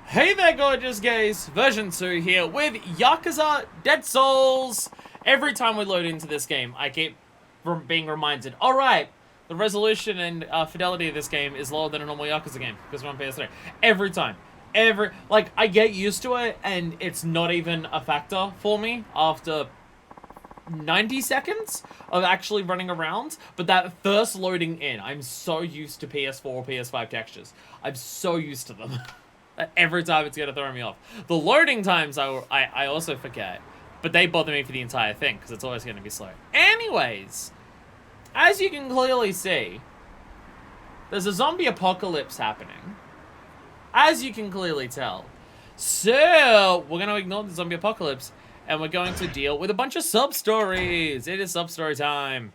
Hey there, gorgeous gays! Version 2 here with Yakuza Dead Souls. Every time we load into this game, I keep being reminded, alright, the resolution and fidelity of this game is lower than a normal Yakuza game, because we're on PS3. Every time. I get used to it, and it's not even a factor for me after 90 seconds of actually running around, but that first loading in, I'm so used to PS4 or PS5 textures. I'm so used to them. Every time it's gonna throw me off. The loading times I also forget, but they bother me for the entire thing because it's always gonna be slow. Anyways, as you can clearly see, there's a zombie apocalypse happening. As you can clearly tell. So, we're gonna ignore the zombie apocalypse and we're going to deal with a bunch of sub-stories. It is sub-story time.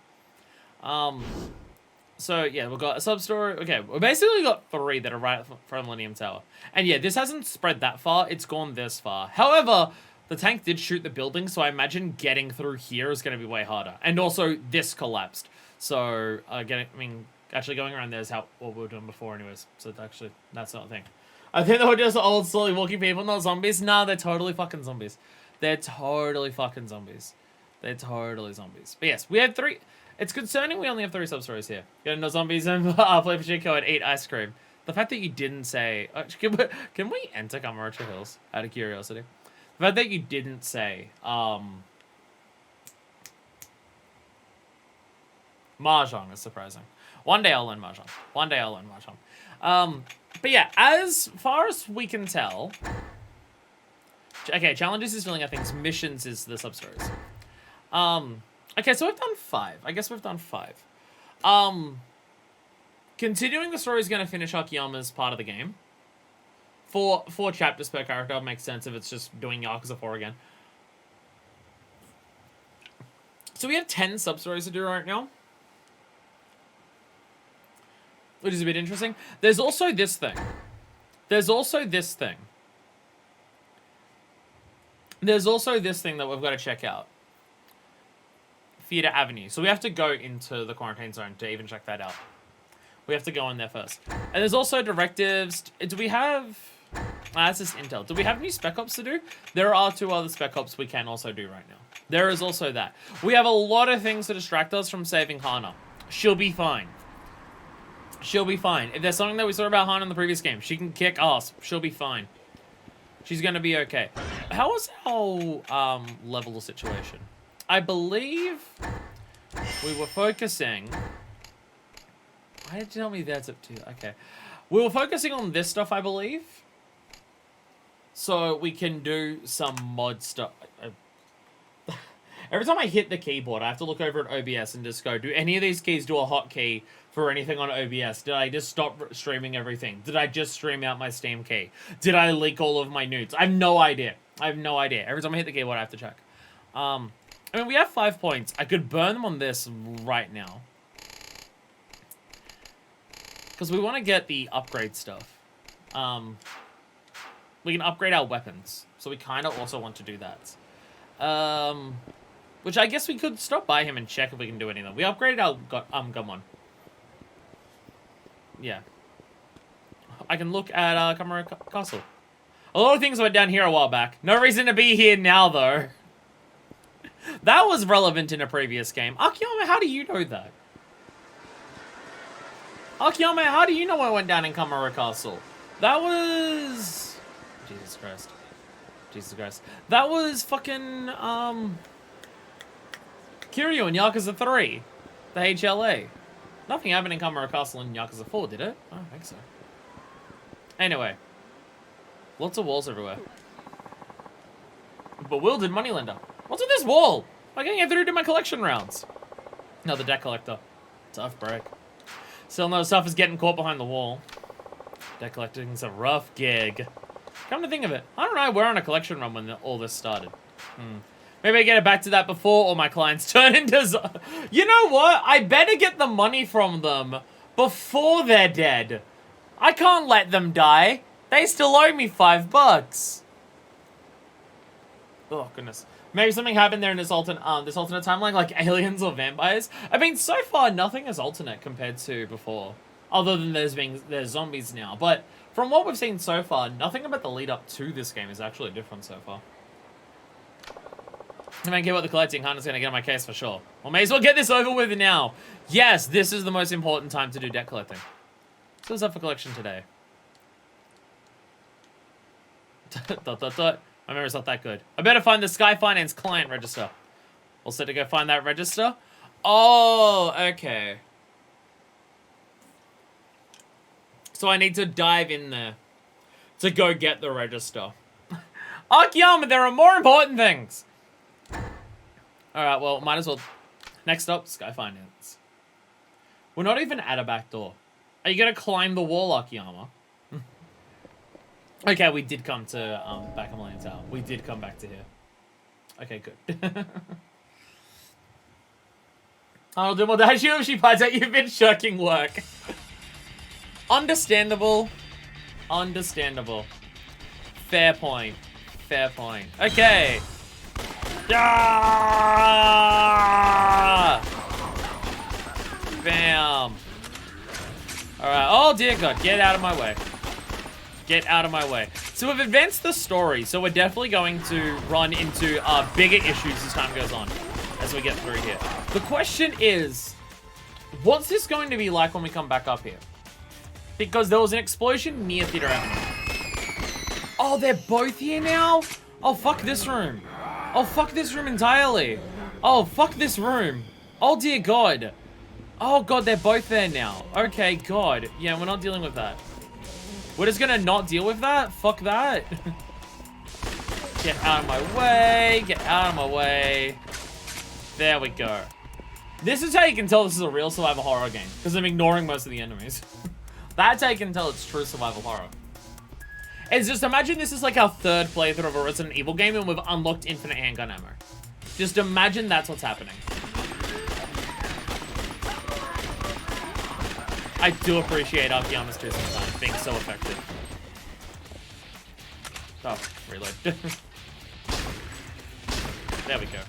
So, yeah, we've got a sub-story. Okay, we basically got 3 that are right from Millennium Tower. And yeah, this hasn't spread that far. It's gone this far. However, the tank did shoot the building, so I imagine getting through here is going to be way harder. And also, this collapsed. So, actually going around there is what we were doing before anyways. So, that's not a thing. I think they were just old, slowly walking people, not zombies. Nah, they're totally fucking zombies. They're totally fucking zombies. They're totally zombies. But yes, we had 3... It's concerning we only have 3 sub-stories here. Get no zombies and play Pachinko and eat ice cream. The fact that you didn't say... can we enter Kamurocho Hills? Out of curiosity. The fact that you didn't say... Mahjong is surprising. One day I'll learn Mahjong. One day I'll learn Mahjong. But yeah, as far as we can tell... Okay, challenges is filling out things. Missions is the sub-stories. Okay, so we've done 5. I guess we've done 5. Continuing the story is going to finish Akiyama's part of the game. 4 chapters per character makes sense if it's just doing Yakuza 4 again. So we have 10 sub-stories to do right now. Which is a bit interesting. There's also this thing. There's also this thing that we've got to check out. Theatre Avenue. So we have to go into the quarantine zone to even check that out. We have to go in there first. And there's also directives. Do we have... that's just intel. Do we have any spec ops to do? There are 2 other spec ops we can also do right now. There is also that. We have a lot of things to distract us from saving Hana. She'll be fine. She'll be fine. If there's something that we saw about Hana in the previous game, she can kick ass. She'll be fine. She's gonna be okay. How was our level of situation? I believe we were focusing... Why did you tell me that's up to... Okay. We were focusing on this stuff, I believe. So we can do some mod stuff. Every time I hit the keyboard, I have to look over at OBS and just go, do any of these keys do a hotkey for anything on OBS? Did I just stop streaming everything? Did I just stream out my Steam key? Did I leak all of my nudes? I have no idea. I have no idea. Every time I hit the keyboard, I have to check. I mean, we have 5 points. I could burn them on this right now. Because we want to get the upgrade stuff. We can upgrade our weapons. So we kind of also want to do that. Which I guess we could stop by him and check if we can do anything. We upgraded our Gumon. Yeah. I can look at Kamurocho Castle. A lot of things went down here a while back. No reason to be here now, though. That was relevant in a previous game. Akiyama, how do you know that? Akiyama, how do you know what went down in Kamurocho Castle? That was... Jesus Christ. Jesus Christ. That was fucking, Kiryu in Yakuza 3. The HLA. Nothing happened in Kamurocho Castle in Yakuza 4, did it? I don't think so. Anyway. Lots of walls everywhere. Bewildered moneylender. What's with this wall? I can't get through to my collection rounds. No, the deck collector. Tough break. Still no stuff is getting caught behind the wall. Deck collecting's a rough gig. Come to think of it, I don't know, we're on a collection run when all this started. Maybe I get it back to that before all my clients turn into... You know what? I better get the money from them before they're dead. I can't let them die. They still owe me $5. Oh, goodness. Maybe something happened there in this alternate timeline, like aliens or vampires. I mean, so far, nothing is alternate compared to before. Other than there's zombies now. But from what we've seen so far, nothing about the lead up to this game is actually different so far. I don't care what the collecting, Hana's going to get on my case for sure. Well, may as well get this over with now. Yes, this is the most important time to do debt collecting. So what's up for collection today? My memory's not that good. I better find the Sky Finance client register. Also to go find that register. Oh, okay. So I need to dive in there to go get the register. Akiyama, there are more important things. Alright, well, might as well. Next up, Sky Finance. We're not even at a back door. Are you gonna climb the wall, Akiyama? Okay, we did come to back of Millennium Tower. We did come back to here. Okay, good. I'll do more dash Yoshi Pies that you've been shirking work. Understandable. Understandable. Fair point. Fair point. Okay. Ah! Bam. Alright. Oh, dear God. Get out of my way. Get out of my way. So we've advanced the story, so we're definitely going to run into bigger issues as time goes on, as we get through here. The question is, what's this going to be like when we come back up here? Because there was an explosion near Theater Avenue. Oh, they're both here now? Oh, fuck this room. Oh, fuck this room entirely. Oh, fuck this room. Oh, dear God. Oh, God, they're both there now. Okay, God. Yeah, we're not dealing with that. We're just gonna not deal with that? Fuck that. Get out of my way. Get out of my way. There we go. This is how you can tell this is a real survival horror game. Because I'm ignoring most of the enemies. That's how you can tell it's true survival horror. It's just, imagine this is like our third playthrough of a Resident Evil game and we've unlocked infinite handgun ammo. Just imagine that's what's happening. I do appreciate Akiyama's too sometimes being so effective. Oh, reload. There we go.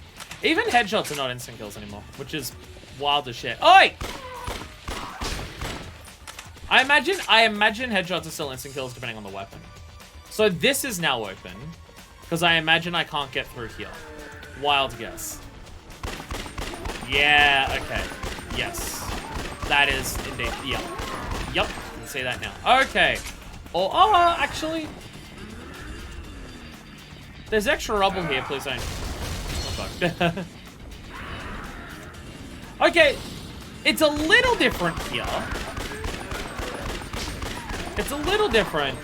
Even headshots are not instant kills anymore, which is wild as shit. Oi! I imagine headshots are still instant kills depending on the weapon. So this is now open, because I imagine I can't get through here. Wild guess. Yeah, okay. Yes. That is indeed, yep. Yep, I can see that now. Okay. Oh, actually. There's extra rubble here, please don't. Oh, fuck. Okay, it's a little different here. It's a little different.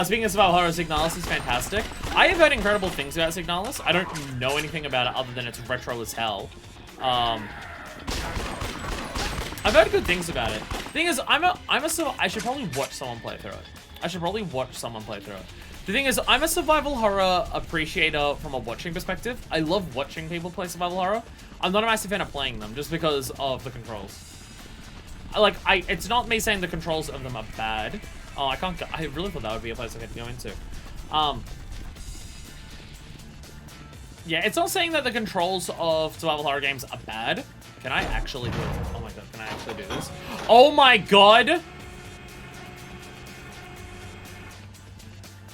Speaking of survival horror, Signalis is fantastic. I have heard incredible things about Signalis. I don't know anything about it other than it's retro as hell. I've heard good things about it. Thing is, I should probably watch someone play through it. The thing is, I'm a survival horror appreciator from a watching perspective. I love watching people play survival horror. I'm not a massive fan of playing them just because of the controls. It's not me saying the controls of them are bad. Oh, I can't go. I really thought that would be a place I could go into. Yeah, it's not saying that the controls of survival horror games are bad. Can I actually do it? Oh my God, can I actually do this? Oh my God!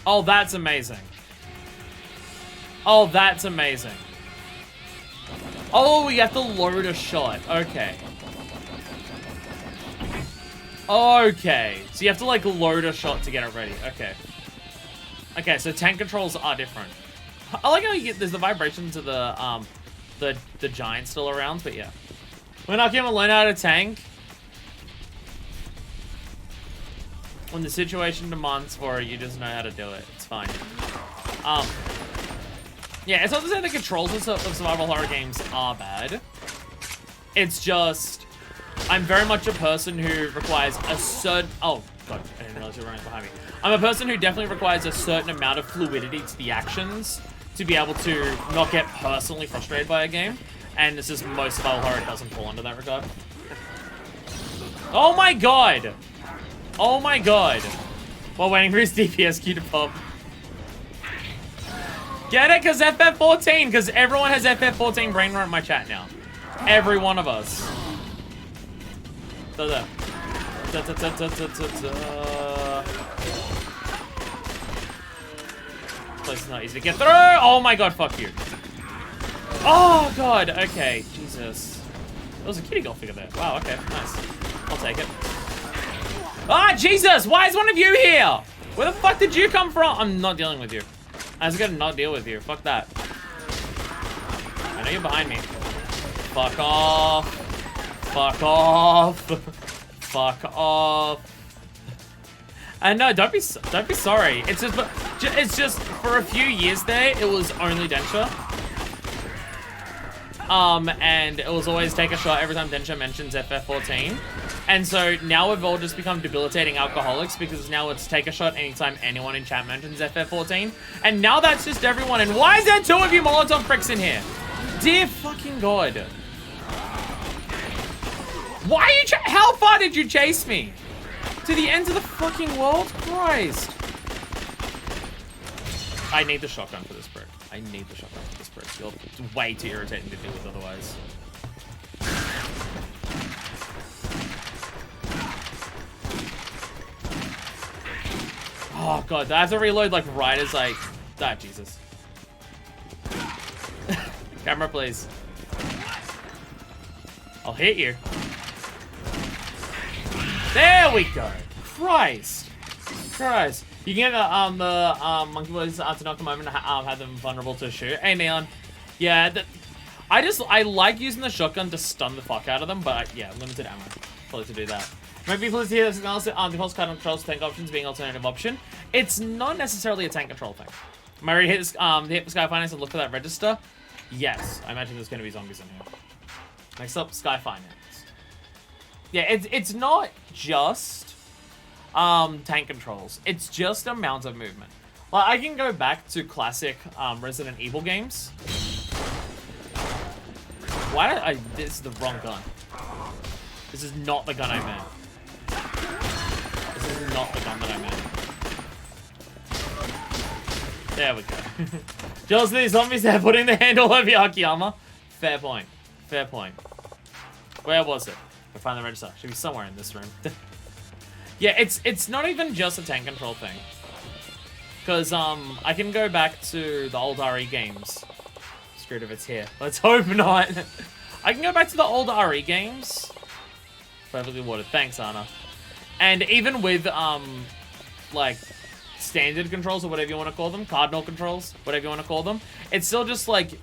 Oh, that's amazing. Oh, that's amazing. Oh, we have to load a shot. Okay. Okay. So you have to, like, load a shot to get it ready. Okay. Okay, so tank controls are different. I like how you get, there's the vibration to the giant still around, but yeah. When Akiyama learn how to tank, when the situation demands for it, you just know how to do it. It's fine. Yeah, it's not to say the controls of survival horror games are bad. It's just, I'm very much a person who requires a certain... Oh, God, I didn't realize you were running behind me. I'm a person who definitely requires a certain amount of fluidity to the actions to be able to not get personally frustrated by a game. And this is most survival horror doesn't fall under that regard. Oh my God! Oh my God! While waiting for his DPS queue to pop. Get it? Because FF14! Because everyone has FF14 brain rot in my chat now. Every one of us. So there. Place is not easy to get through. Oh my god, fuck you. Oh god, okay, Jesus. There was a kitty girl figure there. Wow, okay, nice. I'll take it. Ah, Jesus, why is one of you here? Where the fuck did you come from? I'm not dealing with you. I was gonna not deal with you. Fuck that. I know you're behind me. Fuck off. Fuck off. Fuck off. And no, don't be sorry. It's just for a few years there, it was only Densha. And it was always take a shot every time Densha mentions FF14. And so now we've all just become debilitating alcoholics because now it's take a shot anytime anyone in chat mentions FF14. And now that's just everyone. And why is there 2 of you Molotov pricks in here? Dear fucking God. Why are you how far did you chase me? To the ends of the fucking world? Christ. I need the shotgun for this brick. I need the shotgun for this brick. You're way too irritating to deal with otherwise. Oh god, I have to reload like right as like... Ah, Jesus. Camera, please. I'll hit you. There we go. Christ. Christ. You can get the monkey boys to knock them over and have them vulnerable to shoot. Hey, Neon. Yeah, I like using the shotgun to stun the fuck out of them, but yeah, limited ammo. Probably to do that. Maybe please hear this analysis on default card controls tank options being alternative option. It's not necessarily a tank control thing. Am I ready to hit Sky Finance and look for that register? Yes, I imagine there's going to be zombies in here. Next up, Sky Finance. Yeah, it's not just tank controls. It's just amount of movement. Like, I can go back to classic Resident Evil games. Why did I... This is the wrong gun. This is not the gun I meant. This is not the gun that I meant. There we go. Just these zombies there putting the handle over Akiyama. Fair point. Fair point. Where was it? I find the register. Should be somewhere in this room. Yeah, it's not even just a tank control thing. Because I can go back to the old RE games. Screwed if it's here. Let's hope not. I can go back to the old RE games. Perfectly watered. Thanks, Hana. And even with like standard controls or whatever you want to call them, cardinal controls, whatever you want to call them, it's still just like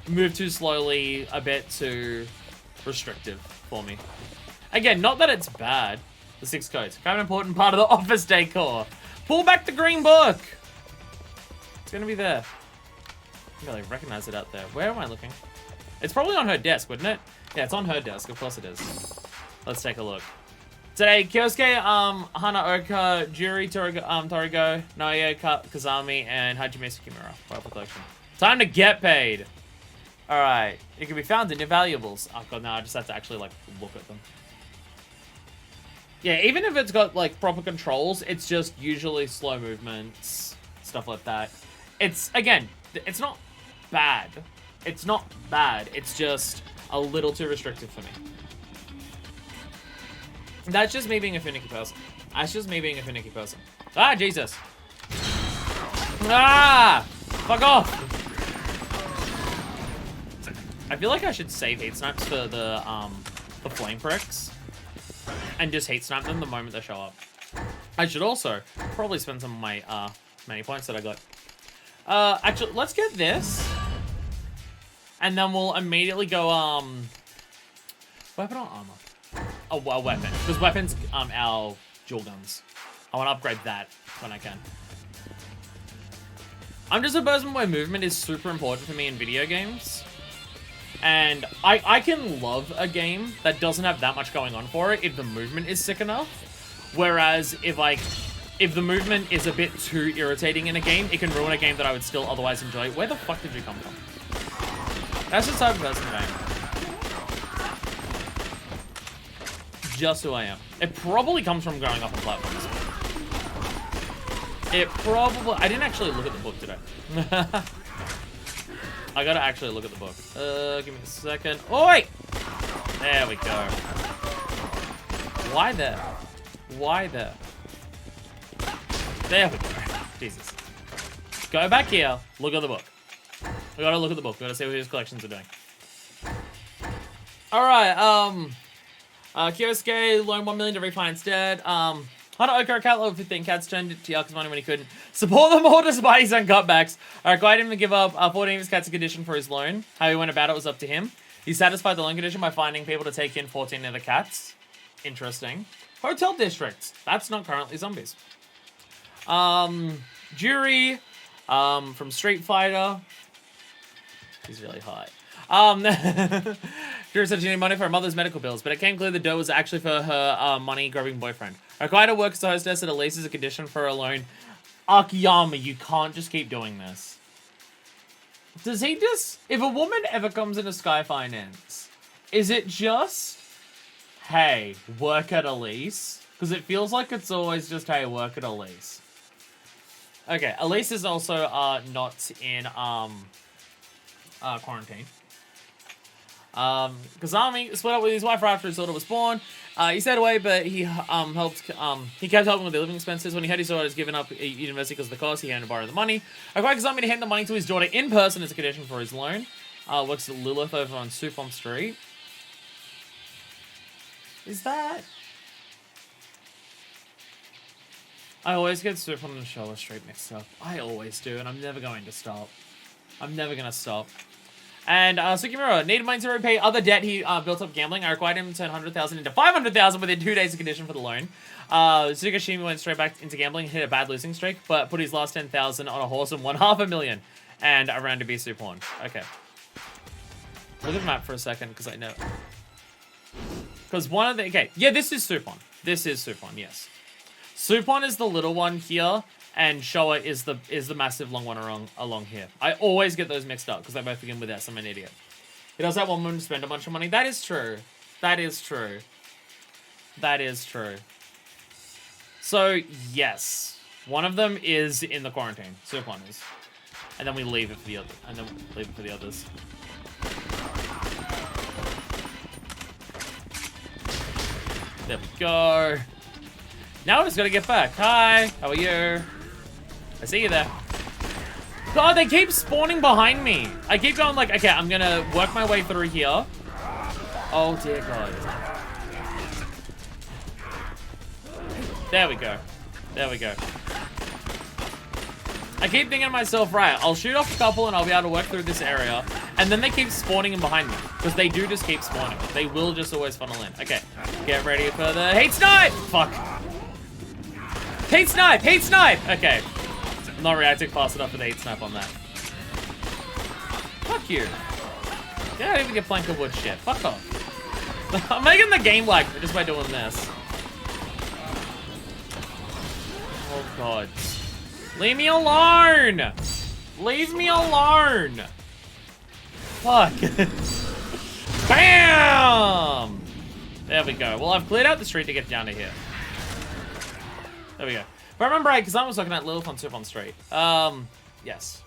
move too slowly, a bit too restrictive for me. Again, not that it's bad. The 6 codes. Kind of an important part of the office decor. Pull back the green book. It's gonna be there. I can really recognize it out there. Where am I looking? It's probably on her desk, wouldn't it? Yeah, it's on her desk. Of course it is. Let's take a look. Today, Kyosuke, Hana Oka, Juri, Torigo, Naoya, Kazami, and Hajime Sukimura. Purple collection. Time to get paid. Alright. It can be found in your valuables. Oh god, no, I just have to actually, like, look at them. Yeah, even if it's got, like, proper controls, it's just usually slow movements, stuff like that. It's, again, it's not bad. It's not bad. It's just a little too restrictive for me. That's just me being a finicky person. That's just me being a finicky person. Ah, Jesus. Ah! Fuck off! I feel like I should save heat snipes for the flame pricks. And just heat snipe them the moment they show up. I should also probably spend some of my many points that I got. Actually, let's get this. And then we'll immediately go, weapon or armor? Oh, well, weapon. Because weapons, our dual guns. I want to upgrade that when I can. I'm just a person where movement is super important for me in video games. And I can love a game that doesn't have that much going on for it if the movement is sick enough. Whereas if the movement is a bit too irritating in a game, it can ruin a game that I would still otherwise enjoy. Where the fuck did you come from? That's the type of person that I am. Just who I am. It probably comes from growing up on platforms. It probably... I didn't actually look at the book today. I gotta actually look at the book. Give me a second. Oi! There we go. Why there? Why there? There we go. Jesus. Go back here. Look at the book. We gotta look at the book. We gotta see what his collections are doing. Alright, Kyosuke loaned 1 million to refinance debt. Hana Oko cat level 15 cats turned to Yakuza money when he couldn't support them all despite his own cutbacks. Alright, guide him to give up 14 of his cats a condition for his loan. How he went about it was up to him. He satisfied the loan condition by finding people to take in 14 of the cats. Interesting. Hotel districts. That's not currently zombies. Jury, from Street Fighter. He's really high. Jury said she needed money for her mother's medical bills, but it came clear the dough was actually for her money-grubbing boyfriend. Akaida works as a hostess at a lease as a condition for her loan. Akiyama, you can't just keep doing this. Does he just... If a woman ever comes into Sky Finance, is it just... Hey, work at a lease? Because it feels like it's always just, hey, work at a lease. Okay, a lease is also not in quarantine. Kazami split up with his wife right after his daughter was born. He stayed away, but he he kept helping with the living expenses. When he heard his daughter was given up at university because of the cost, he had to borrow the money. Required Kazami to hand the money to his daughter in person as a condition for his loan. Works at Lilith over on Supon Street. Is that... I always get Supon and Showa Street mixed up. I always do, and I'm never going to stop. I'm never going to stop. And Sukimura needed money to repay other debt he built up gambling. I required him to turn 100,000 into 500,000 within 2 days of condition for the loan. Tsukashima went straight back into gambling, hit a bad losing streak, but put his last 10,000 on a horse and won 500,000. And around to be Supon. Okay. Look at the map for a second, because I know. Because one of the... Okay, yeah, this is Supon. This is Supon, yes. Supon is the little one here, and Showa is the massive long one along here. I always get those mixed up because they both begin with S. I'm an idiot. He does that one woman spend a bunch of money. That is true. That is true. That is true. So yes, one of them is in the quarantine. Supon is, and then we leave it for the other. And then we leave it for the others. There we go. Now I just gotta get back. Hi, how are you? I see you there. God, they keep spawning behind me. I keep going like, okay, I'm gonna work my way through here. Oh dear God. There we go. There we go. I keep thinking to myself, right, I'll shoot off a couple and I'll be able to work through this area. And then they keep spawning in behind me. Because they do just keep spawning. They will just always funnel in. Okay, get ready for the hate snipe! Fuck. Hate snipe! Hate snipe! Okay. I'm not reacting fast enough for the hate snipe on that. Fuck you. Yeah, I don't even get plank of wood shit. Fuck off. I'm making the game lag just by doing this. Oh God. Leave me alone! Leave me alone! Fuck. Bam! There we go. Well, I've cleared out the street to get down to here. There we go. If I remember right, because I was looking at Lilith on Supon Street. Yes.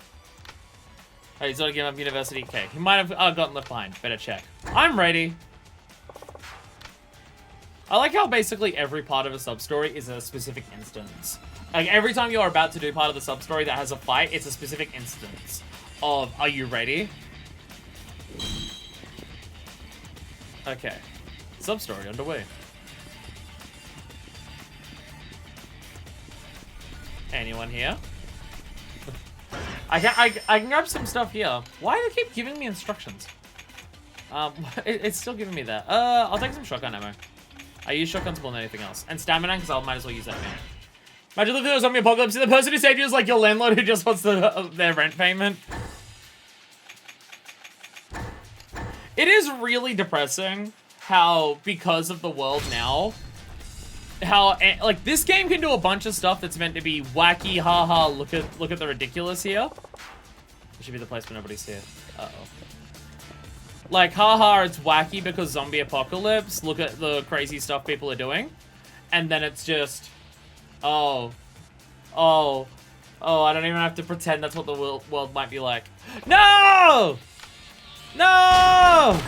Oh, he's got to give up university. Okay, he might have gotten left behind. Better check. I'm ready. I like how basically every part of a sub-story is a specific instance. Like, every time you're about to do part of the sub-story that has a fight, it's a specific instance of, are you ready? Okay. Sub-story underway. Anyone here? I can grab some stuff here. Why do they keep giving me instructions? It's still giving me that. I'll take some shotgun ammo. I use shotguns more than anything else. And stamina, because I might as well use that now. Imagine if there was zombie apocalypse, the person who saved you is like your landlord who just wants their rent payment. It is really depressing how, because of the world now, how, like, this game can do a bunch of stuff that's meant to be wacky, haha, look at the ridiculous here. This should be the place where nobody's here. Uh-oh. Like, haha, it's wacky because zombie apocalypse, look at the crazy stuff people are doing. And then it's just, oh, I don't even have to pretend that's what the world might be like. No! No!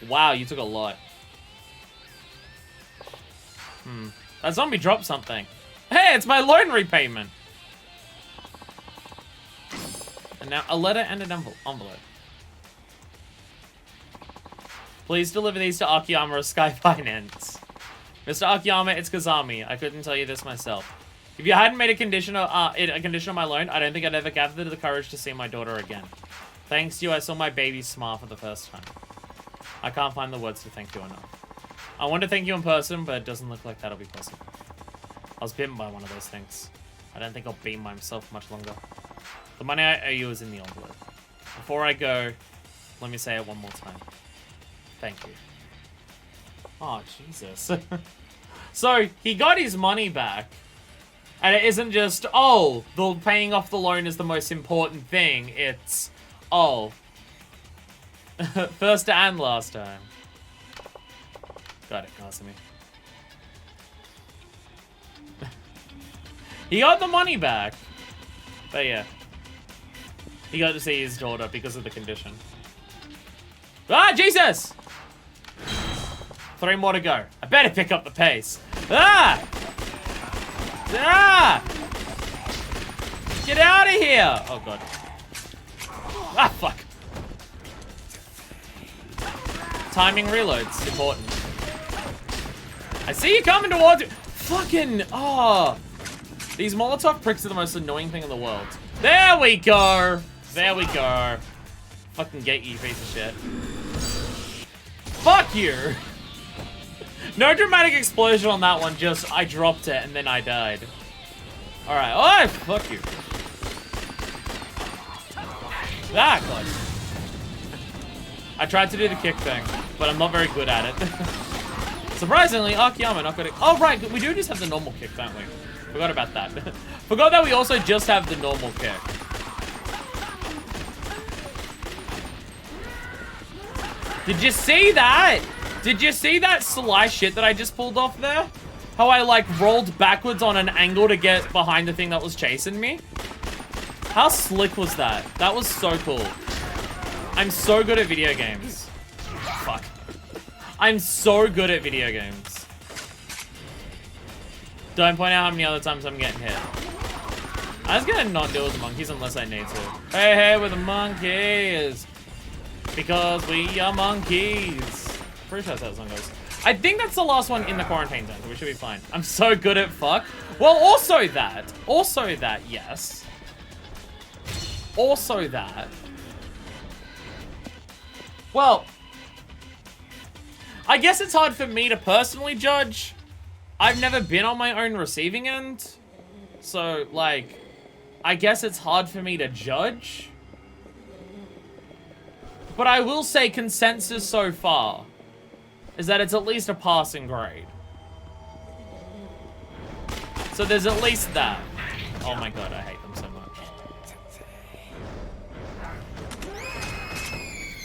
Wow, you took a lot. That zombie dropped something. Hey, it's my loan repayment. And now a letter and an envelope. Please deliver these to Akiyama of Sky Finance. Mr. Akiyama, it's Kazami. I couldn't tell you this myself. If you hadn't made a condition of my loan, I don't think I'd ever gather the courage to see my daughter again. Thanks to you, I saw my baby smile for the first time. I can't find the words to thank you enough. I want to thank you in person, but it doesn't look like that'll be possible. I was bitten by one of those things. I don't think I'll beat myself much longer. The money I owe you is in the envelope. Before I go, let me say it one more time. Thank you. Oh, Jesus. So, he got his money back. And it isn't just, oh, the paying off the loan is the most important thing. It's, oh, first and last time. Got it, Kasumi. He got the money back. But yeah. He got to see his daughter because of the condition. Ah, Jesus! 3 more to go. I better pick up the pace. Ah! Ah! Get out of here! Oh, God. Ah, fuck. Timing reloads. Important. I see you coming towards you. Fucking... Oh. These Molotov pricks are the most annoying thing in the world. There we go! There we go. Fucking get you, piece of shit. Fuck you! No dramatic explosion on that one, just I dropped it and then I died. Alright, oh, fuck you. Ah, God. I tried to do the kick thing, but I'm not very good at it. Surprisingly, Akiyama not good at... Oh, right, we do just have the normal kick, don't we? Forgot about that. Forgot that we also just have the normal kick. Did you see that? Did you see that sly shit that I just pulled off there? How I, like, rolled backwards on an angle to get behind the thing that was chasing me? How slick was that? That was so cool. I'm so good at video games. Fuck. I'm so good at video games. Don't point out how many other times I'm getting hit. I was gonna not deal with the monkeys unless I need to. Hey, hey, we're the monkeys. Because we are monkeys. Pretty sure that's how the song goes. I think that's the last one in the quarantine zone, so we should be fine. I'm so good at fuck. Well, also that. Also that, yes. Also that. Well, I guess it's hard for me to personally judge. I've never been on my own receiving end. So, like, I guess it's hard for me to judge. But I will say consensus so far is that it's at least a passing grade. So there's at least that. Oh my God, I hate them so much.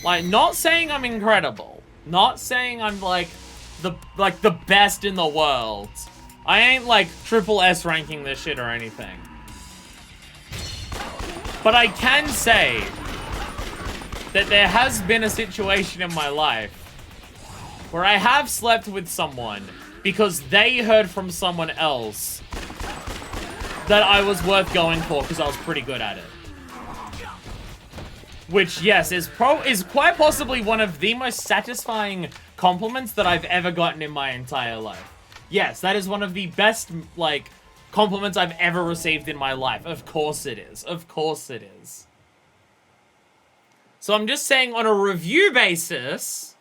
Like, not saying I'm incredible. Not saying I'm like the best in the world. I ain't like triple S ranking this shit or anything. But I can say that there has been a situation in my life where I have slept with someone because they heard from someone else that I was worth going for because I was pretty good at it. Which, yes, is quite possibly one of the most satisfying compliments that I've ever gotten in my entire life. Yes, that is one of the best, like, compliments I've ever received in my life. Of course it is. Of course it is. So I'm just saying on a review basis,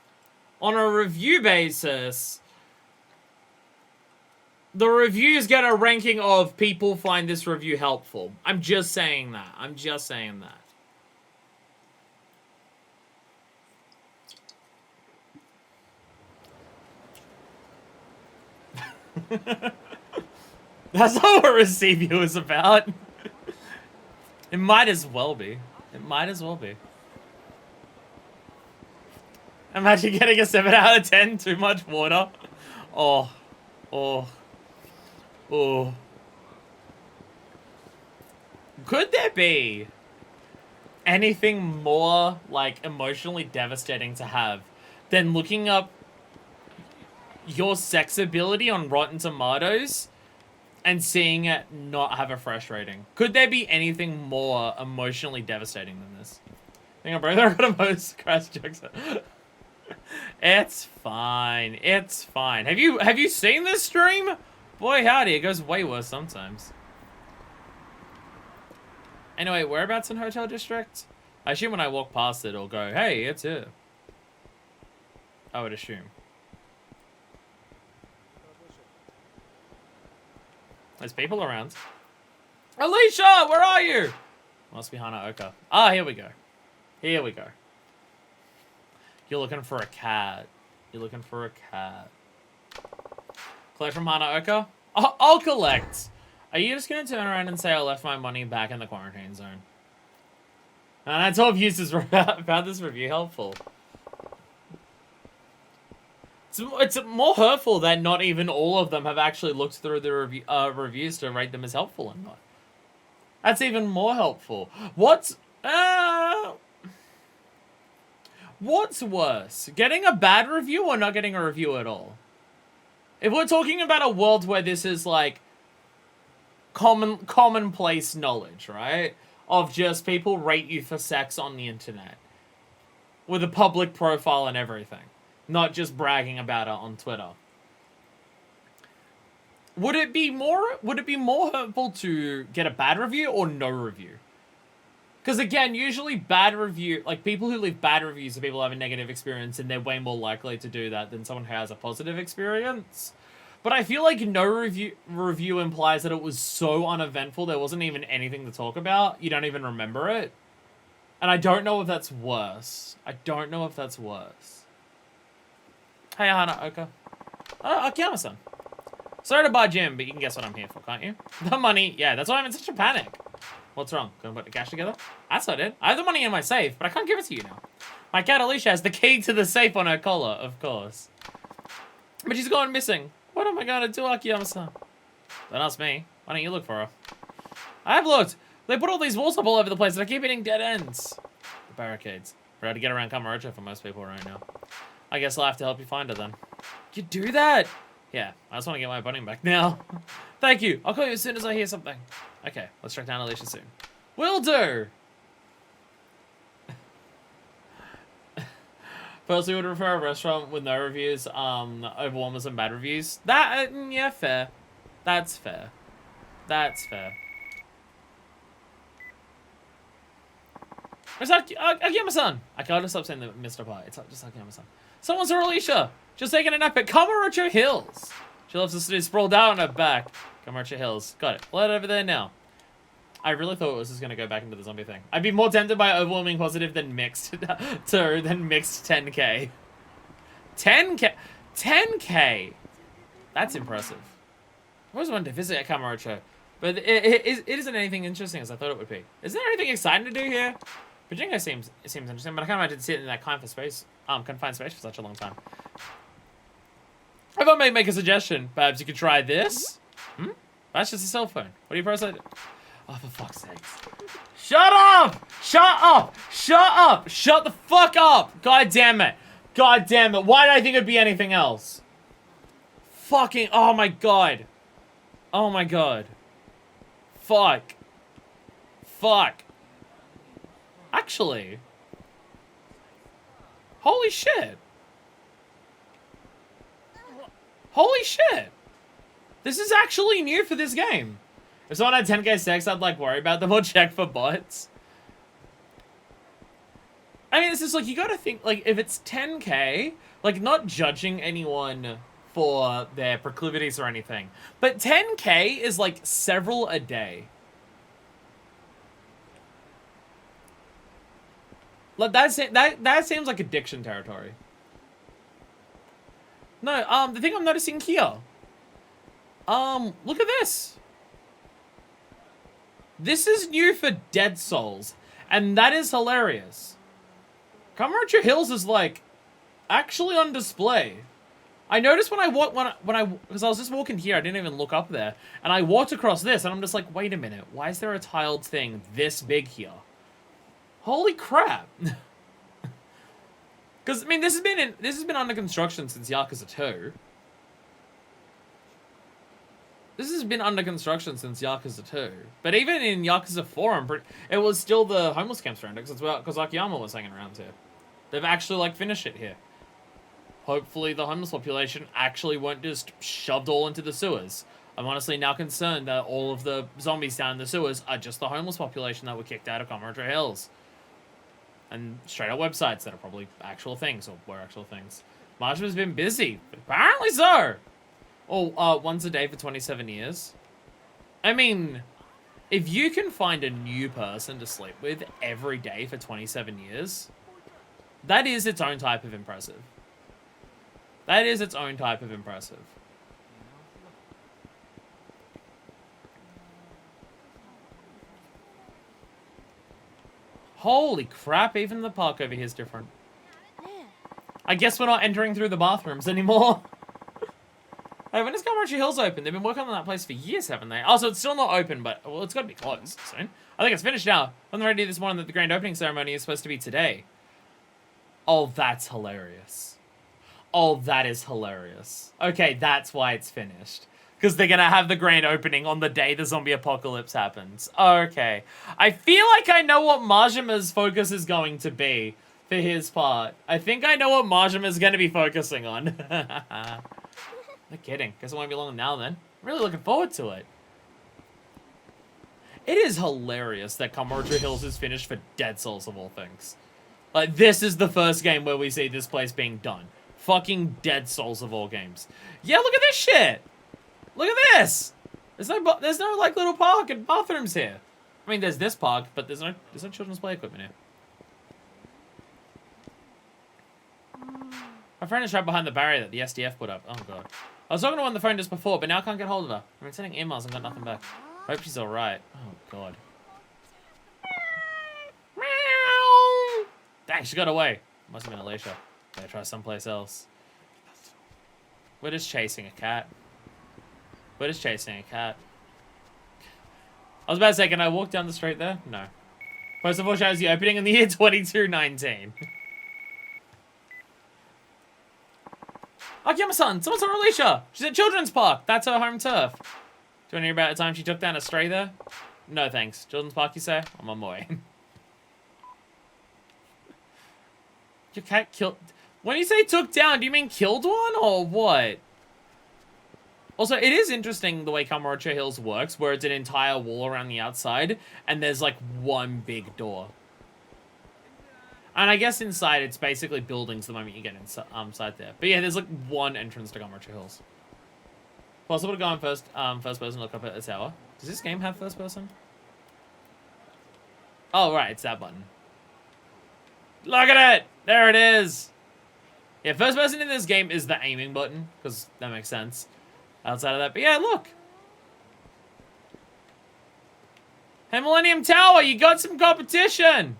the reviews get a ranking of people find this review helpful. I'm just saying that. I'm just saying that. That's not what Receive You is about. It might as well be. It might as well be. Imagine getting a 7 out of 10, too much water. Oh. Oh. Oh. Could there be anything more, like, emotionally devastating to have than looking up your sex ability on Rotten Tomatoes and seeing it not have a fresh rating. Could there be anything more emotionally devastating than this? Hang on, bro. They're gonna most crash jokes. It's fine. It's fine. Have you seen this stream? Boy, howdy, it goes way worse sometimes. Anyway, whereabouts in Hotel District? I assume when I walk past it, it'll go, hey, it's here. I would assume. There's people around. Alicia, where are you? Must be Hana Oka. Ah, here we go. Here we go. You're looking for a cat. You're looking for a cat. Collect from Hana Oka? I'll collect. Are you just going to turn around and say I left my money back in the quarantine zone? And I told users found this review helpful. It's more hurtful that not even all of them have actually looked through the reviews to rate them as helpful or not. That's even more helpful. What's worse? Getting a bad review or not getting a review at all? If we're talking about a world where this is like commonplace knowledge, right? Of just people rate you for sex on the internet. With a public profile and everything. Not just bragging about it on Twitter. Would it be more hurtful to get a bad review or no review? Because again, usually bad review, like people who leave bad reviews are people who have a negative experience and they're way more likely to do that than someone who has a positive experience. But I feel like no review implies that it was so uneventful there wasn't even anything to talk about. You don't even remember it. And I don't know if that's worse. I don't know if that's worse. Hey, Hana Oka. Akiyama-san. Sorry to barge in, but you can guess what I'm here for, can't you? The money. Yeah, that's why I'm in such a panic. What's wrong? Gonna put the cash together? That's not it. I have the money in my safe, but I can't give it to you now. My cat Alicia has the key to the safe on her collar, of course. But she's gone missing. What am I gonna do, Akiyama-san? Don't ask me. Why don't you look for her? I have looked. They put all these walls up all over the place and I keep hitting dead ends. The barricades. We're able to get around Kamurocho for most people right now. I guess I'll have to help you find her then. You do that? Yeah, I just want to get my bunny back now. Thank you. I'll call you as soon as I hear something. Okay, let's track down Alicia soon. Will do! Firstly, would refer a restaurant with no reviews over one with some bad reviews. That, yeah, fair. That's fair. That's fair. It's Akiyama-san! I can't stop saying the Mr. Pie. It's just Akiyama-san. Someone saw Alicia! Just taking a nap at Kamurocho Hills! She loves to stay sprawled out on her back. Kamurocho Hills. Got it. Let it over there now. I really thought it was just going to go back into the zombie thing. I'd be more tempted by overwhelming positive than mixed than mixed 10k. 10k? 10k! That's impressive. I always wanted to visit Kamurocho, but it isn't anything interesting as I thought it would be. Is there anything exciting to do here? Pachinko seems interesting, but I can't imagine sitting in that confined space for such a long time. If I may make a suggestion, perhaps you could try this? That's just a cell phone. What do you process? Oh, for fuck's sake. Shut up! Shut up! Shut up! Shut the fuck up! God damn it. God damn it. Why did I think it'd be anything else? Fucking, oh my god. Oh my god. Fuck. Fuck. Actually. Holy shit. Holy shit. This is actually new for this game. If someone had 10k sex, I'd like worry about them or check for bots. I mean, it's just like, you gotta think, like, if it's 10k, like, not judging anyone for their proclivities or anything, but 10k is like several a day. Like, that seems like addiction territory. No, the thing I'm noticing here. Look at this. This is new for Dead Souls, and that is hilarious. Kamurocho Hills is like actually on display. I noticed when I because I was just walking here, I didn't even look up there, and I walked across this, and I'm just like, wait a minute, why is there a tiled thing this big here? Holy crap! Because I mean, this has been under construction since Yakuza 2. This has been under construction since Yakuza 2. But even in Yakuza 4, it was still the homeless camps around it, because Akiyama was hanging around here. They've actually, like, finished it here. Hopefully the homeless population actually weren't just shoved all into the sewers. I'm honestly now concerned that all of the zombies down in the sewers are just the homeless population that were kicked out of Kamurocho Hills. And straight up websites that are probably actual things, or were actual things. Marsha's been busy. Apparently so. Oh, once a day for 27 years. I mean, if you can find a new person to sleep with every day for 27 years, that is its own type of impressive. That is its own type of impressive. Holy crap, even the park over here is different. I guess we're not entering through the bathrooms anymore. Hey, when is Kamurocho Hills open? They've been working on that place for years, haven't they? Oh, so it's still not open, but, well, it's got to be closed soon. I think it's finished now. On the radio this morning that the grand opening ceremony is supposed to be today. Oh, that's hilarious. Oh, that is hilarious. Okay, that's why it's finished. Because they're going to have the grand opening on the day the zombie apocalypse happens. Okay. I feel like I know what Majima's focus is going to be for his part. I think I know what Majima's going to be focusing on. No kidding. Guess it won't be long now then. I'm really looking forward to it. It is hilarious that Kamurocho Hills is finished for Dead Souls of all things. Like, this is the first game where we see this place being done. Fucking Dead Souls of all games. Yeah, look at this shit! Look at this! There's no like little park and bathrooms here. I mean, there's this park, but there's no children's play equipment here. My friend is right behind the barrier that the SDF put up. Oh god. I was talking to her on the phone just before, but now I can't get hold of her. I've been sending emails and got nothing back. Hope she's alright. Oh god. Meow. Dang, she got away. Must have been Alicia. Gotta try someplace else. We're just chasing a cat. We're just chasing a cat. I was about to say, can I walk down the street there? No. Post of all shows the opening in the year 2219. Akiyama-san, someone saw Alicia. She's at Children's Park. That's her home turf. Do you want to hear about the time she took down a stray there? No, thanks. Children's Park, you say? I'm on my way. Your cat killed... When you say took down, do you mean killed one, or what? Also, it is interesting the way Kamurocho Hills works, where it's an entire wall around the outside, and there's, like, one big door. And I guess inside, it's basically buildings the moment you get inside there. But yeah, there's, like, one entrance to Kamurocho Hills. Possible to go on first person, look up at the tower. Does this game have first person? Oh, right, it's that button. Look at it! There it is! Yeah, first person in this game is the aiming button, because that makes sense. Outside of that, but yeah, look! Hey, Millennium Tower, you got some competition!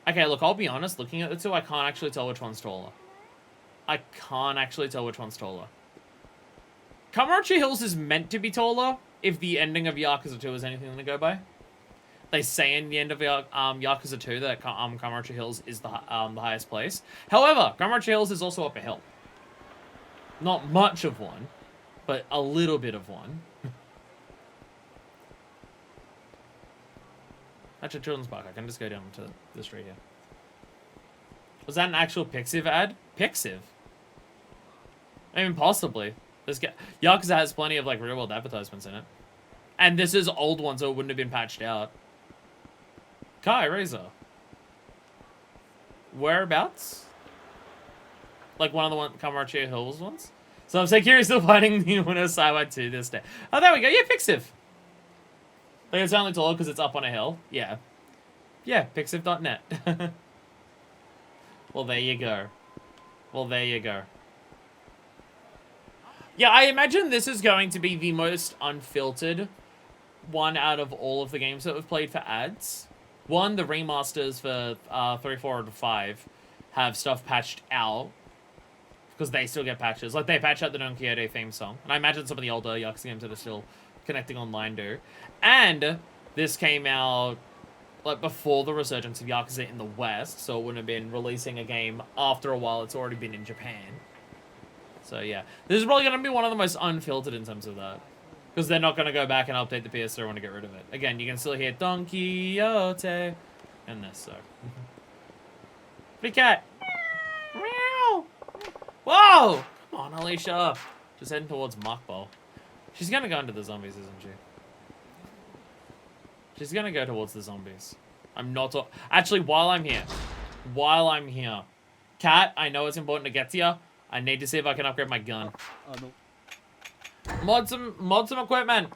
Okay, look, I'll be honest, looking at the two, I can't actually tell which one's taller. I can't actually tell which one's taller. Kamurocho Hills is meant to be taller, if the ending of Yakuza 2 is anything to go by. They say in the end of Yakuza 2 that Kamurocho Hills is the highest place. However, Kamurocho Hills is also up a hill. Not much of one, but a little bit of one. That's a children's park. I can just go down to the street here. Was that an actual Pixiv ad? Pixiv? I mean, possibly. Yakuza has plenty of, like, real-world advertisements in it. And this is old one, so it wouldn't have been patched out. Kai Razor. Whereabouts? Like one of the Kamurocho Hills ones? So I'm so curious still finding the winner Saiwa 2 this day. Oh, there we go. Yeah, Pixiv. Like, it's only taller because it's up on a hill. Yeah. Yeah, Pixiv.net. Well, there you go. Well, there you go. Yeah, I imagine this is going to be the most unfiltered one out of all of the games that we've played for ads. One, the remasters for 3, 4, and 5 have stuff patched out. Because they still get patches. Like, they patch out the Don Quixote theme song. And I imagine some of the older Yakuza games that are still connecting online do. And this came out, like, before the resurgence of Yakuza in the West. So it wouldn't have been releasing a game after a while. It's already been in Japan. So yeah, this is probably going to be one of the most unfiltered in terms of that. Because they're not going to go back and update the PS3 and want to get rid of it. Again, you can still hear Don Quixote in this, so. Pretty cat. Meow. Whoa! Come on, Alicia. Just heading towards Mockball. She's going to go into the zombies, isn't she? She's going to go towards the zombies. I'm not... Actually, while I'm here. Cat, I know it's important to get to you. I need to see if I can upgrade my gun. No. Mod some equipment.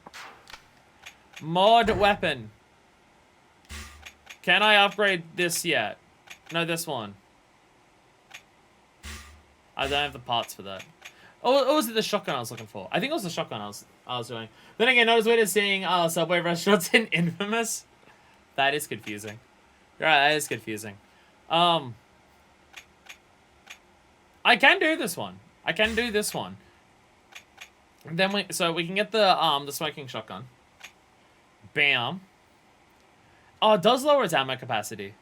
Mod weapon. Can I upgrade this yet? No, this one. I don't have the parts for that. Or was it the shotgun I was looking for? I think it was the shotgun I was doing. Then again, I was weird seeing Subway restaurants in Infamous. That is confusing. Right, that is confusing. I can do this one. I can do this one. Then we can get the smoking shotgun. Bam. Oh, it does lower its ammo capacity.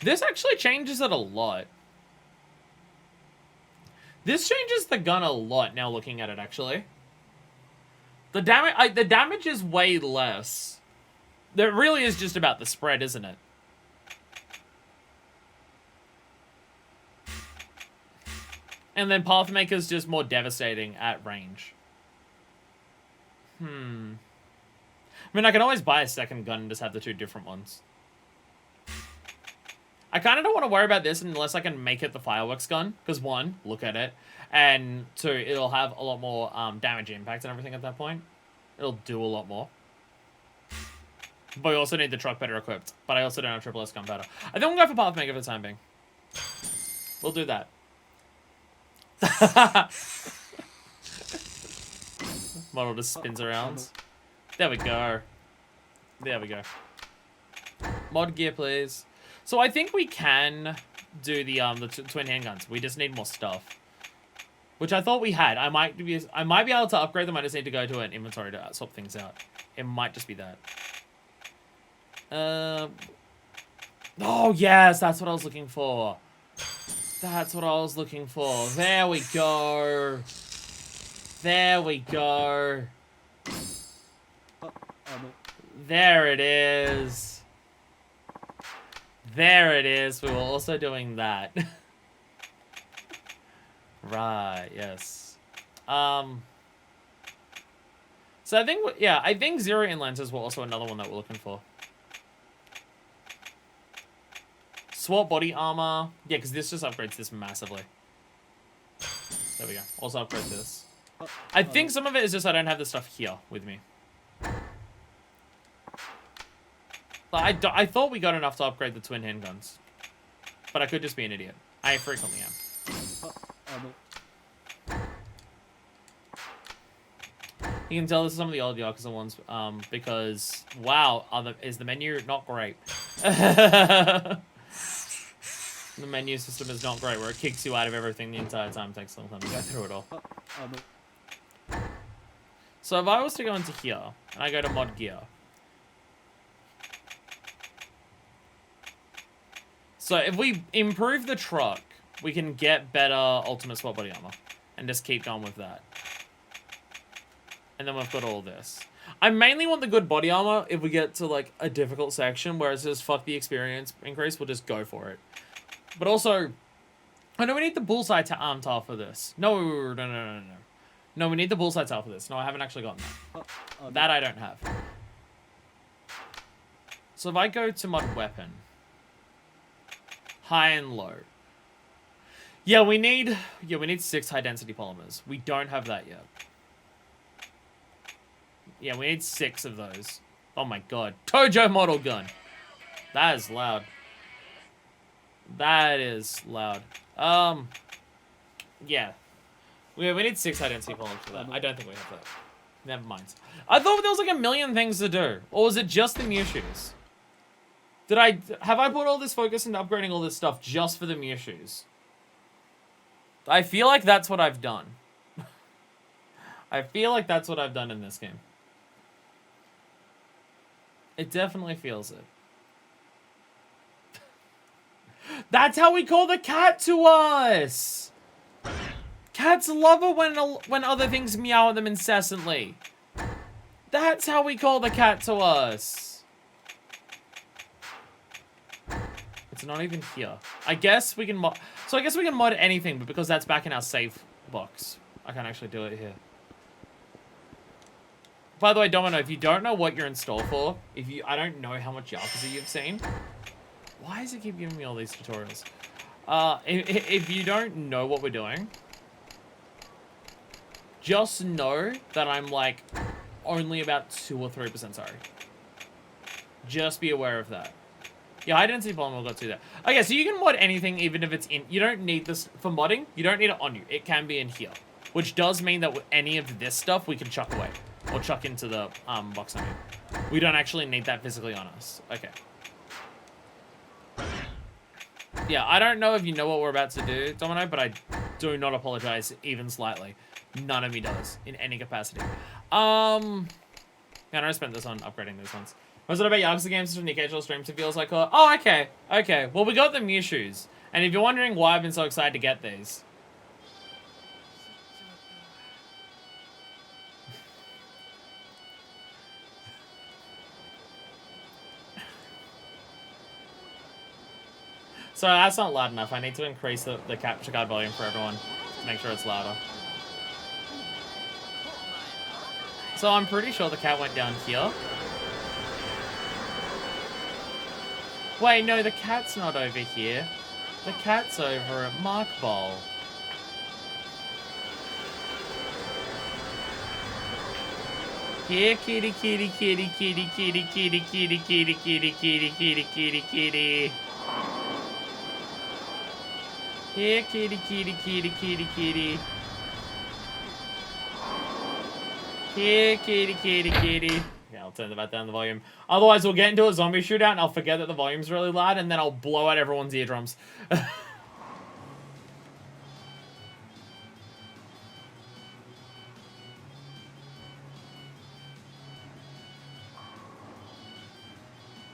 This actually changes it a lot. This changes the gun a lot now looking at it, actually. The damage is way less. There really is just about the spread, isn't it? And then Pathmaker's just more devastating at range. I mean, I can always buy a second gun and just have the two different ones. I kind of don't want to worry about this unless I can make it the fireworks gun. Because one, look at it. And two, it'll have a lot more damage impact and everything at that point. It'll do a lot more. But we also need the truck better equipped. But I also don't have triple S gunpowder. I think we'll go for Pathmaker for the time being. We'll do that. Model just spins around. There we go. There we go. Mod gear, please. So I think we can do the twin handguns. We just need more stuff, which I thought we had. I might be able to upgrade them. I just need to go to an inventory to swap things out. It might just be that. Oh yes, that's what I was looking for. That's what I was looking for. There we go. There we go. There it is. There it is. We were also doing that. Right, yes. So I think, yeah, I think Zero in lenses were also another one that we're looking for. Swap body armor. Yeah, because this just upgrades this massively. There we go. Also upgrade this. I think some of it is just I don't have the stuff here with me. Like, I thought we got enough to upgrade the twin handguns. But I could just be an idiot. I frequently am. You can tell this is some of the old Yakuza ones, because, wow, is the menu not great. The menu system is not great, where it kicks you out of everything the entire time. It takes a long time to go through it all. So if I was to go into here, and I go to mod gear. So if we improve the truck, we can get better ultimate swap body armor. And just keep going with that. And then we've got all this. I mainly want the good body armor if we get to like a difficult section where it's just fuck the experience increase, we'll just go for it. But also, I know we need the bullseye tile for this. No. No, we need the bullseye tile for this. No, I haven't actually gotten that. That I don't have. So if I go to mod weapon, high and low. Yeah, we need 6 high density polymers. We don't have that yet. Yeah, we need 6 of those. Oh my god. Tojo model gun. That is loud. That is loud. Yeah. We need 6 high density polymers for that. I don't think we have that. Never mind. I thought there was like a million things to do. Or was it just the Mew shoes? Have I put all this focus into upgrading all this stuff just for the Mew shoes? I feel like that's what I've done. I feel like that's what I've done in this game. It definitely feels it. That's how we call the cat to us. Cats love it when other things meow at them incessantly. That's how we call the cat to us. It's not even here. I guess we can mod... So I guess we can mod anything, but because that's back in our save box, I can't actually do it here. By the way, Domino, if you don't know what you're installed for, I don't know how much Yakuza you've seen. Why does it keep giving me all these tutorials? If you don't know what we're doing, just know that I'm like only about 2 or 3% sorry. Just be aware of that. Yeah, high density polymer will go to that. Okay, so you can mod anything even if it's in... You don't need this for modding. You don't need it on you. It can be in here. Which does mean that any of this stuff we can chuck away. Or chuck into the box on you. We don't actually need that physically on us. Okay. Yeah, I don't know if you know what we're about to do, Domino, but I do not apologize even slightly. None of me does, in any capacity. Man, I spent this on upgrading these ones. Was it about Yakuza games from the occasional streams? It feels like, oh, okay, okay. Well, we got the Mewshoes. And if you're wondering why I've been so excited to get these. So that's not loud enough. I need to increase the capture card volume for everyone to make sure it's louder. So I'm pretty sure the cat went down here. Wait, no, the cat's not over here. The cat's over at Mark Bowl. Here, kitty, kitty, kitty, kitty, kitty, kitty, kitty, kitty, kitty, kitty, kitty, kitty, kitty. Here, kitty, kitty, kitty, kitty, kitty. Here, kitty, kitty, kitty. Yeah, I'll turn that down the volume. Otherwise, we'll get into a zombie shootout and I'll forget that the volume's really loud and then I'll blow out everyone's eardrums.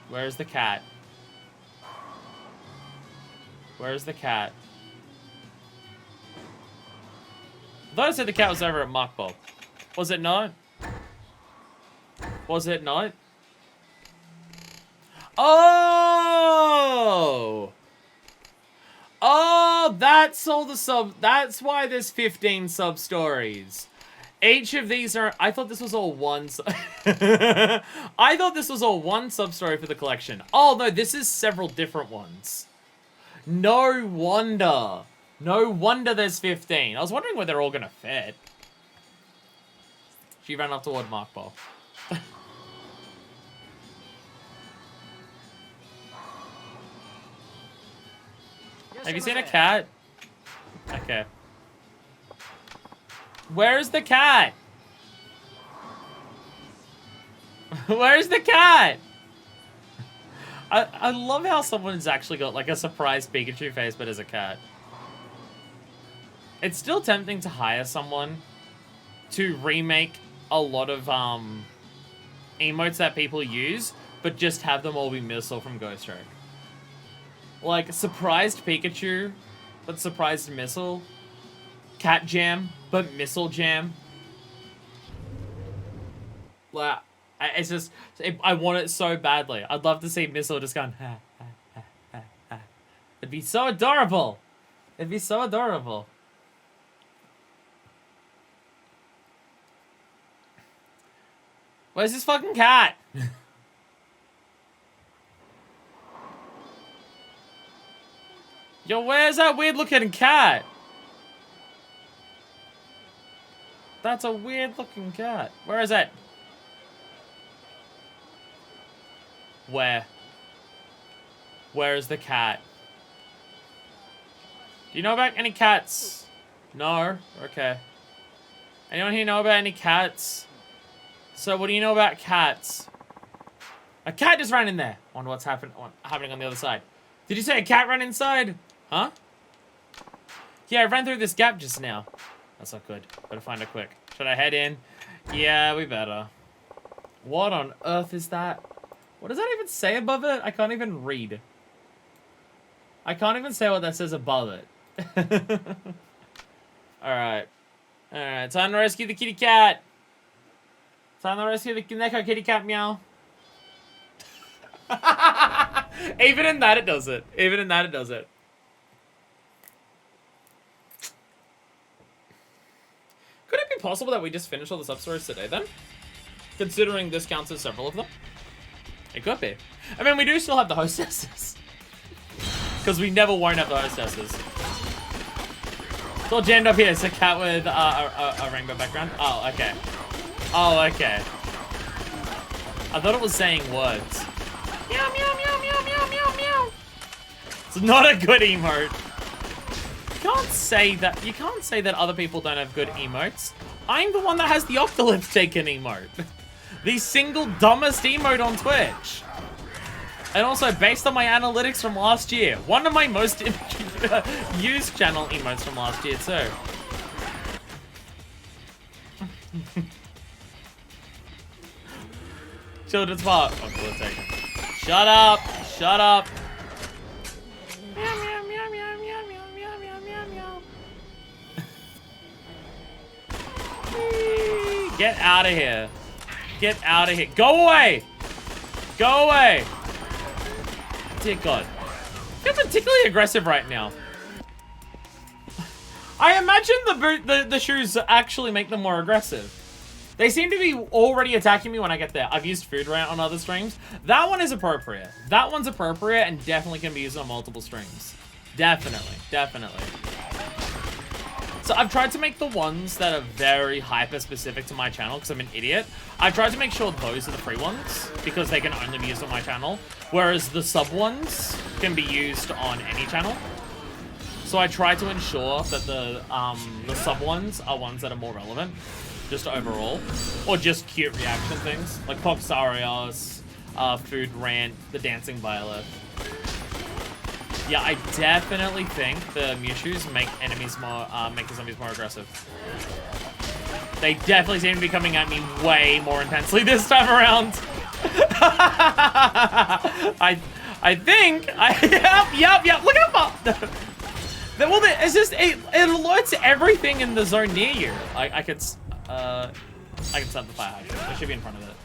Where's the cat? Where's the cat? I thought I said the cat was over at Mark Bob. Was it not? Was it not? Oh! Oh, that's all the that's why there's 15 sub-stories. Each of these are... I thought this was all one... I thought this was all one sub-story for the collection. Oh, no, this is several different ones. No wonder. No wonder there's 15. I was wondering where they're all going to fit. She ran off toward Mark Ball. Have you seen a cat? Okay. Where's the cat? Where's the cat? I love how someone's actually got like a surprise Pikachu face, but as a cat. It's still tempting to hire someone to remake a lot of emotes that people use, but just have them all be Missile from Ghost Stroke. Like, surprised Pikachu, but surprised Missile. Cat Jam, but Missile Jam. Like, it's just, I want it so badly. I'd love to see Missile just going, ha, ha, ha, ha, ha. It'd be so adorable. It'd be so adorable. Where's this fucking cat? Yo, where's that weird looking cat? That's a weird looking cat. Where is it? Where? Where is the cat? Do you know about any cats? No? Okay. Anyone here know about any cats? So what do you know about cats? A cat just ran in there. Wonder what's happening on the other side. Did you say a cat ran inside? Huh? Yeah, I ran through this gap just now. That's not good. Better find it quick. Should I head in? Yeah, we better. What on earth is that? What does that even say above it? I can't even read. I can't even say what that says above it. Alright. Alright, time to rescue the kitty cat. Time to rescue the Neko kitty cat, meow. Even in that it does it. Even in that it does it. Could it be possible that we just finish all the sub-stories today then? Considering this counts as several of them? It could be. I mean, we do still have the hostesses. Because we never won't have the hostesses. It's all jammed up here. It's a cat with a rainbow background. Oh, okay. Oh, okay. I thought it was saying words. Meow, meow, meow, meow, meow, meow, meow. It's not a good emote. You can't say that other people don't have good emotes. I'm the one that has the Octolip taken emote. The single dumbest emote on Twitch. And also, based on my analytics from last year, one of my most used channel emotes from last year too. Children's part. Octolip taken. Shut up! Shut up! Meow, meow, meow, meow, meow, meow, meow, meow, meow. Get out of here. Get out of here. Go away! Go away! Dear God. You're particularly aggressive right now. I imagine the shoes actually make them more aggressive. They seem to be already attacking me when I get there. I've used food rant on other streams. That one is appropriate. That one's appropriate and definitely can be used on multiple streams. Definitely. Definitely. So I've tried to make the ones that are very hyper-specific to my channel because I'm an idiot. I've tried to make sure those are the free ones because they can only be used on my channel. Whereas the sub ones can be used on any channel. So I try to ensure that the sub ones are ones that are more relevant. Just overall. Or just cute reaction things. Like Popsarios, Food Rant, the Dancing Violet. Yeah, I definitely think the Mewtwo's make enemies more, make the zombies more aggressive. They definitely seem to be coming at me way more intensely this time around. I think, yep, look how far. Well, it's just, it alerts everything in the zone near you. I can set the fire hydrant. I should be in front of it.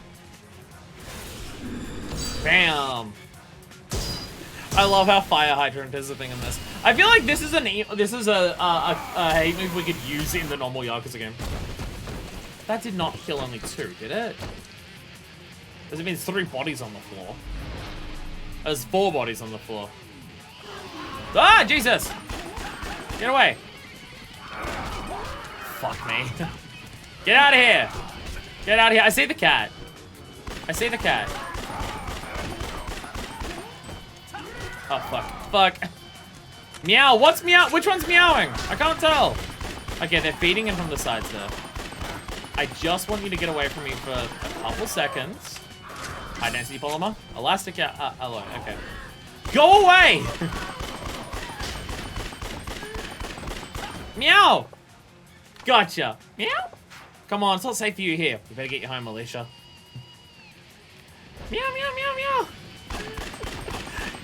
Bam. I love how fire hydrant is a thing in this. I feel like this is a hate move we could use in the normal Yakuza game. That did not kill only 2, did it? There's been 3 bodies on the floor. There's 4 bodies on the floor. Ah, Jesus! Get away. Fuck me. Get out of here. Get out of here. I see the cat. I see the cat. Oh, fuck. Fuck. Meow. What's meow? Which one's meowing? I can't tell. Okay, they're feeding in from the sides there. I just want you to get away from me for a couple seconds. High density polymer. Elastic. Alloy. Okay. Go away! Meow! Gotcha. Meow? Come on, it's not safe for you here. You better get you home, Alicia. Meow, meow, meow, meow.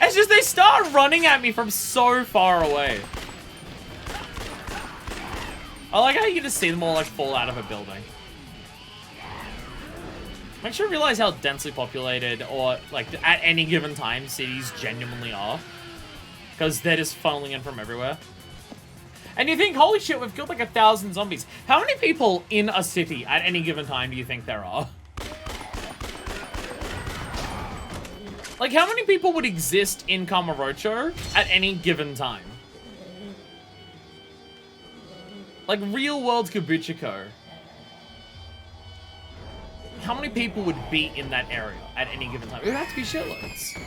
It's just they start running at me from so far away. I like how you can just see them all like fall out of a building. Makes you realize how densely populated or like at any given time cities genuinely are. Because they're just funneling in from everywhere. And you think, holy shit, we've killed like 1,000 zombies. How many people in a city at any given time do you think there are? Like, how many people would exist in Kamurocho at any given time? Like, real world Kabuchiko. How many people would be in that area at any given time? It would have to be shitloads.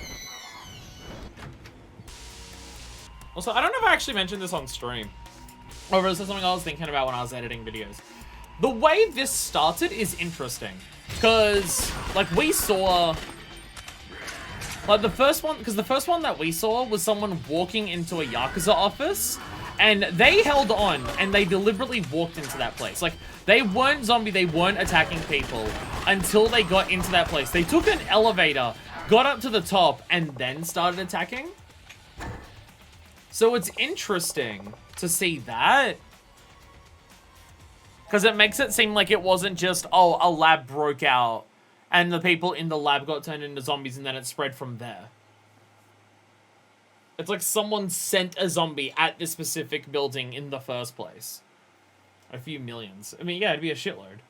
Also, I don't know if I actually mentioned this on stream. Or is this something I was thinking about when I was editing videos? The way this started is interesting. Because, like, we saw... Like, the first one... Because the first one that we saw was someone walking into a Yakuza office. And they held on, and they deliberately walked into that place. Like, they weren't zombie, they weren't attacking people until they got into that place. They took an elevator, got up to the top, and then started attacking. So it's interesting to see that. Because it makes it seem like it wasn't just, oh, a lab broke out and the people in the lab got turned into zombies and then it spread from there. It's like someone sent a zombie at this specific building in the first place. A few millions. I mean, yeah, it'd be a shitload.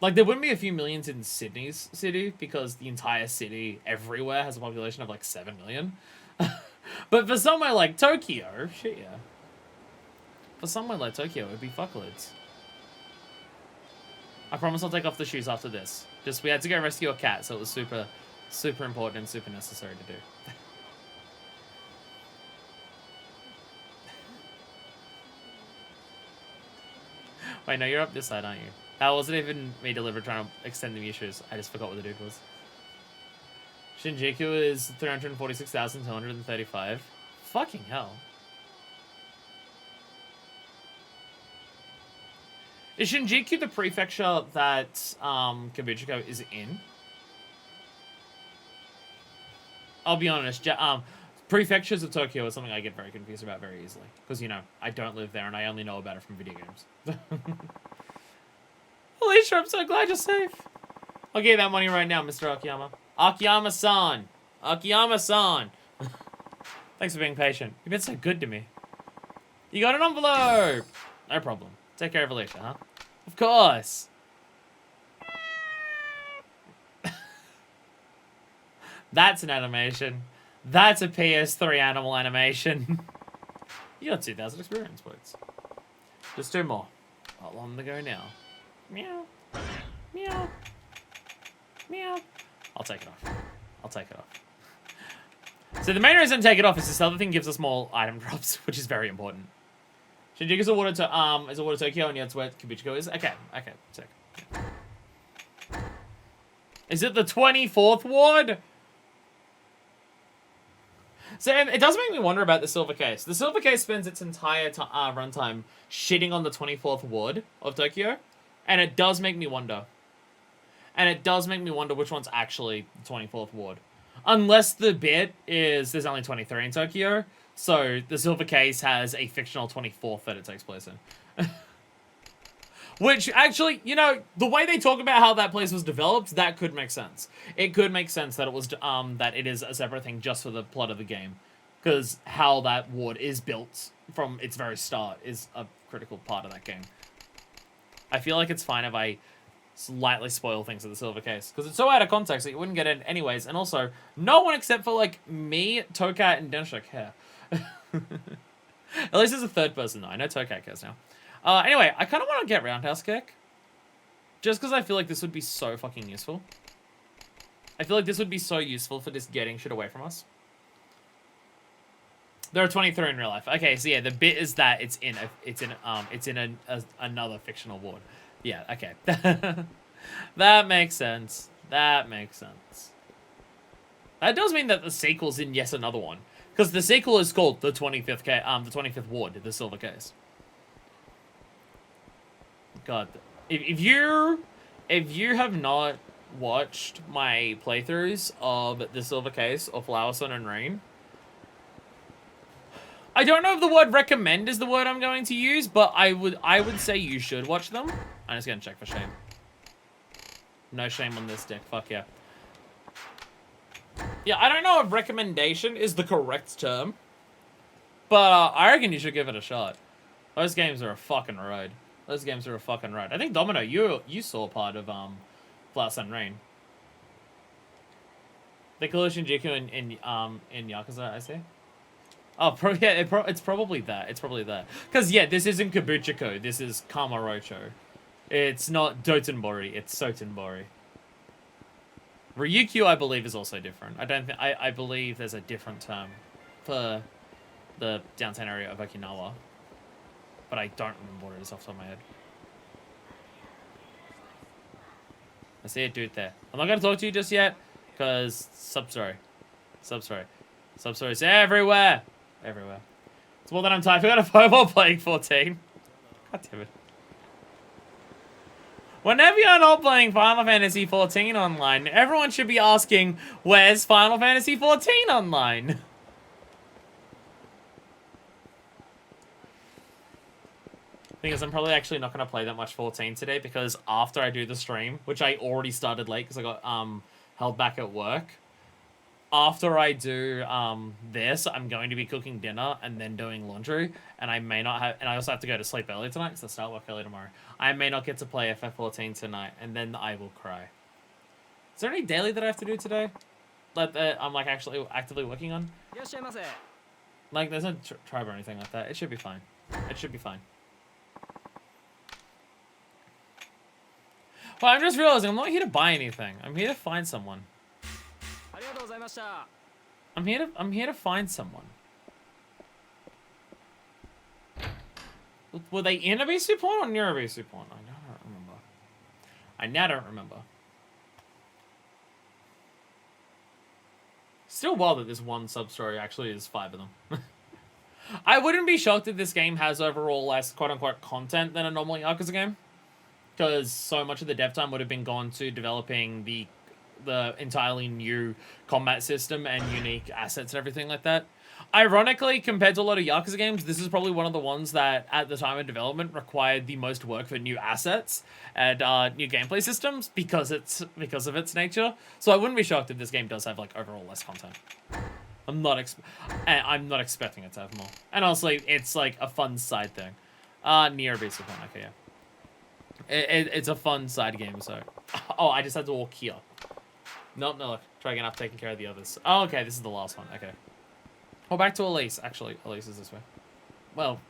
Like, there wouldn't be a few millions in Sydney's city because the entire city everywhere has a population of like 7 million. But for somewhere like Tokyo, shit, yeah. For somewhere like Tokyo, it'd be fuckloads. I promise I'll take off the shoes after this. Just, we had to go rescue a cat, so it was super, super important and super necessary to do. Wait, no, you're up this side, aren't you? That wasn't even me deliberate trying to extend the Mew shoes. I just forgot what the dude was. Shinjuku is 346,235. Fucking hell. Is Shinjuku the prefecture that Kabuchiko is in? I'll be honest, prefectures of Tokyo is something I get very confused about very easily. Because, you know, I don't live there and I only know about it from video games. Alicia, I'm so glad you're safe. I'll give you that money right now, Mr. Akiyama. Akiyama-san. Akiyama-san. Thanks for being patient. You've been so good to me. You got an envelope. No problem. Take care of Alicia, huh? Of course. That's an animation. That's a PS3 animal animation. You got 2,000 experience points. Just 2 more. Not long to go now. Meow. Meow. Meow. I'll take it off. I'll take it off. So the main reason to take it off is this other thing gives us more item drops, which is very important. Shinjuku is awarded to Tokyo, and yeah, it's where Kabuchiko is. Okay, okay, sick. Is it the 24th ward? So it does make me wonder about the silver case. The silver case spends its entire runtime shitting on the 24th ward of Tokyo, and it does make me wonder. And it does make me wonder which one's actually the 24th ward. Unless the bit is there's only 23 in Tokyo, so the silver case has a fictional 24th that it takes place in. Which, actually, you know, the way they talk about how that place was developed, that could make sense. It could make sense that it was, that it is a separate thing just for the plot of the game. Because how that ward is built from its very start is a critical part of that game. I feel like it's fine if I slightly spoil things with the silver case. Because it's so out of context that you wouldn't get it anyways. And also, no one except for, like, me, Tokat, and Denshik care. At least there's a third person, though. I know Tokat cares now. Anyway, I kind of want to get Roundhouse Kick. Just because I feel like this would be so fucking useful. I feel like this would be so useful for just getting shit away from us. There are 23 in real life. Okay, so yeah, the bit is that it's in another fictional ward. Yeah, okay. That makes sense. That makes sense. That does mean that the sequel's in yet another one. Because the sequel is called the 25th Ward, the Silver Case. God, if you have not watched my playthroughs of the Silver Case or Flower, Sun, and Rain, I don't know if the word recommend is the word I'm going to use, but I would say you should watch them. I'm just gonna check for shame. No shame on this dick. Fuck yeah. Yeah, I don't know if recommendation is the correct term, but I reckon you should give it a shot. Those games are a fucking ride. Those games are a fucking ride. I think Domino, you saw part of Flower, Sun, Rain. They call it Shinjuku in Yakuza, I see. Oh, yeah, it's probably that. It's probably that. Because, yeah, this isn't Kabuchiko. This is Kamurocho. It's not Dotonbori. It's Sotenbori. Ryukyu, I believe, is also different. I believe there's a different term for the downtown area of Okinawa. But I don't remember what it is off the top of my head. I see a dude there. I'm not going to talk to you just yet, because sub-story. Sub-story. Sub-stories everywhere. Everywhere. It's more than I'm typing on a phone while playing 14. God damn it. Whenever you're not playing Final Fantasy 14 online, everyone should be asking, where's Final Fantasy 14 online? Thing is, I'm probably actually not going to play that much 14 today because after I do the stream, which I already started late because I got held back at work. After I do this, I'm going to be cooking dinner and then doing laundry, and I may not have, and I also have to go to sleep early tonight because I start work early tomorrow. I may not get to play FF14 tonight, and then I will cry. Is there any daily that I have to do today? That I'm like actually actively working on? Like, there's no tribe or anything like that. It should be fine. It should be fine. Well, I'm just realizing I'm not here to buy anything. I'm here to find someone. I'm here to find someone. Were they in a base point or near a base point? I now don't remember. I now don't remember. Still wild that this one sub-story actually is 5 of them. I wouldn't be shocked if this game has overall less quote-unquote content than a normal Yakuza game. Because so much of the dev time would have been gone to developing the entirely new combat system and unique assets and everything like that. Ironically, compared to a lot of Yakuza games, this is probably one of the ones that, at the time of development, required the most work for new assets and new gameplay systems because of its nature. So I wouldn't be shocked if this game does have like overall less content. I'm not expecting it to have more. And honestly, it's like a fun side thing. Near base point. Okay, yeah. It's a fun side game. So, oh, I just had to walk here. Nope, no, look. Dragging up, taking care of the others. Oh, okay, this is the last one. Okay. Oh, back to Elise. Actually, Elise is this way. Well,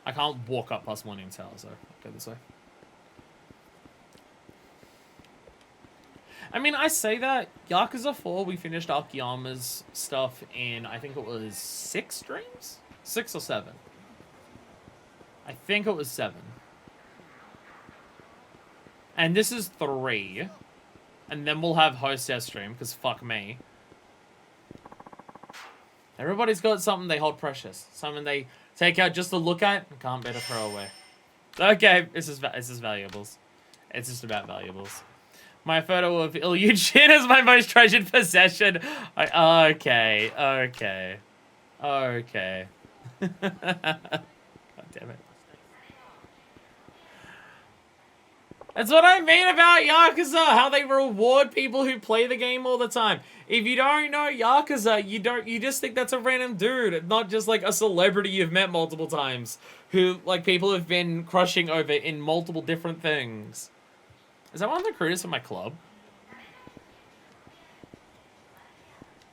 I can't walk up past Millennium Tower, so I'll go this way. I mean, I say that. Yakuza 4, we finished Akiyama's stuff in, I think it was 6 streams? 6 or 7. I think it was 7. And this is 3. And then we'll have hostess stream, because fuck me. Everybody's got something they hold precious. Something they take out just to look at and can't bear to throw away. Okay, this is valuables. It's just about valuables. My photo of Ilyushin is my most treasured possession. Okay. God damn it. That's what I mean about Yakuza, how they reward people who play the game all the time. If you don't know Yakuza, you just think that's a random dude, not just like a celebrity you've met multiple times, who like people have been crushing over in multiple different things. Is that one of the recruiters for my club?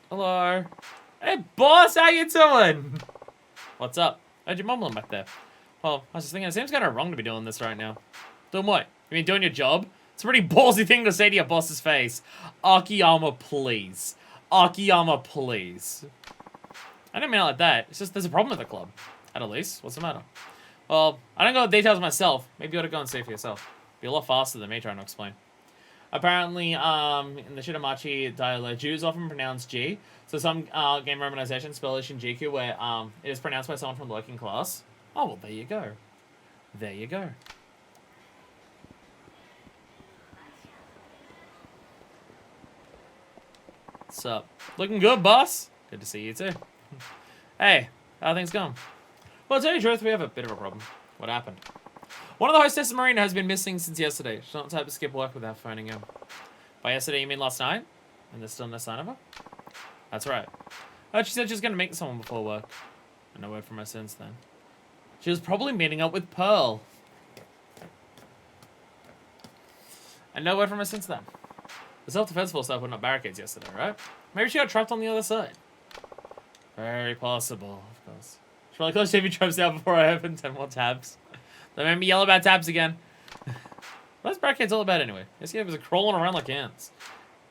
Hello. Hey boss, how you doing? What's up? How'd you mumbling back there? Well, I was just thinking, it seems kind of wrong to be doing this right now. Doing what? You mean doing your job? It's a pretty ballsy thing to say to your boss's face. Akiyama, please. Akiyama, please. I didn't mean it like that. It's just there's a problem with the club. At least. What's the matter? Well, I don't go into details myself. Maybe you ought to go and see for yourself. Be a lot faster than me trying to explain. Apparently, in the Shitamachi dialect, Jew is often pronounced G. So some game romanization spell it Shinjiku where it is pronounced by someone from the working class. Oh, well, there you go. There you go. What's up? Looking good, boss. Good to see you too. Hey, how are things going? Well, to tell you the truth, we have a bit of a problem. What happened? One of the hostesses, Marina, has been missing since yesterday. She's not the type to skip work without phoning in. By yesterday, you mean last night? And there's still no sign of her? That's right. Oh, she said she was going to meet someone before work. And no word from her since then. She was probably meeting up with Pearl. And no word from her since then. The self-defense force put up barricades yesterday, right? Maybe she got trapped on the other side. Very possible, of course. Should probably close TV tropes down before I open 10 more tabs. Don't make me yell about tabs again. What's barricades all about anyway? This game is crawling around like ants.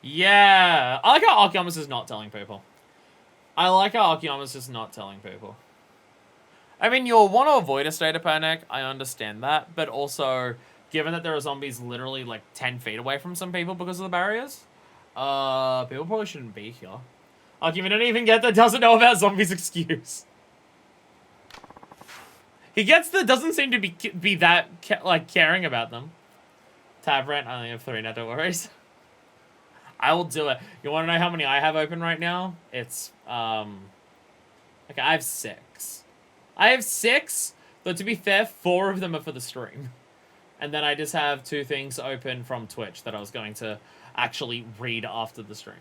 Yeah. I like how Akiyama's just not telling people. I like how Akiyama's just not telling people. I mean, you'll want to avoid a state of panic. I understand that. But also, given that there are zombies literally like 10 feet away from some people because of the barriers, people probably shouldn't be here. Akiyama didn't even get the doesn't know about zombies excuse. He gets the doesn't seem to be that like caring about them. Tab rent, I only have 3 now, don't worry. I will do it. You want to know how many I have open right now? It's okay, I have 6. I have 6. Though to be fair, 4 of them are for the stream. And then I just have 2 things open from Twitch that I was going to actually read after the stream.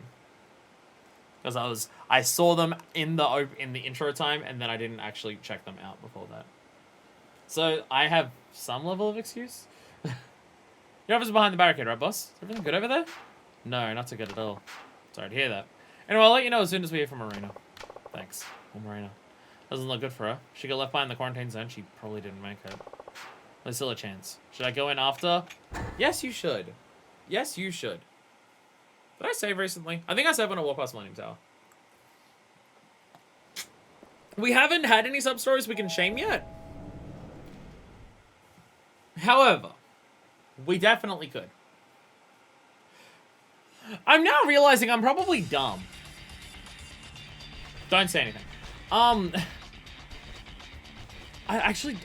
Because I saw them in the intro time, and then I didn't actually check them out before that. So I have some level of excuse. Your office is behind the barricade, right, boss? Is everything good over there? No, not so good at all. Sorry to hear that. Anyway, I'll let you know as soon as we hear from Marina. Thanks. Well, Marina. Doesn't look good for her. She got left behind in the quarantine zone. She probably didn't make it. There's still a chance. Should I go in after? Yes, you should. Yes, you should. Did I save recently? I think I saved when I walked past Millennium Tower. We haven't had any sub-stories we can shame yet. However, we definitely could. I'm now realizing I'm probably dumb. Don't say anything. I actually,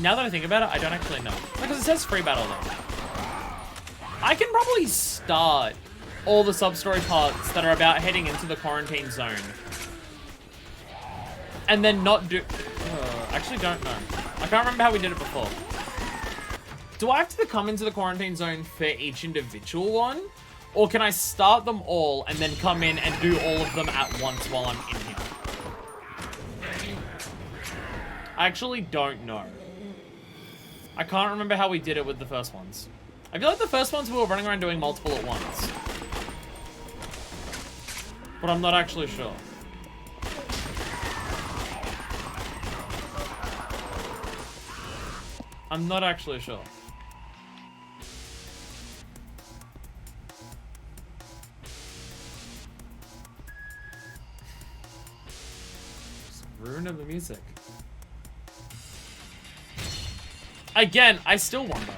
now that I think about it, I don't actually know. Because it says free battle though. I can probably start all the sub-story parts that are about heading into the quarantine zone. And then not do... actually don't know. I can't remember how we did it before. Do I have to come into the quarantine zone for each individual one? Or can I start them all and then come in and do all of them at once while I'm in here? I actually don't know. I can't remember how we did it with the first ones. I feel like the first ones we were running around doing multiple at once. But I'm not actually sure. I'm not actually sure. Just ruining the music. Again, I still wonder.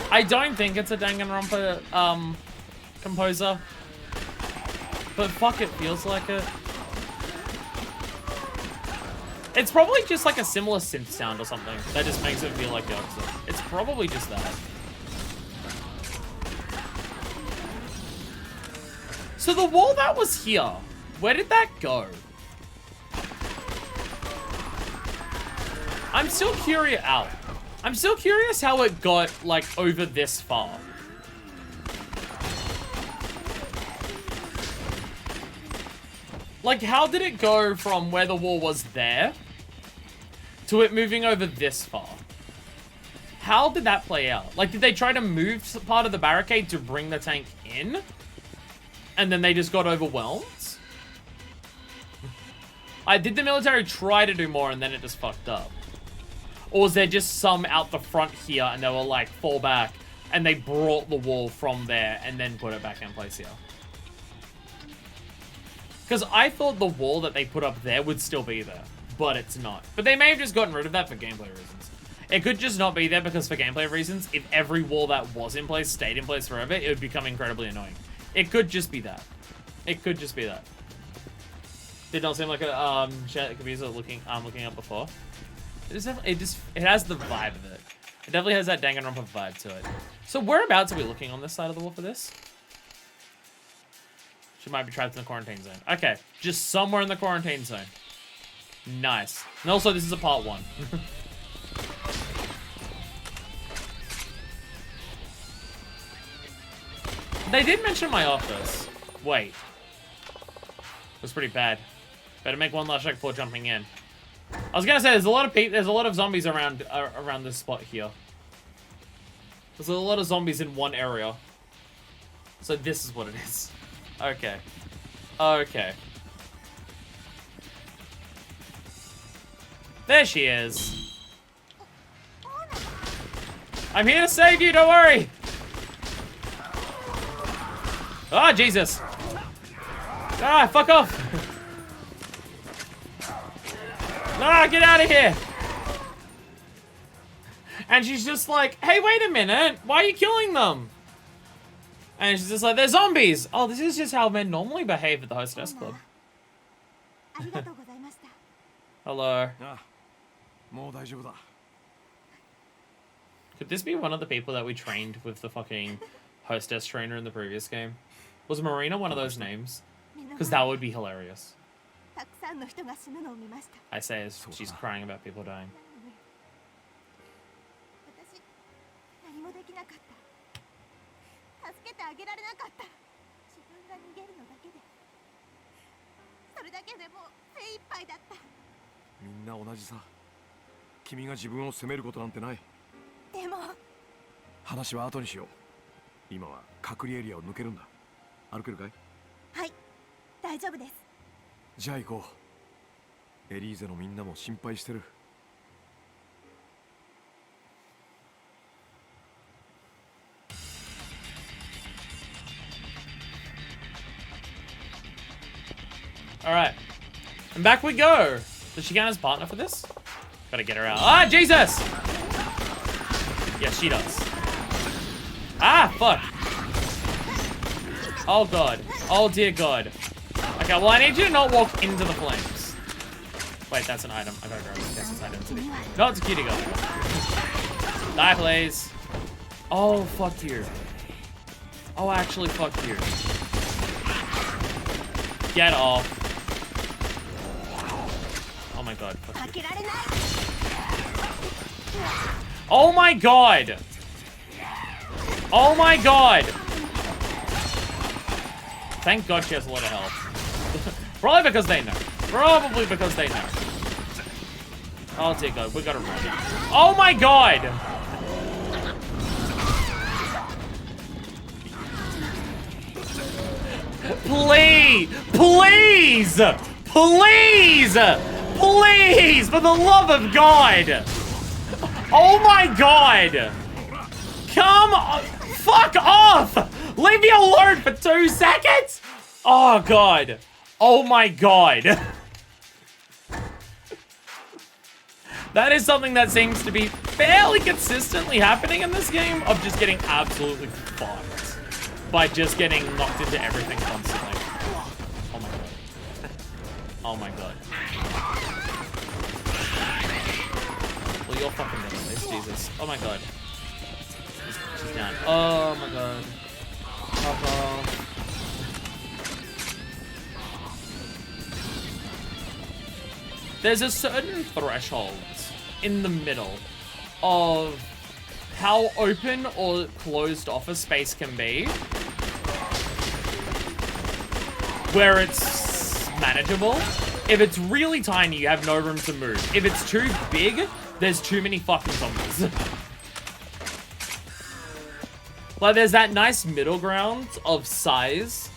I don't think it's a Danganronpa composer. But fuck, it feels like it. It's probably just like a similar synth sound or something that just makes it feel like Yakuza. It's probably just that. So the wall that was here, where did that go? I'm still curious. Ow. I'm still curious how it got like over this far. Like, how did it go from where the wall was there to it moving over this far? How did that play out? Like, did they try to move part of the barricade to bring the tank in? And then they just got overwhelmed? Did the military try to do more and then it just fucked up? Or was there just some out the front here and they were like, fall back, and they brought the wall from there and then put it back in place here? Because I thought the wall that they put up there would still be there, but it's not. But they may have just gotten rid of that for gameplay reasons. It could just not be there because for gameplay reasons, if every wall that was in place stayed in place forever, it would become incredibly annoying. It could just be that. It could just be that. Did not seem like a computer looking up before. It has the vibe of it. It definitely has that Danganronpa vibe to it. So whereabouts are we looking on this side of the wall for this? She might be trapped in the quarantine zone. Okay, just somewhere in the quarantine zone. Nice. And also, this is a part 1. They did mention my office. Wait. It was pretty bad. Better make one last check before jumping in. I was gonna say there's a lot of zombies around this spot here. There's a lot of zombies in one area. So this is what it is. Okay. Okay. There she is. I'm here to save you, don't worry. Ah, Jesus. Ah, fuck off. Ah, get out of here. And she's just like, hey, wait a minute. Why are you killing them? And she's just like, they're zombies. Oh, this is just how men normally behave at the hostess club. Hello. Could this be one of the people that we trained with the fucking hostess trainer in the previous game? Was Marina one of those names? Because that would be hilarious. I say as she's crying about people dying. Alright. And back we go. Does she count as partner for this? Gotta get her out. Ah, Jesus! Yes, she does. Ah, fuck. Oh, God. Oh, dear God. Okay, well, I need you to not walk into the flames. Wait, that's an item. I gotta grab it. Guess it's item. No, it's a cutie girl. Die, please. Oh, fuck you. Oh, actually, fuck you. Get off. Oh my god. Oh my god! Oh my god! Thank god she has a lot of health. Probably because they know. Probably because they know. Oh dear god, we gotta run. Oh my god! Please! Please! Please! Please! For the love of God! Oh my god! Come on! Fuck off! Leave me alone for 2 seconds! Oh god. Oh my god. That is something that seems to be fairly consistently happening in this game, of just getting absolutely fucked by just getting knocked into everything constantly. Oh my god. Oh my god. Well, you're fucking doing this, Jesus. Oh my god. She's down. Oh my god. Uh-oh. There's a certain threshold in the middle of how open or closed off a space can be, where it's manageable. If it's really tiny, you have no room to move. If it's too big, there's too many fucking zombies. Like, there's that nice middle ground of size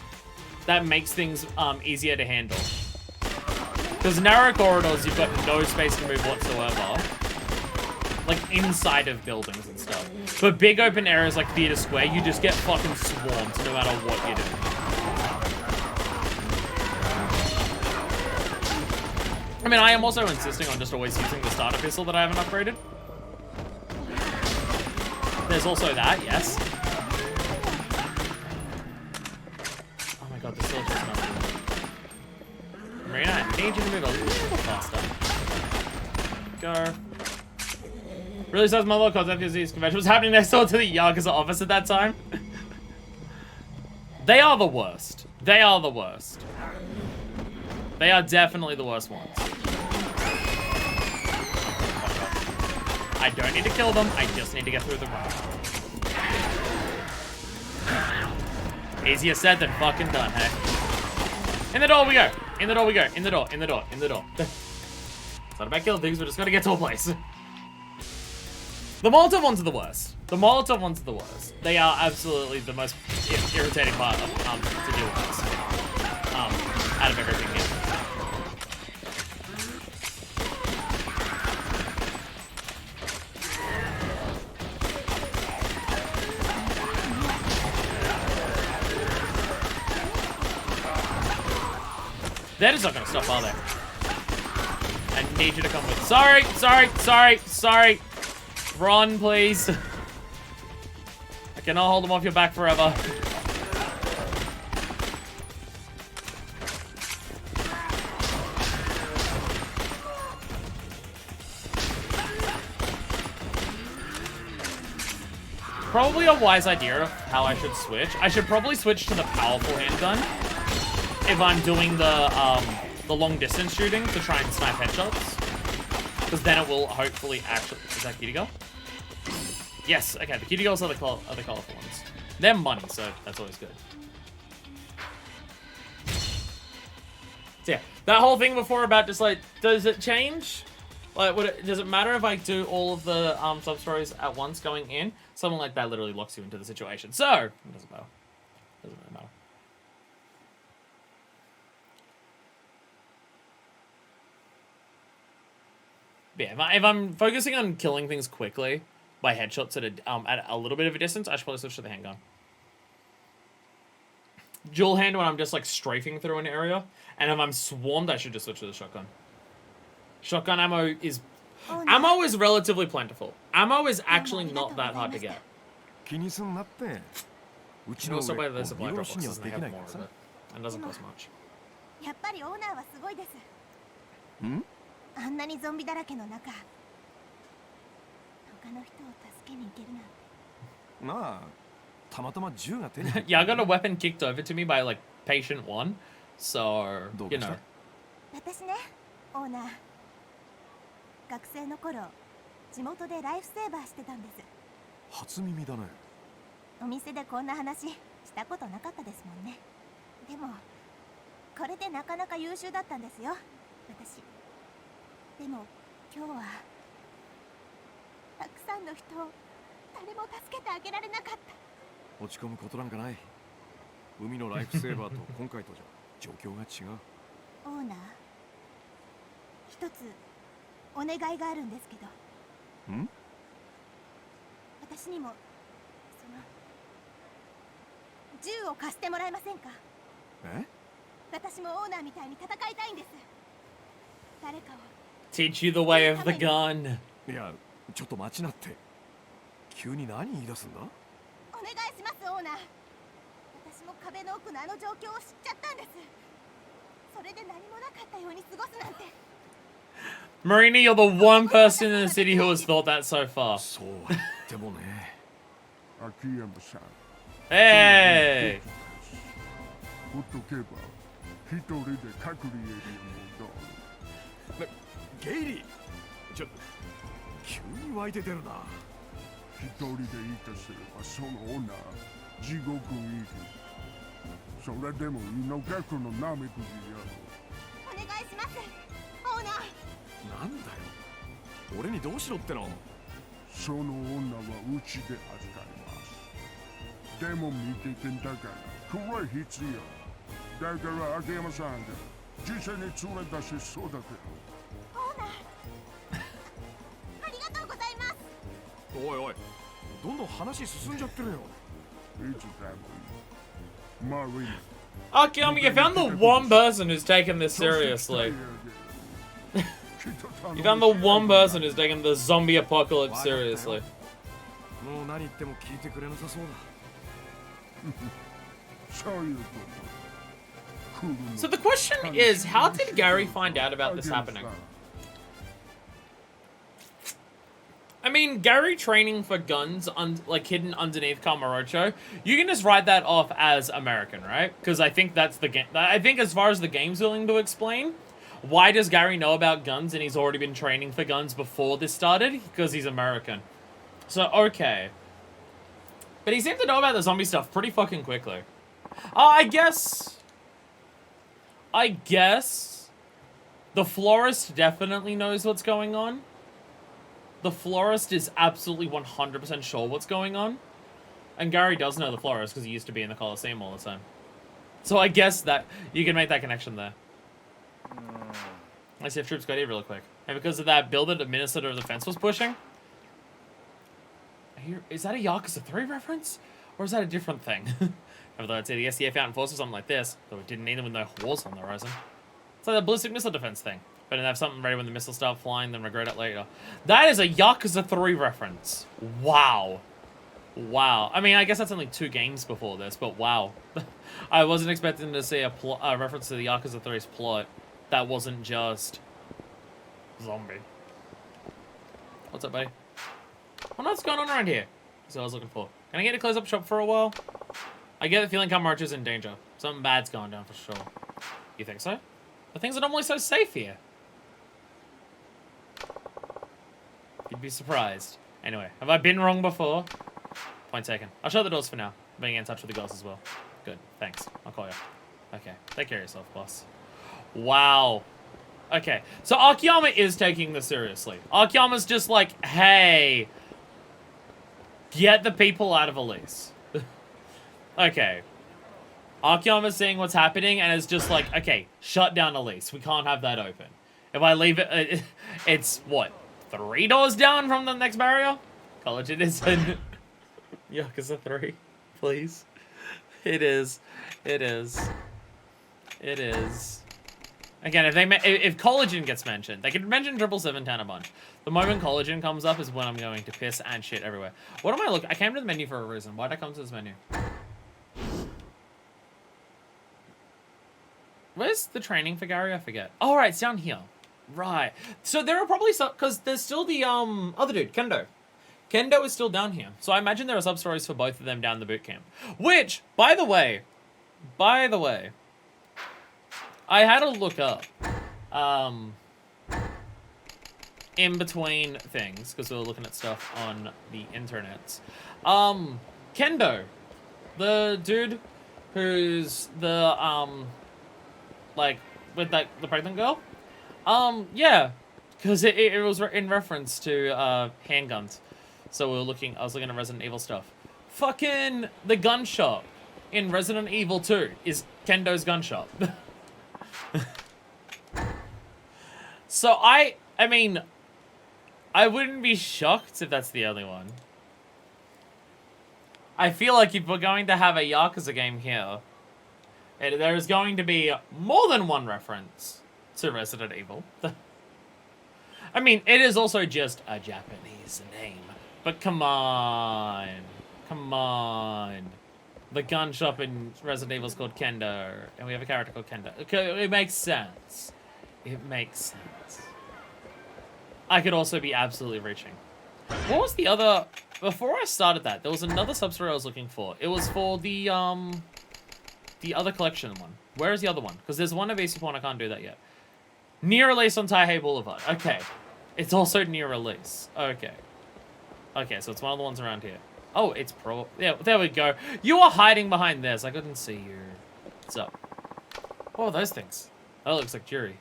that makes things easier to handle. Because narrow corridors, you've got no space to move whatsoever. Like, inside of buildings and stuff. But big open areas like Theater Square, you just get fucking swarmed no matter what you do. I mean, I am also insisting on just always using the starter pistol that I haven't upgraded. There's also that, yes. Oh my god, the still just nothing. Marina, I need you to move a little faster. Go. Really says my local FTZ's convention was happening next door to the Yakuza office at that time. They are the worst. They are the worst. They are definitely the worst ones. I don't need to kill them, I just need to get through the run. Easier said than fucking done, hey? In the door we go! In the door we go! In the door, in the door, in the door. It's not about killing things, we're just gotta get to a place. The Molotov ones are the worst. The Molotov ones are the worst. They are absolutely the most irritating part of, to deal with this. Out of everything here. They're just not gonna stop, are they? I need you to come with. Sorry, sorry, sorry, sorry. Run, please. I cannot hold them off your back forever. Probably a wise idea of how I should switch. I should probably switch to the powerful handgun if I'm doing the the long distance shooting to try and snipe headshots. Because then it will hopefully actually... Is that cutie girl? Yes, okay, the cutie girls are the colorful ones. They're money, so that's always good. So yeah, that whole thing before about just like, does it change? Like, does it matter if I do all of the sub-stories at once going in? Something like that literally locks you into the situation. So, it doesn't matter. Doesn't really matter. But yeah, if I'm focusing on killing things quickly by headshots at a little bit of a distance, I should probably switch to the handgun. Dual hand when I'm just like strafing through an area, and if I'm swarmed, I should just switch to the shotgun. Shotgun ammo is relatively plentiful. Ammo is actually not that hard to get. And also by the supply drop boxes, they have more of it, and it doesn't cost much. あんなにゾンビだらけの中、他の人を助けに行けるなんて。まあ、たまたま銃が手に。Yeah, I got a weapon kicked over to me by like patient one, so you know. 私ね、オーナー。学生の頃、地元でライフセーバーしてたんです。初耳だね。お店でこんな話したことなかったですもんね。でも、これでなかなか優秀だったんですよ、私。でも今日はたくさんの人を誰も助けてあげられなかった。落ち込むことなんかない。海のライフセーバーと今回とじゃ状況が違う。オーナー、一つお願いがあるんですけど。ん？私にもその銃を貸してもらえませんか？え？私もオーナーみたいに戦いたいんです。誰かを Teach you the way of the gun. いや、ちょっと待ちなって。急に何言い出すんだ？お願いします、オーナー。私も壁の奥のあの状況を知っちゃったんです。それで何もなかったように過ごすなんて。Marina, you're the one person in the city who has thought that so far. そうでもね。秋山さん。Hey! ほっとけば一人で隔離エリアもゲイリー、急に湧いて出るな。一人でいたすればその女地獄入り。それでも胃の額のなめくじやろ。お願いします、オーナー。なんだよ、俺にどうしろっての。その女はうちで預かります。でも未経験だからこれ必要。だから秋山さんが実際に連れ出しそうだけど。おいおい、どんどん話進んじゃってるよ。Akiyama, you found the one person who's taken this seriously. You found the one person who's taken the zombie apocalypse seriously. もう何言っても聞いてくれなさそうだ。So the question is, how did Gary find out about this happening? I mean, Gary training for guns like hidden underneath Kamurocho, you can just write that off as American, right? Because I think that's the game. I think as far as the game's willing to explain, why does Gary know about guns and he's already been training for guns before this started? Because he's American. So, okay. But he seemed to know about the zombie stuff pretty fucking quickly. I guess the florist definitely knows what's going on. The florist is absolutely 100% sure what's going on. And Gary does know the florist because he used to be in the Coliseum all the time. So I guess that you can make that connection there. Let's see if troops got here real quick. And because of that builder, the Minister of Defense was pushing. Is that a Yakuza 3 reference? Or is that a different thing? Although I'd say the SDF out in force or something like this. Though it didn't need them with no wars on the horizon. It's like the ballistic missile defense thing. But then have something ready when the missiles start flying, then regret it later. That is a Yakuza 3 reference. Wow. Wow. I mean, I guess that's only 2 games before this, but wow. I wasn't expecting to see a reference to the Yakuza 3's plot. That wasn't just zombie. What's up, buddy? What else going on around here? That's what I was looking for. Can I get to close up shop for a while? I get the feeling Kamurocho's in danger. Something bad's going down for sure. You think so? But things are normally so safe here. You'd be surprised. Anyway, have I been wrong before? Point taken. I'll shut the doors for now. I'm being in touch with the girls as well. Good, thanks. I'll call you. Okay, take care of yourself, boss. Wow. Okay, so Akiyama is taking this seriously. Akiyama's just like, hey, get the people out of Elise. Okay. Akiyama's seeing what's happening and is just like, okay, shut down Elise. We can't have that open. If I leave it, it's what? 3 doors down from the next barrier? College it isn't. Yakuza 3, please. It is. It is. It is. Again, if collagen gets mentioned, they could mention 777 a bunch. The moment collagen comes up is when I'm going to piss and shit everywhere. What am I looking? I came to the menu for a reason. Why did I come to this menu? Where's the training for Gary? I forget. Oh, right, it's down here. Right. So there are probably some, because there's still the other dude, Kendo. Kendo is still down here. So I imagine there are sub-stories for both of them down the boot camp. Which, by the way, I had to look up in between things, because we were looking at stuff on the internet. Kendo, the dude who's the, like, with that, the pregnant girl? Yeah, because it was in reference to handguns. So we were looking, I was looking at Resident Evil stuff. Fucking the gun shop in Resident Evil 2 is Kendo's gun shop. So I mean, I wouldn't be shocked if that's the only one. I feel like if we're going to have a Yakuza game here, there is going to be more than one reference to Resident Evil. I mean, it is also just a Japanese name. But come on. Come on. The gun shop in Resident Evil is called Kendo, and we have a character called Kendo. Okay, it makes sense. It makes sense. I could also be absolutely reaching. What was the other... Before I started that, there was another sub-story I was looking for. It was for the other collection one. Where is the other one? Because there's one at BC Point, I can't do that yet. Near release on Taihei Boulevard. Okay. It's also near release. Okay. Okay, so it's one of the ones around here. Oh, it's pro... Yeah, there we go. You were hiding behind this. I couldn't see you. What's up? What are those things? Oh, looks like Juri.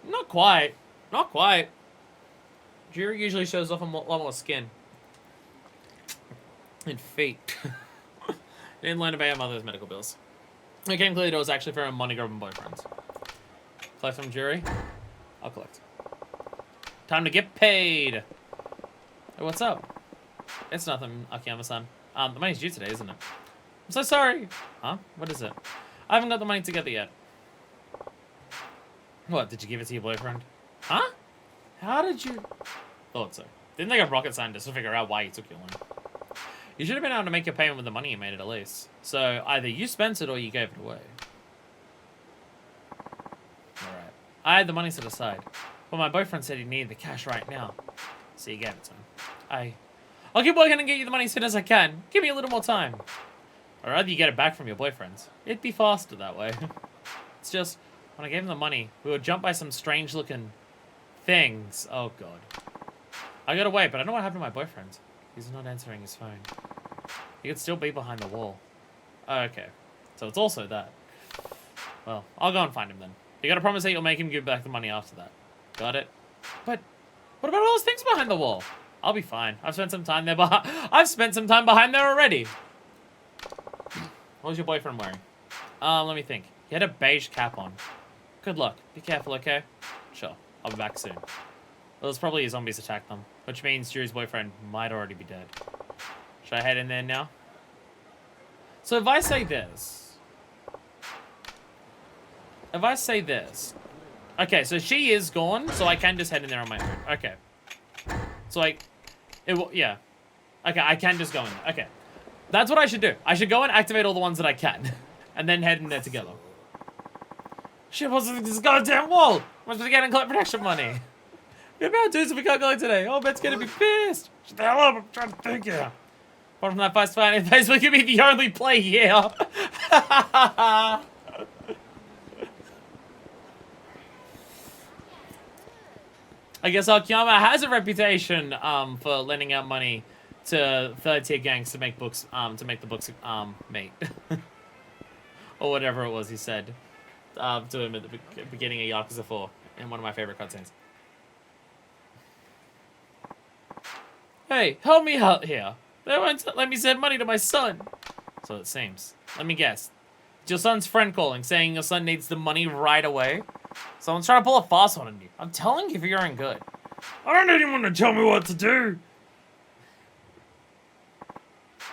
Not quite. Not quite. Juri usually shows off a lot more skin. And feet. Didn't learn about your mother's medical bills. It came clear it was actually for her money-grubbing boyfriends. Collect from Juri? I'll collect. Time to get paid! Hey, what's up? It's nothing, Akiyama-san. The money's due today, isn't it? I'm so sorry! Huh? What is it? I haven't got the money together yet. What, did you give it to your boyfriend? Huh? How did you... Thought so. Didn't take a rocket scientist to figure out why you took your money. You should have been able to make your payment with the money you made at least. So, either you spent it or you gave it away. Alright. I had the money set aside. But my boyfriend said he needed the cash right now. So you gave it to him. I'll keep working and get you the money as soon as I can. Give me a little more time. Or rather you get it back from your boyfriend. It'd be faster that way. It's just, when I gave him the money, we were jumped by some strange looking things. Oh god. I got away, but I don't know what happened to my boyfriend. He's not answering his phone. He could still be behind the wall. Oh, okay. So it's also that. Well, I'll go and find him then. You gotta promise that you'll make him give back the money after that. Got it? But what about all those things behind the wall? I'll be fine. I've spent some time there I've spent some time behind there already. What was your boyfriend wearing? Let me think. He had a beige cap on. Good luck. Be careful, okay? Sure. I'll be back soon. Well, it's probably zombies attacked them, which means Jury's boyfriend might already be dead. Should I head in there now? So if I say this... Okay, so she is gone, so I can just head in there on my own. Okay. So, yeah. Okay, I can just go in there. Okay. That's what I should do. I should go and activate all the ones that I can. And then head in there together. Shit, what's this goddamn wall? Must be getting collect protection money. What about dudes if we can't collect today? Oh, Bet's gonna be pissed. Shut the hell up, I'm trying to think here. Apart from that fast fight, Facebook could be the only play here. I guess Akiyama has a reputation for lending out money to third-tier gangs to make books, to make the books mate. Or whatever it was he said to him at the beginning of Yakuza 4 in one of my favorite cutscenes. Hey, help me out here. They won't let me send money to my son. So it seems. Let me guess. It's your son's friend calling, saying your son needs the money right away. Someone's trying to pull a fast one on you. I'm telling you, you're in good. I don't need anyone to tell me what to do.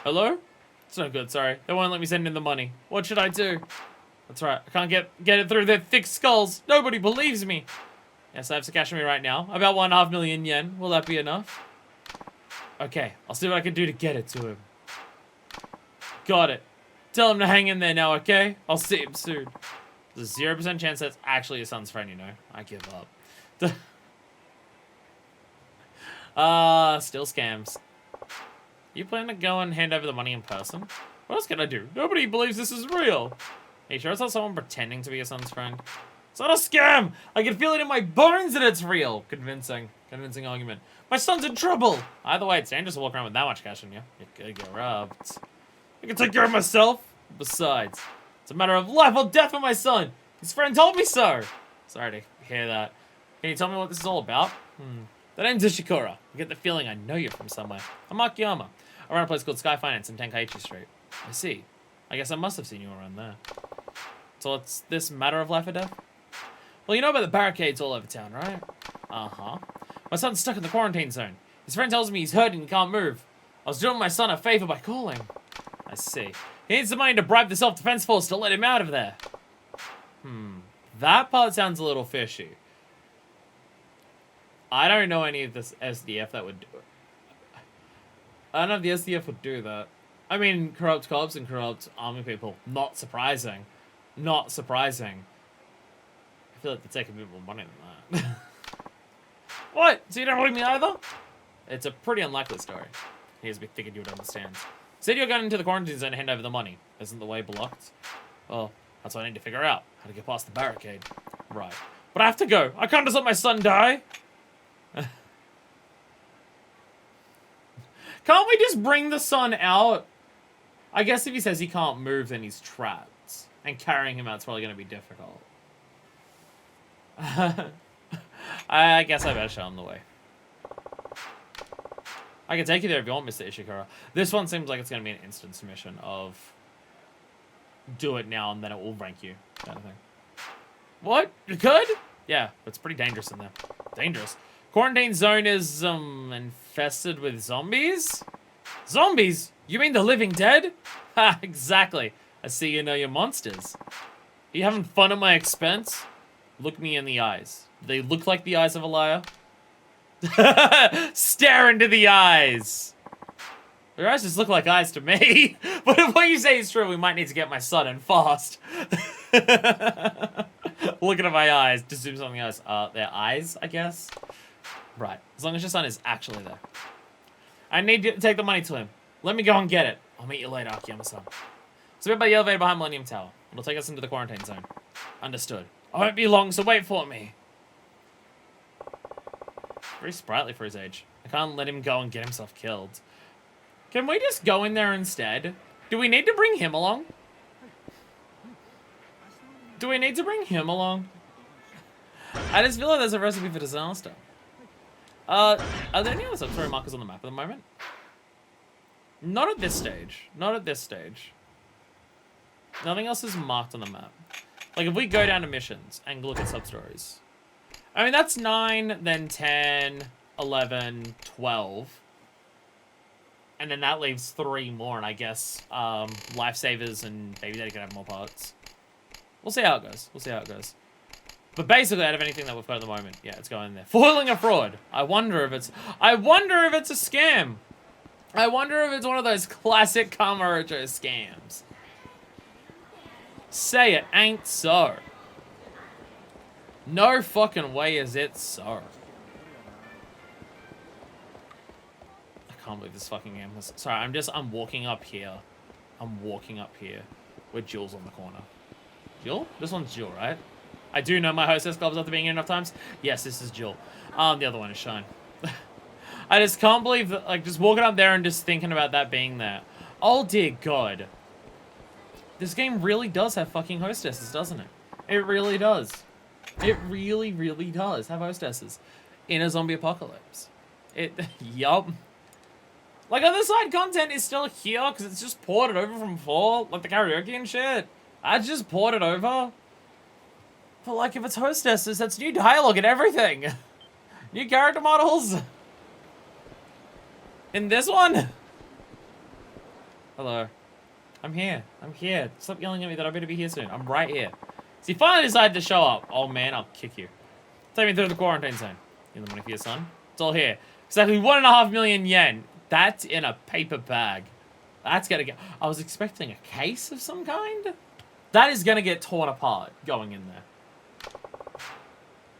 Hello? It's no good, sorry. They won't let me send in the money. What should I do? That's right. I can't get it through their thick skulls. Nobody believes me. Yes, I have Sakashimi right now. About 1.5 million yen. Will that be enough? Okay, I'll see what I can do to get it to him. Got it. Tell him to hang in there now, okay? I'll see him soon. There's a 0% chance that's actually your son's friend, you know. I give up. Still scams. You plan to go and hand over the money in person? What else can I do? Nobody believes this is real. Are you sure it's not someone pretending to be your son's friend? It's not a scam! I can feel it in my bones that it's real! Convincing argument. My son's in trouble! Either way, it's dangerous to walk around with that much cash on you. You could get robbed. I can take care of myself. Besides, it's a matter of life or death for my son. His friend told me so. Sorry to hear that. Can you tell me what this is all about? The name's Ishikura. I get the feeling I know you from somewhere. I'm Akiyama. I run a place called Sky Finance in Tenkaichi Street. I see. I guess I must have seen you around there. So it's this matter of life or death? Well, you know about the barricades all over town, right? Uh-huh. My son's stuck in the quarantine zone. His friend tells me he's hurt and he can't move. I was doing my son a favor by calling. I see. He needs the money to bribe the self-defense force to let him out of there. That part sounds a little fishy. I don't know any of this SDF that would do it. I don't know if the SDF would do that. I mean, corrupt cops and corrupt army people. Not surprising. Not surprising. I feel like they take a bit more money than that. What? So you don't believe me either? It's a pretty unlikely story. Here's me thinking you would understand. Said you're going into the quarantine zone to hand over the money. Isn't the way blocked? Well, that's what I need to figure out. How to get past the barricade. Right. But I have to go. I can't just let my son die. Can't we just bring the son out? I guess if he says he can't move, then he's trapped. And carrying him out's probably going to be difficult. I guess I better show him the way. I can take you there if you want, Mr. Ishikura. This one seems like it's going to be an instant submission of do it now and then it will rank you kind of thing. What? You could? Yeah, but it's pretty dangerous in there. Dangerous. Quarantine zone is infested with zombies? Zombies? You mean the living dead? Ha, exactly. I see you know your monsters. Are you having fun at my expense? Look me in the eyes. Do they look like the eyes of a liar? Stare into the eyes. Your eyes just look like eyes to me. But if what you say is true, we might need to get my son in fast. Looking at my eyes, just do something else. Their eyes, I guess. Right. As long as your son is actually there. I need you to take the money to him. Let me go and get it. I'll meet you later, Akiyama-san. It's a bit by the elevator behind Millennium Tower. It'll take us into the quarantine zone. Understood. I won't be long, so wait for me. Very sprightly for his age. I can't let him go and get himself killed. Can we just go in there instead? Do we need to bring him along? Do we need to bring him along? I just feel like there's a recipe for disaster. Are there any other sub-story markers on the map at the moment? Not at this stage. Not at this stage. Nothing else is marked on the map. Like, if we go down to missions and look at sub-stories. I mean, that's 9, then 10, 11, 12. And then that leaves 3 more, and I guess Lifesavers and Baby Daddy can have more parts. We'll see how it goes. We'll see how it goes. But basically, out of anything that we've got at the moment, yeah, it's going there. Foiling a fraud. I wonder if it's a scam. I wonder if it's one of those classic Kamurocho scams. Say it ain't so. No fucking way is it so. I can't believe this fucking game was... Sorry, I'm walking up here. I'm walking up here with Jules on the corner. Jill? This one's Jill, right? I do know my hostess gloves after being here enough times. Yes, this is Jill. The other one is Shine. I just can't believe that, like, just walking up there and just thinking about that being there. Oh, dear God. This game really does have fucking hostesses, doesn't it? It really does. It really, really does have hostesses in a zombie apocalypse. Yup. Like, other side content is still here because it's just ported over from 4, like the karaoke and shit. I just ported over. But, like, if it's hostesses, that's new dialogue and everything. New character models. In this one. Hello. I'm here. I'm here. Stop yelling at me that I better be here soon. I'm right here. So you finally decided to show up. Oh, man, I'll kick you. Take me through the quarantine zone. You have the money for your son? It's all here. Exactly 1.5 million yen. That's in a paper bag. That's gonna get... I was expecting a case of some kind. That is gonna get torn apart going in there.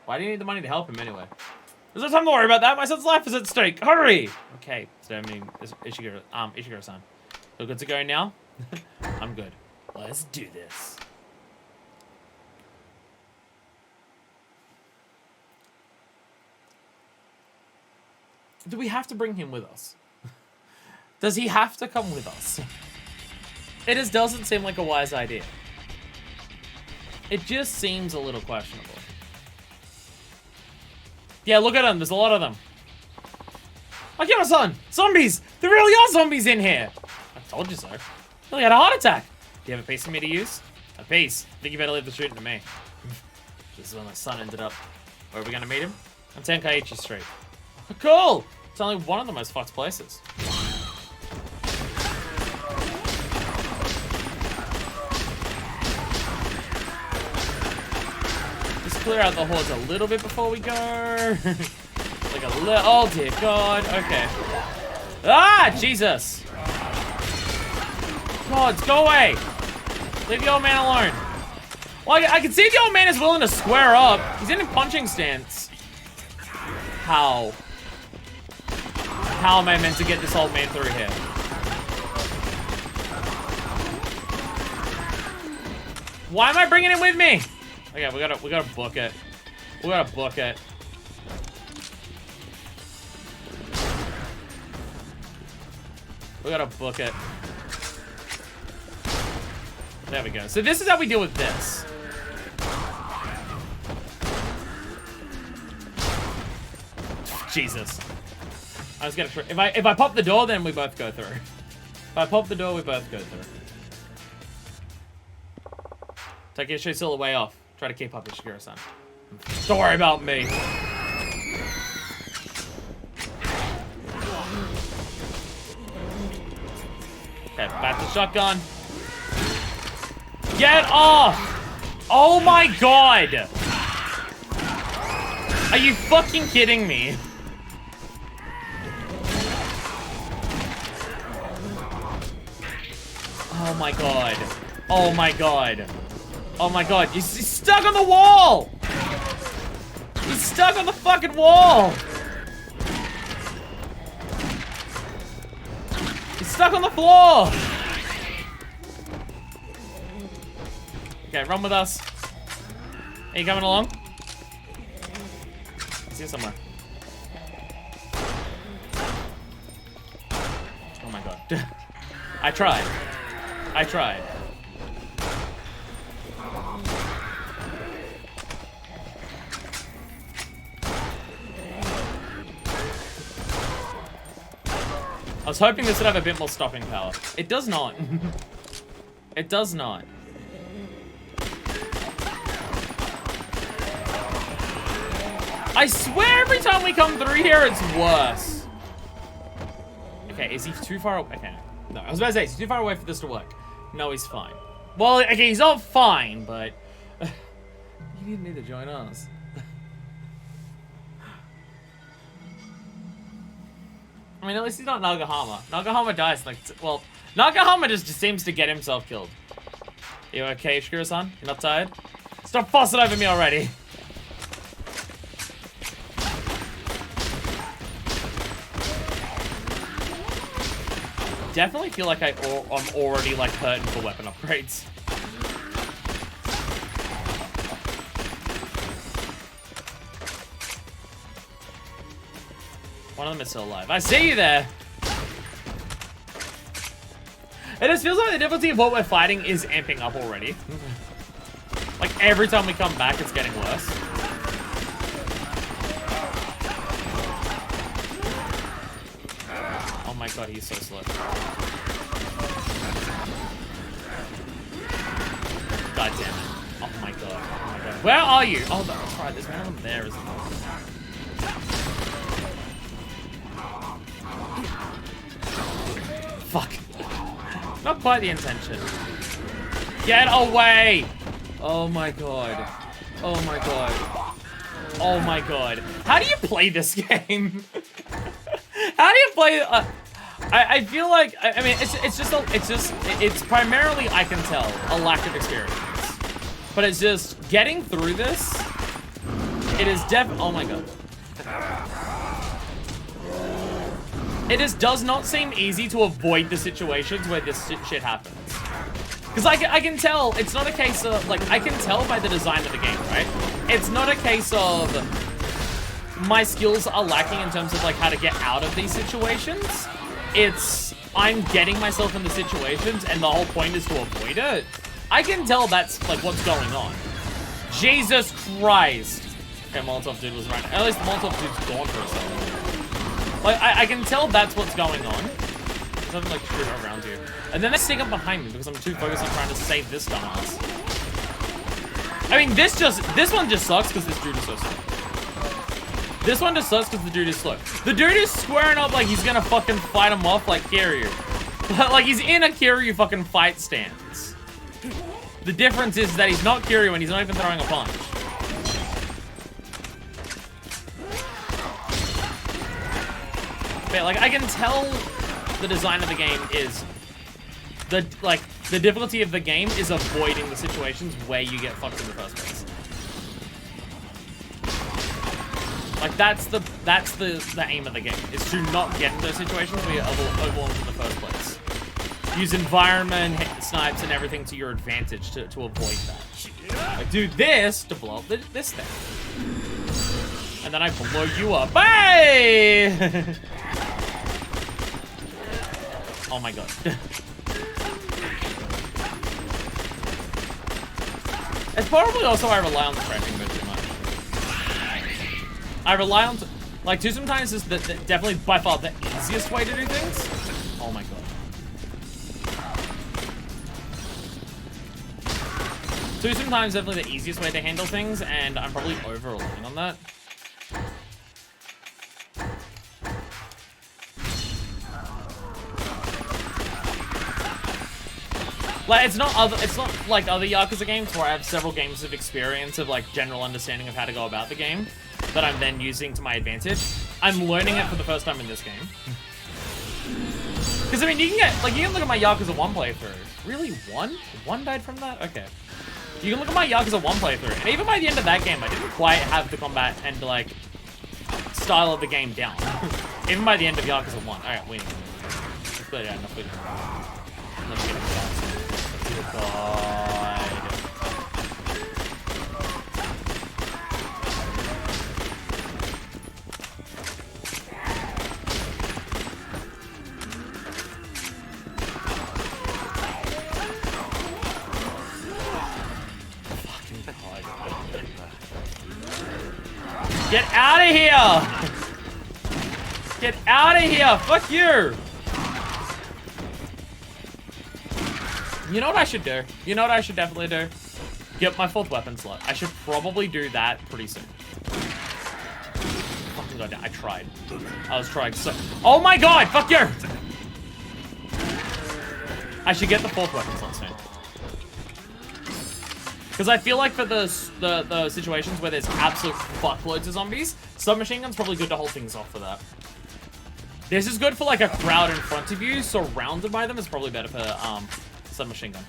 Why do you need the money to help him anyway? There's no time to worry about that. My son's life is at stake. Hurry! Okay, so I mean, Ishiguro-san. You're good to go now? I'm good. Let's do this. Do we have to bring him with us? Does he have to come with us? It just doesn't seem like a wise idea. It just seems a little questionable. Yeah, look at them. There's a lot of them. Akira-san! Zombies! There really are zombies in here! I told you so. Really had a heart attack. Do you have a piece for me to use? A piece? I think you better leave the shooting to me. This is where my son ended up. Where are we gonna meet him? On Tenkaichi Street. Cool! It's only one of the most fucked places. Just clear out the hordes a little bit before we go. Like a little... Oh, dear God. Okay. Ah! Jesus! Gods, go away! Leave the old man alone. Well, I can see the old man is willing to square up. He's in a punching stance. How? How am I meant to get this old man through here? Why am I bringing him with me? Okay, we gotta book it. We gotta book it. We gotta book it. There we go. So this is how we deal with this. Jesus. I was gonna try. If I pop the door, then we both go through. If I pop the door, we both go through. Takeshi still a way off. Try to keep up with Ishiguro-san. Don't worry about me. Okay, back to shotgun. Get off! Oh my God! Are you fucking kidding me? Oh my God. Oh my God. Oh my God. He's stuck on the wall! He's stuck on the fucking wall! He's stuck on the floor! Okay, run with us. Are you coming along? He's here somewhere. Oh my God. I tried. I tried. I was hoping this would have a bit more stopping power. It does not. It does not. I swear every time we come through here, it's worse. Okay, is he too far away? Okay. No, I was about to say, is he too far away for this to work? No, he's fine. Well, okay, he's not fine, but... you didn't need to join us. I mean, at least he's not Nagahama. Nagahama dies like... well, Nagahama just seems to get himself killed. You okay, Ishiguro-san? You're not tired? Stop fussing over me already. Definitely feel like I'm already like hurting for weapon upgrades. One of them is still alive. I see you there. It just feels like the difficulty of what we're fighting is amping up already. Like every time we come back, it's getting worse. Oh my god, he's so slow. God damn it. Oh my god. Oh my god. Where are you? Oh, that's right. There's one of them there, isn't there? Fuck. Not quite the intention. Get away! Oh my god. Oh my god. Oh my god. How do you play this game? How do you play? I feel like I mean it's primarily, I can tell, a lack of experience. But it's just getting through this. It is oh my god. It just does not seem easy to avoid the situations where this shit happens. Because I can tell, it's not a case of, like, I can tell by the design of the game, right? It's not a case of my skills are lacking in terms of, like, how to get out of these situations. It's, I'm getting myself into situations, and the whole point is to avoid it. I can tell that's, like, what's going on. Jesus Christ. Okay, Molotov dude was right. At least the Molotov dude's gone for a second. Like, I can tell that's what's going on. There's nothing, like, shoot around you. And then they sneak up behind me because I'm too focused on trying to save this dumbass. I mean, this one just sucks because this dude is so slow. This one just sucks because the dude is slow. The dude is squaring up like he's gonna fucking fight him off like Kiryu. Like he's in a Kiryu fucking fight stance. The difference is that he's not Kiryu and he's not even throwing a punch. But, like, I can tell the design of the game is the difficulty of the game is avoiding the situations where you get fucked in the first place. Like that's the aim of the game, is to not get into those situations where you're overwhelmed in the first place. Use environment, hit snipes, and everything to your advantage to avoid that. Like do this to blow up this thing, and then I blow you up. Hey! Oh my god. It's probably also I rely on the tracking bit too much. I rely on, like, two sometimes is definitely by far the easiest way to do things. Oh my god. Two sometimes definitely the easiest way to handle things, and I'm probably over relying on that. Like, it's not like other Yakuza games where I have several games of experience of, like, general understanding of how to go about the game that I'm then using to my advantage. I'm learning it for the first time in this game. Because, I mean, you can look at my Yakuza 1 playthrough. Really? One? One died from that? Okay. You can look at my Yakuza 1 playthrough, and even by the end of that game, I didn't quite have the combat and, like, style of the game down. Even by the end of Yakuza 1. Alright, wait. Let's clear it out. Let's get it out. God. Fucking God. Get out of here! Get out of here! Fuck you! You know what I should do? You know what I should definitely do? Get my 4th weapon slot. I should probably do that pretty soon. Fucking goddamn, I tried. I was trying so... Oh my god! Fuck you! I should get the 4th weapon slot soon. Because I feel like for the situations where there's absolute fuckloads of zombies, submachine gun's probably good to hold things off for that. This is good for like a crowd in front of you, surrounded by them is probably better for submachine gun.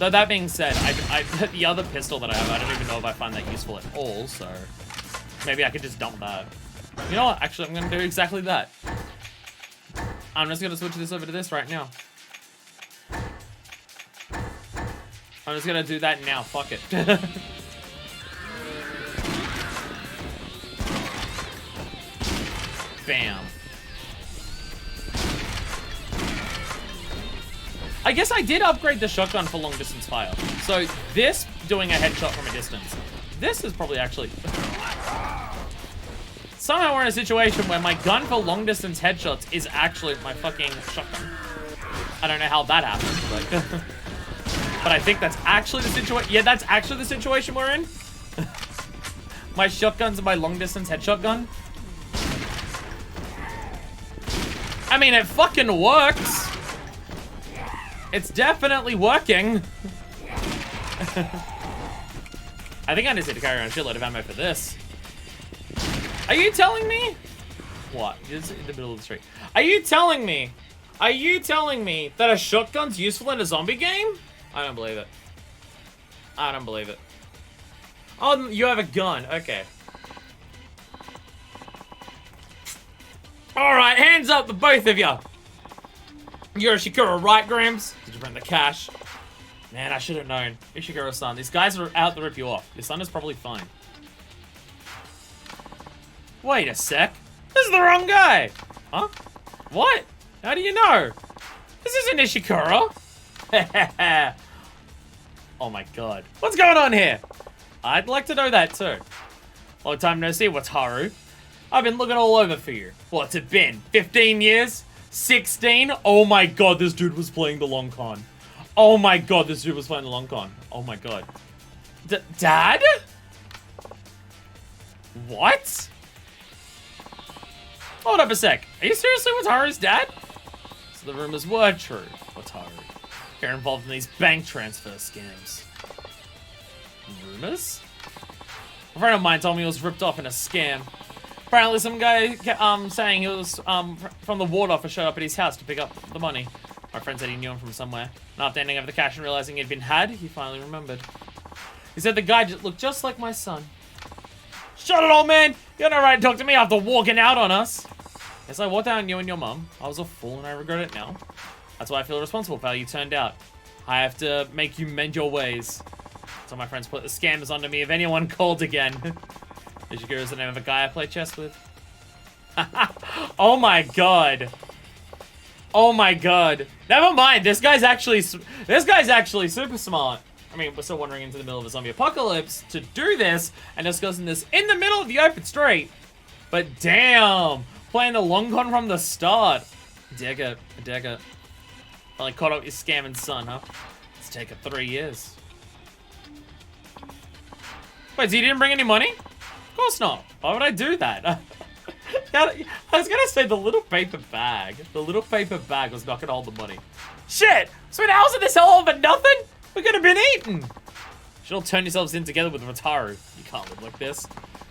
Though that being said, the other pistol that I have, I don't even know if I find that useful at all, so maybe I could just dump that. You know what? Actually, I'm going to do exactly that. I'm just going to switch this over to this right now. I'm just going to do that now. Fuck it. Bam. I guess I did upgrade the shotgun for long distance fire. So this, doing a headshot from a distance. This is probably actually... Somehow we're in a situation where my gun for long distance headshots is actually my fucking shotgun. I don't know how that happened, but... but I think that's actually the situation. Yeah, that's actually the situation we're in. My shotgun's my long distance headshot gun. I mean, it fucking works. It's definitely working. I think I just need to carry around a shitload of ammo for this. Are you telling me? What? It's in the middle of the street. Are you telling me? Are you telling me that a shotgun's useful in a zombie game? I don't believe it. I don't believe it. Oh, you have a gun. Okay. Alright, hands up, the both of you. You're Ishikura, right, Grams? Did you bring the cash? Man, I should have known. Ishikura-san, these guys are out to rip you off. Your son is probably fine. Wait a sec. This is the wrong guy. Huh? What? How do you know? This isn't Ishikura. Oh my god. What's going on here? I'd like to know that too. Long time no see, Wataru. I've been looking all over for you. What's it been? 15 years? 16? Oh my god, this dude was playing the long con. Oh my god, this dude was playing the long con. Oh my god. Dad? What? Hold up a sec. Are you seriously Wataru's dad? So the rumors were true, Wataru. You're involved in these bank transfer scams. Rumors? A friend of mine told me he was ripped off in a scam. Apparently some guy saying he was from the ward office showed up at his house to pick up the money. My friend said he knew him from somewhere. And after handing over the cash and realizing he'd been had, he finally remembered. He said the guy looked just like my son. Shut it, old man! You had no right to talk to me after walking out on us. Yes, I walked out on you and your mum. I was a fool and I regret it now. That's why I feel responsible for how you turned out. I have to make you mend your ways. So my friends put the scammers onto me if anyone called again. Ishiguro is the name of a guy I play chess with. Oh my god. Oh my god. Never mind. This guy's actually super smart. I mean, we're still wandering into the middle of a zombie apocalypse to do this, and discussing this in the middle of the open street. But damn, playing the long con from the start. Dig it. Only caught up with your scamming son, huh? It's taken 3 years. Wait, so you didn't bring any money? Of course not. Why would I do that? I was gonna say the little paper bag. The little paper bag was not gonna hold the money. Shit! So how's it this all over nothing? We could have been eaten. You should all turn yourselves in together with Wataru. You can't live like this.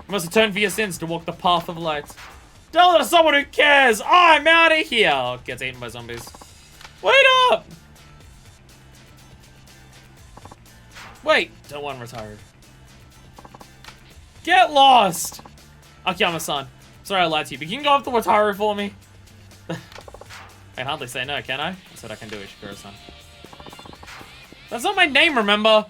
You must atone for your sins to walk the path of light. Tell it to someone who cares. I'm out of here. Gets eaten by zombies. Wait up! Wait, don't want Wataru. Get lost! Akiyama-san, sorry I lied to you, but you can go up to Wataru for me. I can hardly say no, can I? I said I can do it, Ishikura-san. That's not my name, remember?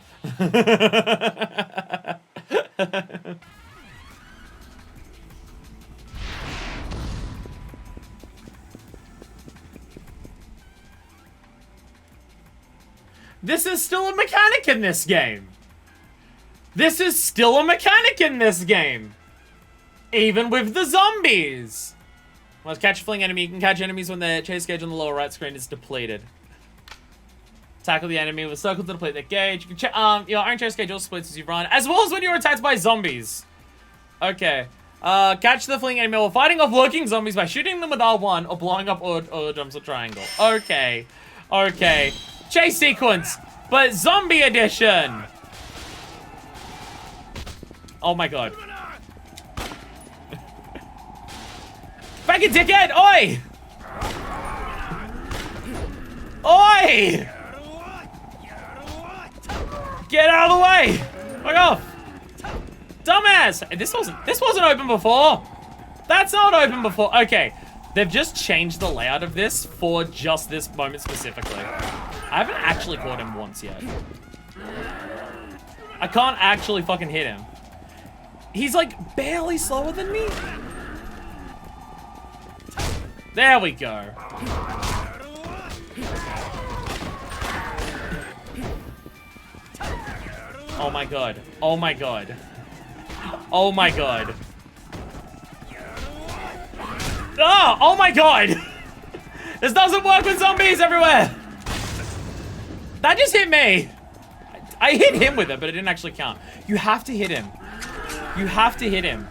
This is still a mechanic in this game. This is still a mechanic in this game. Even with the zombies. Once catch a fleeing enemy, you can catch enemies when their chase gauge on the lower right screen is depleted. Tackle the enemy with a circle to deplete their gauge. You can your own chase gauge also splits as you run, as well as when you're attacked by zombies. Okay. Catch the fleeing enemy while fighting off lurking zombies by shooting them with R1 or blowing up or jumps or triangle. Okay. Okay. Chase sequence, but zombie edition. Oh my god. Back a dickhead! Oi! Oi! Get out of the way! Fuck off! Dumbass! This wasn't open before! That's not open before. Okay. They've just changed the layout of this for just this moment specifically. I haven't actually caught him once yet. I can't actually fucking hit him. He's like barely slower than me. There we go. Oh my god. Oh my god. Oh my god. Oh! Oh my god! This doesn't work with zombies everywhere! That just hit me! I hit him with it, but it didn't actually count. You have to hit him. You have to hit him.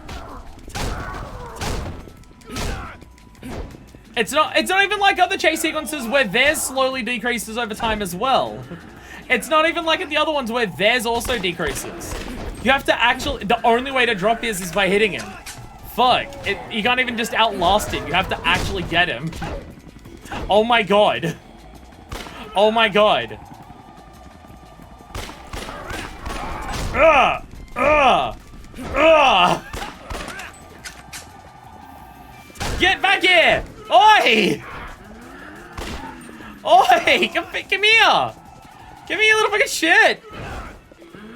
It's not even like other chase sequences where theirs slowly decreases over time as well. It's not even like the other ones where theirs also decreases. You have to actually, the only way to drop his is by hitting him. Fuck, you can't even just outlast it. You have to actually get him. Oh my god. Oh my god. Ugh! Ugh! Ugh! Get back here! Oi! Oi! Come here! Give me a little bit of shit!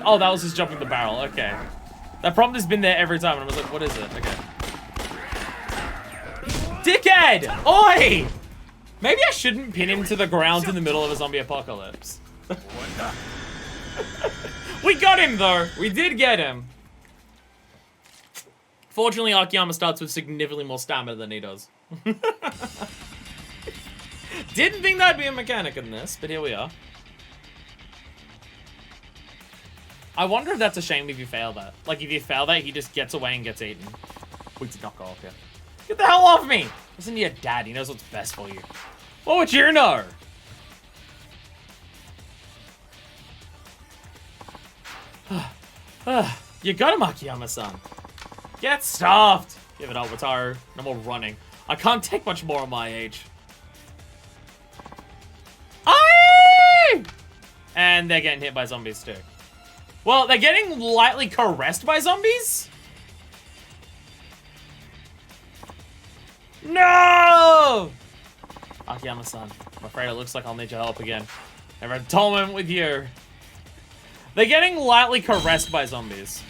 Oh, that was just jumping the barrel. Okay. That prompt has been there every time, and I was like, what is it? Okay. Dickhead! Oi! Maybe I shouldn't pin him to the ground in the middle of a zombie apocalypse. We got him, though. We did get him. Fortunately, Akiyama starts with significantly more stamina than he does. Didn't think that'd be a mechanic in this, but here we are. I wonder if that's a shame if you fail that. Like, if you fail that, he just gets away and gets eaten. We did not go off here. Get the hell off me! Listen to your dad, he knows what's best for you. What would you know? You got him, Akiyama-san. Get stuffed! Give it up, Wataru. No more running. I can't take much more at my age. Aye! And they're getting hit by zombies too. Well, they're getting lightly caressed by zombies? No! Akiyama-san, I'm afraid it looks like I'll need your help again. Never a dull moment with you. They're getting lightly caressed by zombies.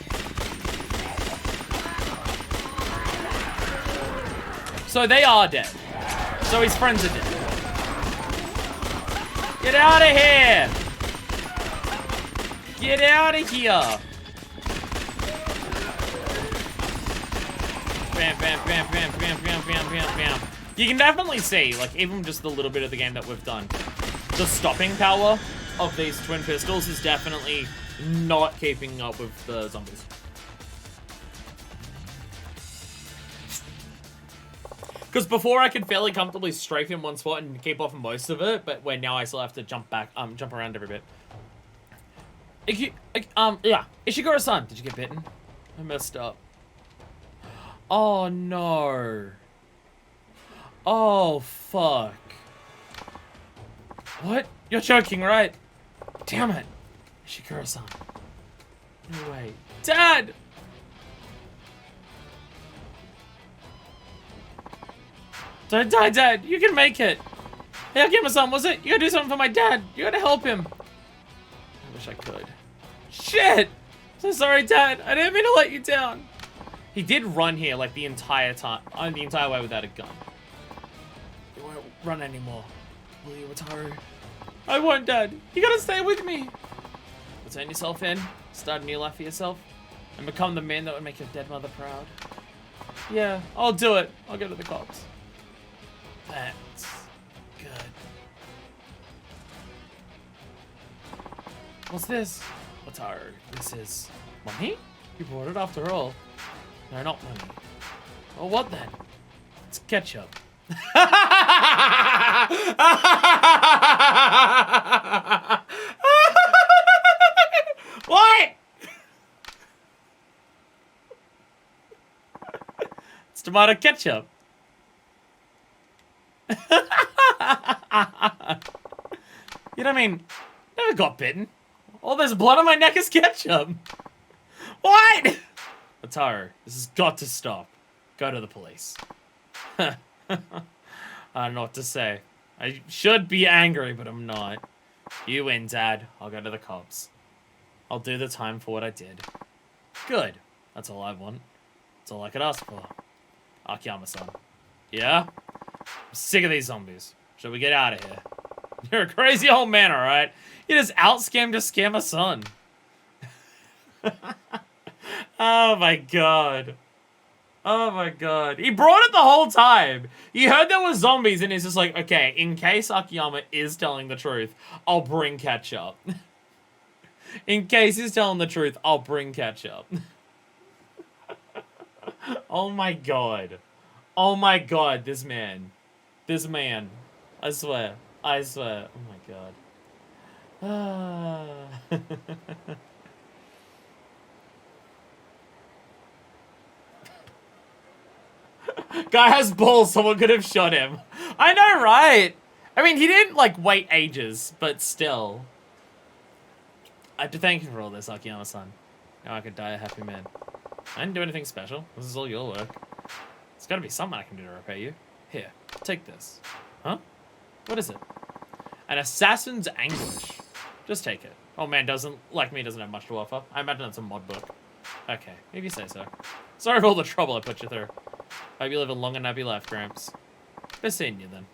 So they are dead. So his friends are dead. Get out of here! Get out of here! Bam, bam, bam, bam, bam, bam, bam, bam, bam. You can definitely see, like, even just the little bit of the game that we've done, the stopping power of these twin pistols is definitely not keeping up with the zombies. Because before I could fairly comfortably strafe in one spot and keep off most of it, but where now I still have to jump back, jump around every bit. Yeah, Ishiguro-san, did you get bitten? I messed up. Oh no. Oh fuck. What? You're joking, right? Damn it. Ishiguro-san. No way. Dad! Don't die, Dad. You can make it. Hey, Akiyama-san, was it? You gotta do something for my dad. You gotta help him. I wish I could. Shit! So sorry, Dad. I didn't mean to let you down. He did run here like the entire time, the entire way without a gun. You won't run anymore, will you, Wataru? I won't, Dad. You gotta stay with me. Turn yourself in, start a new life for yourself, and become the man that would make your dead mother proud. Yeah, I'll do it. I'll go to the cops. That's good. What's this? Wataru, this is money? You brought it after all. No, not money. Well, what then? It's ketchup. What? It's tomato ketchup. You know what I mean? Never got bitten. All there's blood on my neck is ketchup. What? Wataru, this has got to stop. Go to the police. I don't know what to say. I should be angry, but I'm not. You win, Dad. I'll go to the cops. I'll do the time for what I did. Good. That's all I want. That's all I could ask for. Akiyama-san. Yeah? I'm Sick of these zombies. Should we get out of here? You're a crazy old man, alright? You just out-scammed to scam a son. Oh my god. Oh my god. He brought it the whole time. He heard there were zombies and he's just like, okay, in case Akiyama is telling the truth, I'll bring ketchup. In case he's telling the truth, I'll bring ketchup. Oh my god. Oh my god, this man. This man. I swear. I swear. Oh my god. Guy has balls, someone could have shot him. I know, right? I mean, he didn't, like, wait ages, but still. I have to thank you for all this, Akiyama-san. Now I could die a happy man. I didn't do anything special. This is all your work. There's gotta be something I can do to repay you. Here, take this. Huh? What is it? An assassin's anguish. Just take it. Oh man, doesn't have much to offer. I imagine that's a mod book. Okay, if you say so. Sorry for all the trouble I put you through. Hope you live a long and happy life, Gramps. Best seeing you then.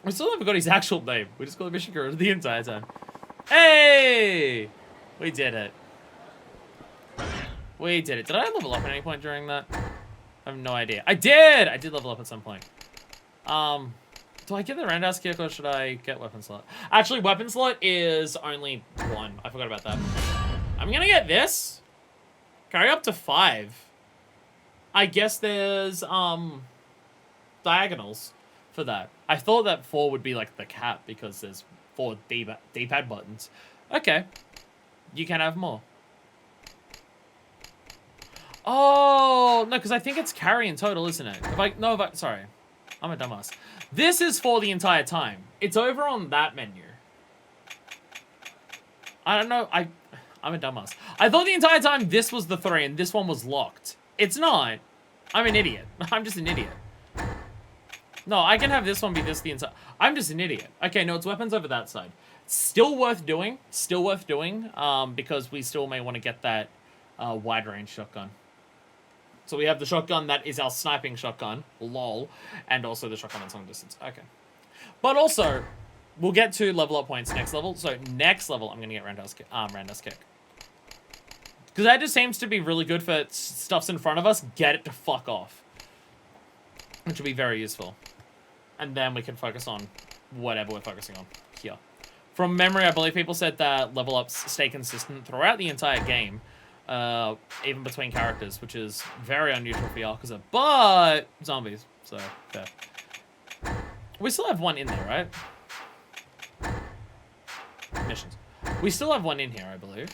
We still haven't got his actual name. We just call him Ishiguro the entire time. Hey! We did it. We did it. Did I level up at any point during that? I have no idea. I did! I did level up at some point. Do I get the roundhouse kick or should I get weapon slot? Actually, weapon slot is only 1. I forgot about that. I'm gonna get this. Carry up to 5. I guess there's, diagonals for that. I thought that 4 would be like the cap because there's 4 D-pad buttons. Okay. You can have more. Oh, no, because I think it's carry in total, isn't it? Sorry. I'm a dumbass. This is for the entire time. It's over on that menu. I don't know. I'm a dumbass. I thought the entire time this was the 3 and this one was locked. It's not. I'm an idiot. I'm just an idiot. No, I can have this one be this the entire... I'm just an idiot. Okay, no, it's weapons over that side. Still worth doing. Still worth doing. Because we still may want to get that wide range shotgun. So we have the shotgun that is our sniping shotgun. Lol. And also the shotgun at long distance. Okay. But also, we'll get to level up points next level. So next level, I'm going to get roundhouse kick. Because that just seems to be really good for stuffs in front of us. Get it to fuck off. Which will be very useful. And then we can focus on whatever we're focusing on here. From memory, I believe people said that level ups stay consistent throughout the entire game. Even between characters, which is very unusual for Yakuza. But zombies, so fair. We still have one in there, right? Missions. We still have one in here, I believe.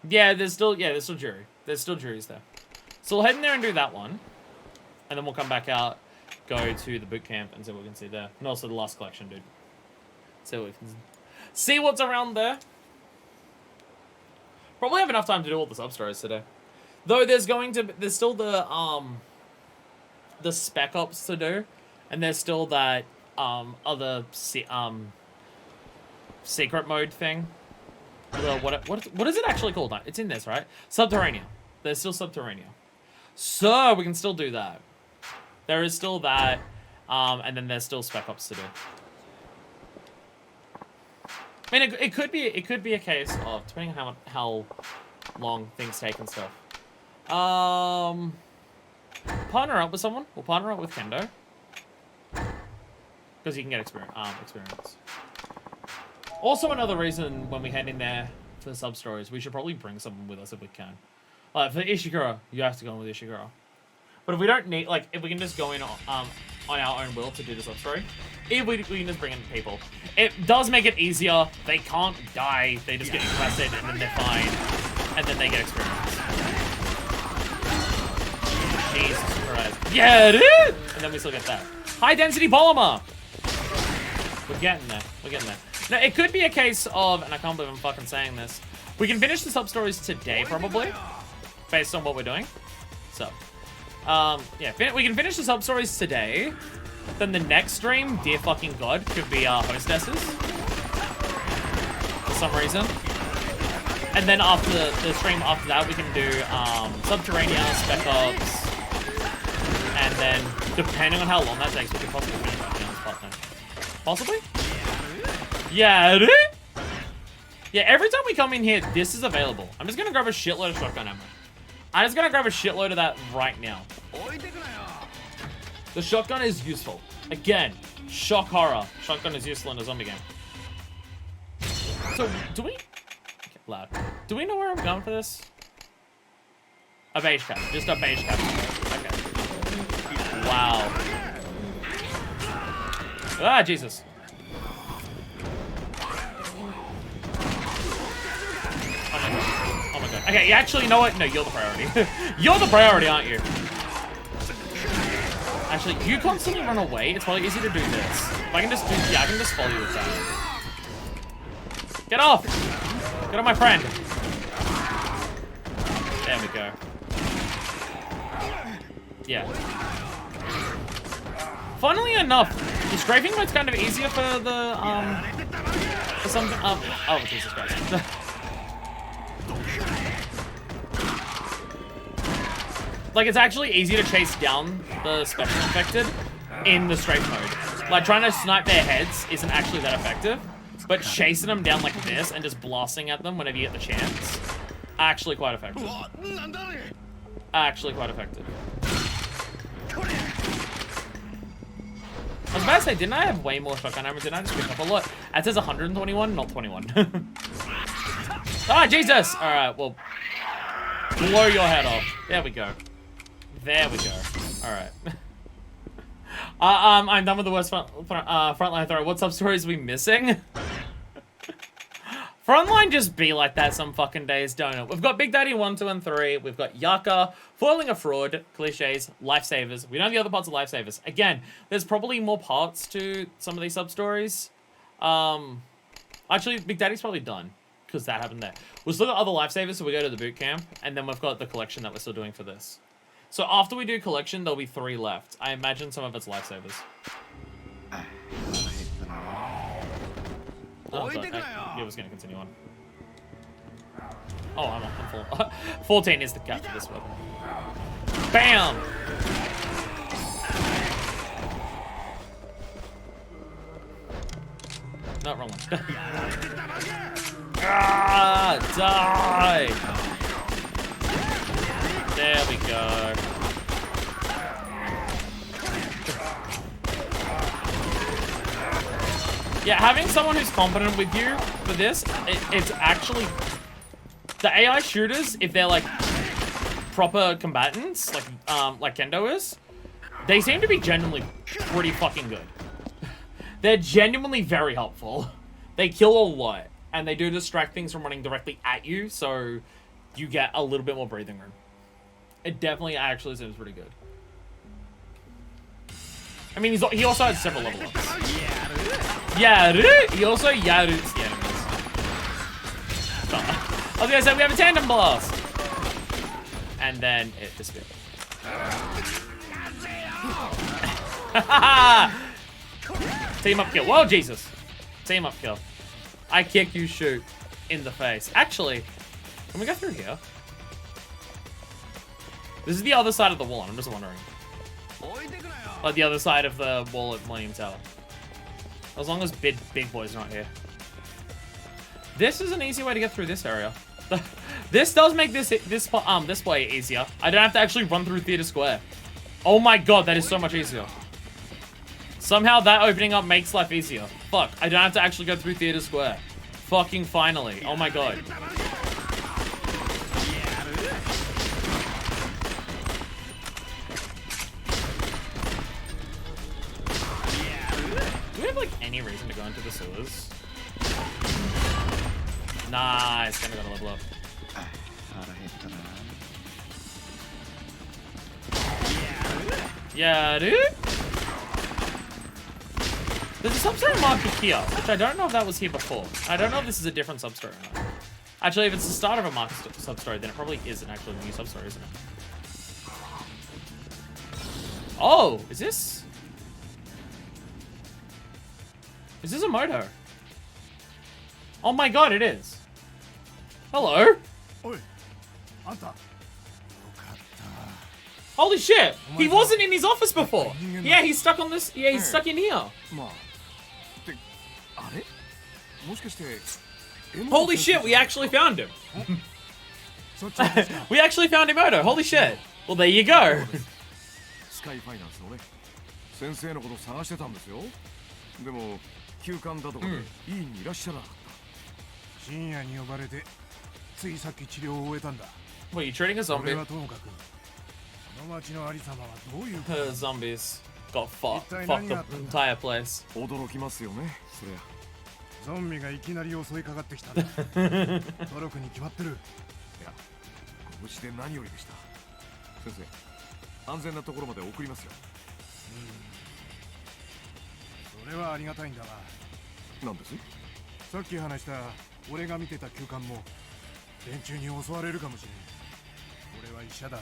Yeah, there's still jury. There's still juries there. So we'll head in there and do that one. And then we'll come back out, go to the boot camp and see what we can see there. And also the last collection, dude. See what's around there. Probably have enough time to do all the sub-stories today. Though there's still the spec ops to do. And there's still that other secret mode thing. What is it actually called? It's in this, right? Subterranea. There's still Subterranea. So we can still do that. There is still that. And then there's still spec ops to do. I mean, it could be a case of, depending on how long things take and stuff. Partner up with someone. We'll partner up with Kendo. Because you can get experience. Also, another reason when we head in there for the sub-stories, we should probably bring someone with us if we can. Like, for Ishiguro, you have to go in with Ishiguro. But if we don't need, like, if we can just go in on our own will to do the sub-story, if we can just bring in people. It does make it easier. They can't die. They just get infested, and then they're fine. And then they get experience. Jesus Christ. Yeah, dude! And then we still get that. High-density polymer! We're getting there. We're getting there. Now, it could be a case of, and I can't believe I'm fucking saying this, we can finish the sub-stories today, probably, based on what we're doing. So, yeah, we can finish the sub-stories today. Then the next stream, dear fucking god, could be our hostesses. For some reason. And then after the stream after that, we can do Subterranea, Spec Ops, and then, depending on how long that takes, we could possibly finish that down this part time. Possibly? Yeah, yeah, every time we come in here, this is available. I'm just gonna grab a shitload of shotgun ammo. I'm just gonna grab a shitload of that right now. The shotgun is useful. Again, shock horror. Shotgun is useful in a zombie game. So, do we... Okay, loud. Do we know where I'm going for this? A beige cap. Just a beige cap. Okay. Wow. Ah, Jesus. Oh my god. Okay, actually, you know what? No, you're the priority. You're the priority, aren't you? Actually, you constantly run away. It's probably easy to do this. If I can just do... Yeah, I can just follow you with that. Get off! Get on my friend. There we go. Yeah. Funnily enough, the strafing mode's kind of easier for the, for something, oh, Jesus Christ. Like, it's actually easy to chase down the special infected in the strafe mode. Like, trying to snipe their heads isn't actually that effective, but chasing them down like this and just blasting at them whenever you get the chance, actually quite effective. Actually quite effective. I was about to say, didn't I have way more shotgun ammo? Didn't I just pick up a lot? It says 121, not 21. Ah, Jesus! Alright, well, blow your head off. There we go. There we go. Alright. I'm done with the worst frontline throw. What sub-stories are we missing? Frontline just be like that some fucking days, don't it? We've got Big Daddy 1, 2, and 3. We've got Yaka, foiling a fraud, cliches, lifesavers. We know the other parts of lifesavers. Again, there's probably more parts to some of these sub-stories. Actually, Big Daddy's probably done, because that happened there. We'll still got other lifesavers, so we go to the boot camp, and then we've got the collection that we're still doing for this. So after we do collection, there'll be 3 left. I imagine some of it's lifesavers. Oh, but I was going to continue on. Oh, I'm full. 14 is the cap for this weapon. Bam! No, wrong one. Ah, die! There we go. Yeah, having someone who's competent with you for this, it's actually... The AI shooters, if they're like proper combatants, like Kendo is, they seem to be genuinely pretty fucking good. They're genuinely very helpful. They kill a lot, and they do distract things from running directly at you, so you get a little bit more breathing room. It definitely actually seems pretty good. I mean, he also has several level ups. Yeah, he also yaroots the enemies. I was gonna say, we have a tandem blast! And then it disappeared. Team up kill. Whoa, Jesus. Team up kill. I kick, you shoot. In the face. Actually, can we go through here? This is the other side of the wall, I'm just wondering. Like the other side of the wall at Millennium Tower. As long as big boy's not here. This is an easy way to get through this area. This does make this way easier. I don't have to actually run through Theater Square. Oh my god, that is so much easier. Somehow that opening up makes life easier. Fuck, I don't have to actually go through Theater Square. Fucking finally. Oh my god. Do we have like any reason to go into the sewers? Nice, gonna level up. Yeah, dude. There's a sub-story marker here, which I don't know if that was here before. I don't know if this is a different sub-story or not. Actually, if it's the start of a marked sub-story, then it probably is an actual new sub-story, isn't it? Oh, is this? Is this a moto? Oh my god, it is. Hello. Holy shit! He wasn't in his office before. Yeah, he's stuck on this. Yeah, he's stuck in here. まあってあれもしかして Holy shit! We actually found him. そっちですか We actually found Emoto. Holy shit! Well, there you go. スカイファイナンスのね先生のこと探してたんですよでも休館だとかでいいにいらっしゃらなかった深夜に呼ばれてついさっき治療を終えたんだ What, are you treating a そ zombie? れはともかくこの町のありさまはどういうこと The zombies got fucked the entire place. 驚きますよねそりゃゾンビがいきなり襲いかかってきたんだトロクに決まってるいやご無事で何よりでした先生安全なところまで送りますよそれはありがたいんだがなんですさっき話した俺が見てた休館も連中に襲われるかもしれん俺は医者だ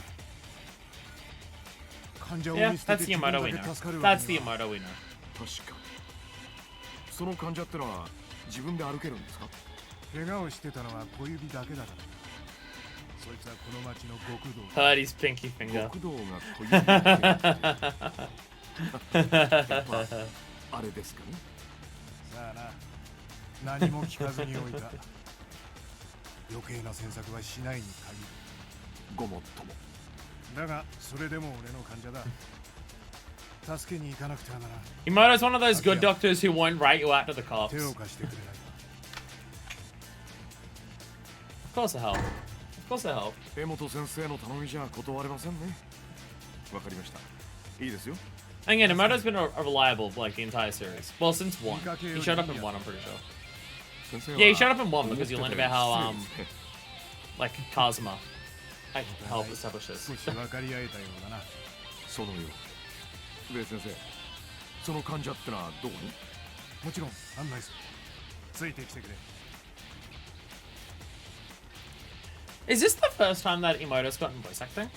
患者を Yeah, 見捨て that's て the 自分だ Emoto we け know. 助かるわ That's け the には Emoto we know. 確かにその患者ってのは自分で歩けるんですか怪我をしてたのは小指だけだからそいつはこの町の極道 Heard his pinky finger. 極道が小指でやっぱあれですかねさあな何も聞かずにおいた余計な詮索はしないに限るごもっともだがそれでも俺の患者だ助けに行かなくてはならん Emoto's one of those good doctors who won't write you out to the cops. 手を Of 貸してくれないか course I help. Of course I help. 江本先生の頼みじゃ断れませんねわかりましたいいですよ And again, Emoto's been a reliable like the entire series. Well, since 1. He showed up in 1, I'm pretty sure. 先生は Yeah, he showed up in 1 because you learned about how, 失礼ですね like, Kazuma helped establish this. 少し分かり合えたようだなそのようで先生その患者ってのはどこにもちろん案内するついてきてくれ Is this the first time that Emoto's gotten voice acting?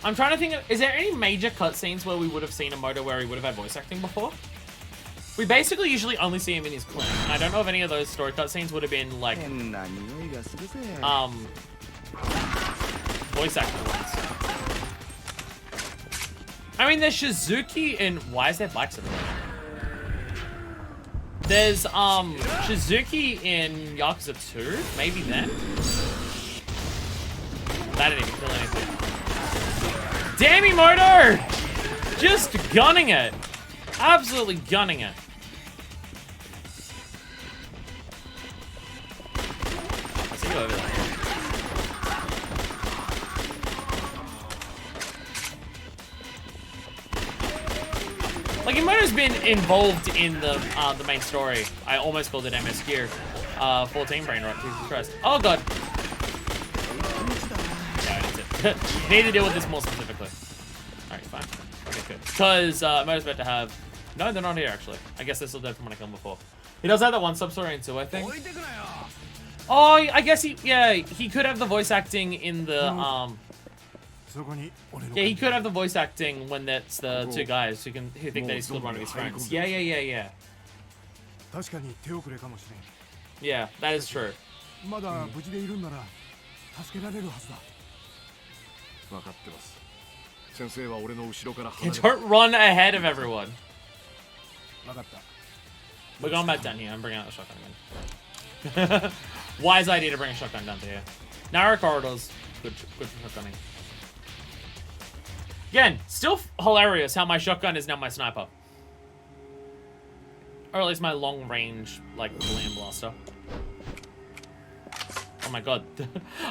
I'm trying to think of, is there any major cutscenes where we would have seen Emoto where he would have had voice acting before? We basically usually only see him in his clinic, and I don't know if any of those story cutscenes would have been like, voice acting ones. I mean, there's Shizuki in, why is there bikes everywhere? There's, Shizuki in Yakuza 2, maybe then? That didn't even kill anything. Damn Emoto! Just gunning it. Absolutely gunning it. I see you over there. Like, Emoto's been involved in the main story. I almost called it MSQ. 14 brain rot, Jesus Christ. Oh god. Yeah, that's it. Need to deal with this more specifically. Alright, fine. Okay, good. Because Emoto's about to have... No, they're not here, actually. I guess they're still dead from when I killed them before. He does have that one sub-story in 2, I think. Oh, I guess he... Yeah, he could have the voice acting in the... Yeah, he could have the voice acting when that's the two guys who think that he's killed one of his friends. Yeah. Yeah, that is true. まだ無事でいるんなら助けられるはずだ分かってます先生は俺の後ろから Okay, don't run ahead of everyone. 分かった We're going back down here. I'm bringing out the shotgun again. Wise idea to bring a shotgun down to here. Narrow corridors. Good for shotgunning. Again, still hilarious how my shotgun is now my sniper. Or at least my long range, like, balloon blaster. Oh my god.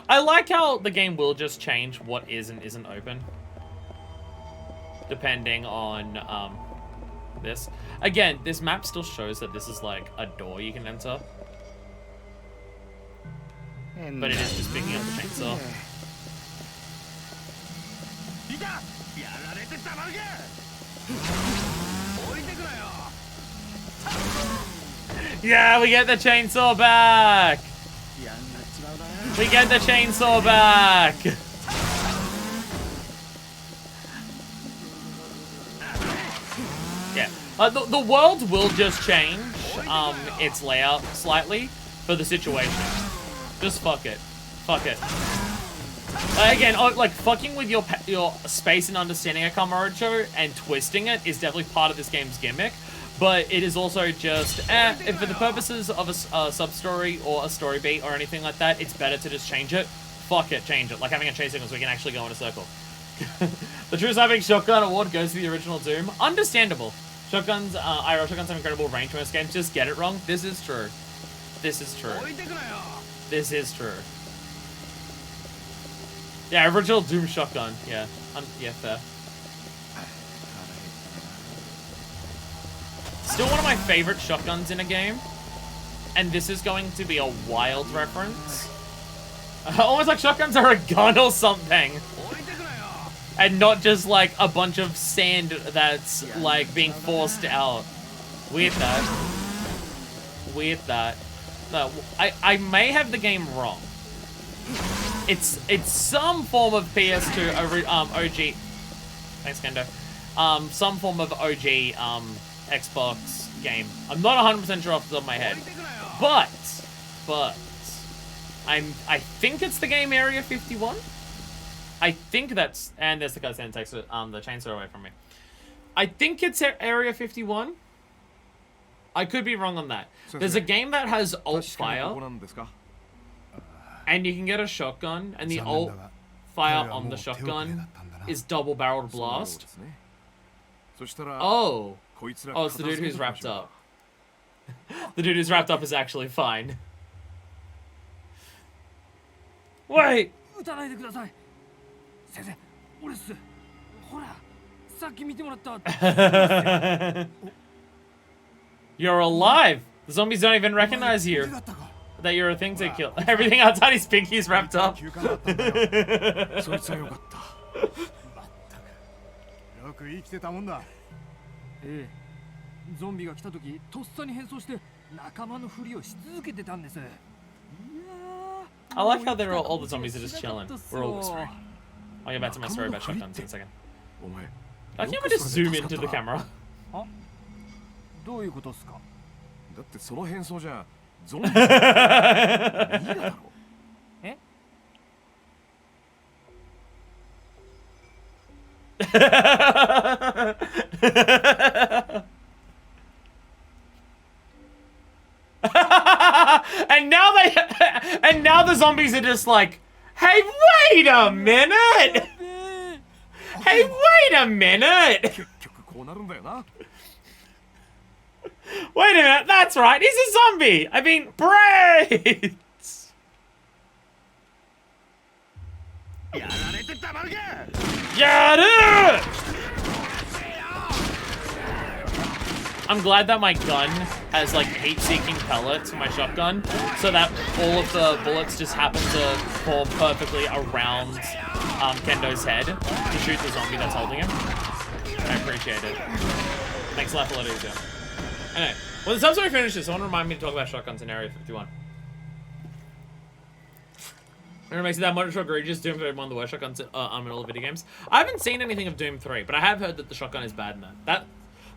I like how the game will just change what is and isn't open. Depending on, this. Again, this map still shows that this is, like, a door you can enter. But it is just picking up the chainsaw. Yeah, we get the chainsaw back! We get the chainsaw back! Yeah. The world will just change its layout slightly for the situation. Just fuck it. Fuck it. Again, like fucking with your space and understanding a Kamarocho and twisting it is definitely part of this game's gimmick, but it is also just, if for the purposes of a sub-story or a story beat or anything like that, it's better to just change it. Fuck it, change it. Like having a chase sequence so we can actually go in a circle. The true sniping shotgun award goes to the original Doom. Understandable. Shotguns, IRL shotguns have incredible range in most games. Just get it wrong. This is true. This is true. This is true. Yeah, original Doom shotgun. Yeah. Yeah, fair. Still one of my favorite shotguns in a game. And this is going to be a wild reference. Almost like shotguns are a gun or something. And not just like a bunch of sand that's like being forced out. Weird that. Weird that. No, I may have the game wrong. It's some form of PS2 OG. Thanks, Kendo. Some form of OG Xbox game. I'm not 100% sure off the top of my head, but I think it's the game Area 51. I think that's, and there's the cutscene takes the chainsaw away from me. I think it's Area 51. I could be wrong on that. There's a game that has alt fire, and you can get a shotgun, and the alt fire on the shotgun is double-barreled blast. Oh, it's the dude who's wrapped up. The dude who's wrapped up is actually fine. Wait. You're alive! The zombies don't even recognize you. That you're a thing to kill. Everything outside his pinky is wrapped up. I like how they're all the zombies are just chilling. We're all whispering. I'll get back to my story about shotguns in a second. Can't you just zoom into the camera? and now the zombies are just like, hey, wait a minute! Hey, wait a minute! Wait a minute, that's right, he's a zombie! I mean, braids! Get it! I'm glad that my gun has like heat-seeking pellets for my shotgun, so that all of the bullets just happen to fall perfectly around Kendo's head to shoot the zombie that's holding him. I appreciate it. Makes life a lot easier. Anyway, when the substory finishes, someone remind me to talk about shotguns in Area 51. It makes it that much egregious. Doom 3 one of the worst shotguns in all the video games. I haven't seen anything of Doom 3, but I have heard that the shotgun is bad in that.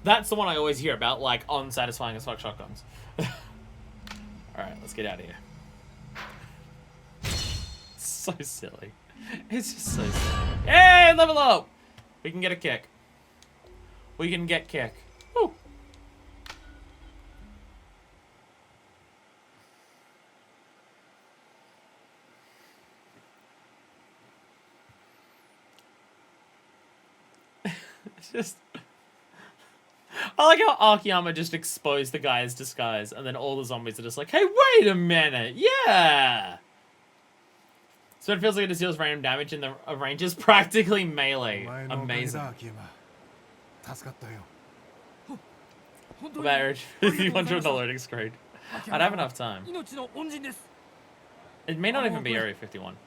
That's the one I always hear about, like, unsatisfying as fuck shotguns. Alright, let's get out of here. It's so silly. It's just so silly. Hey, level up! We can get a kick. We can get kick. Woo! It's just... I like how Akiyama just exposed the guy's disguise, and then all the zombies are just like, hey, wait a minute, yeah! So it feels like it just deals random damage, and the range is practically melee. Amazing. What about Area 51 during the loading screen? I'd have enough time. It may not even be Area 51.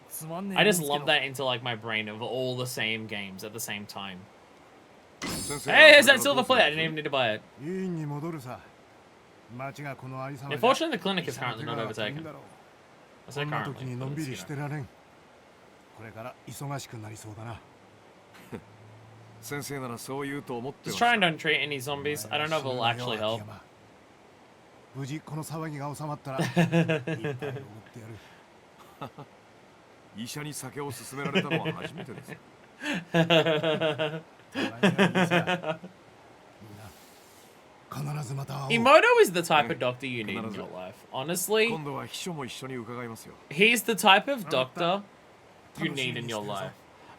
I just lump that into like my brain of all the same games at the same time. Hey, is that silver plate? I didn't even need to buy it. Unfortunately, the clinic is currently not overtaken. I say currently, but it's, you know. Just try and don't treat any zombies. I don't know if it'll actually help. 医者に酒を勧められたのは初めてです。Emoto is the type of doctor you need in your life. Honestly, 今度は秘書も一緒に伺いますよ。 he's the type of doctor you need in your life.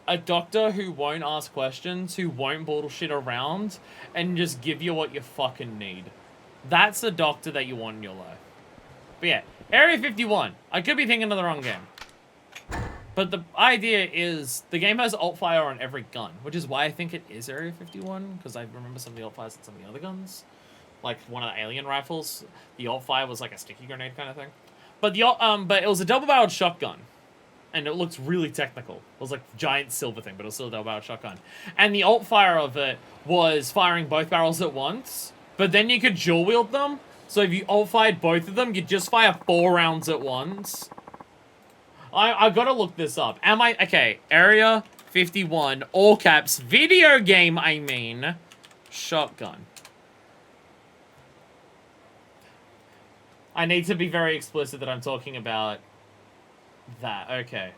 A doctor who won't ask questions, who won't bullshit around, and just give you what you fucking need. That's the doctor that you want in your life. But yeah, Area 51. I could be thinking of the wrong game. But the idea is the game has alt fire on every gun, which is why I think it is Area 51, because I remember some of the alt fires on some of the other guns. Like one of the alien rifles, the alt fire was like a sticky grenade kind of thing. But but it was a double-barreled shotgun. And it looked really technical. It was like a giant silver thing, but it was still a double-barreled shotgun. And the alt fire of it was firing both barrels at once, but then you could dual wield them. So if you alt fired both of them, you'd just fire 4 rounds at once. I gotta look this up. Okay, Area 51, all caps, video game, I mean, shotgun. I need to be very explicit that I'm talking about that. Okay.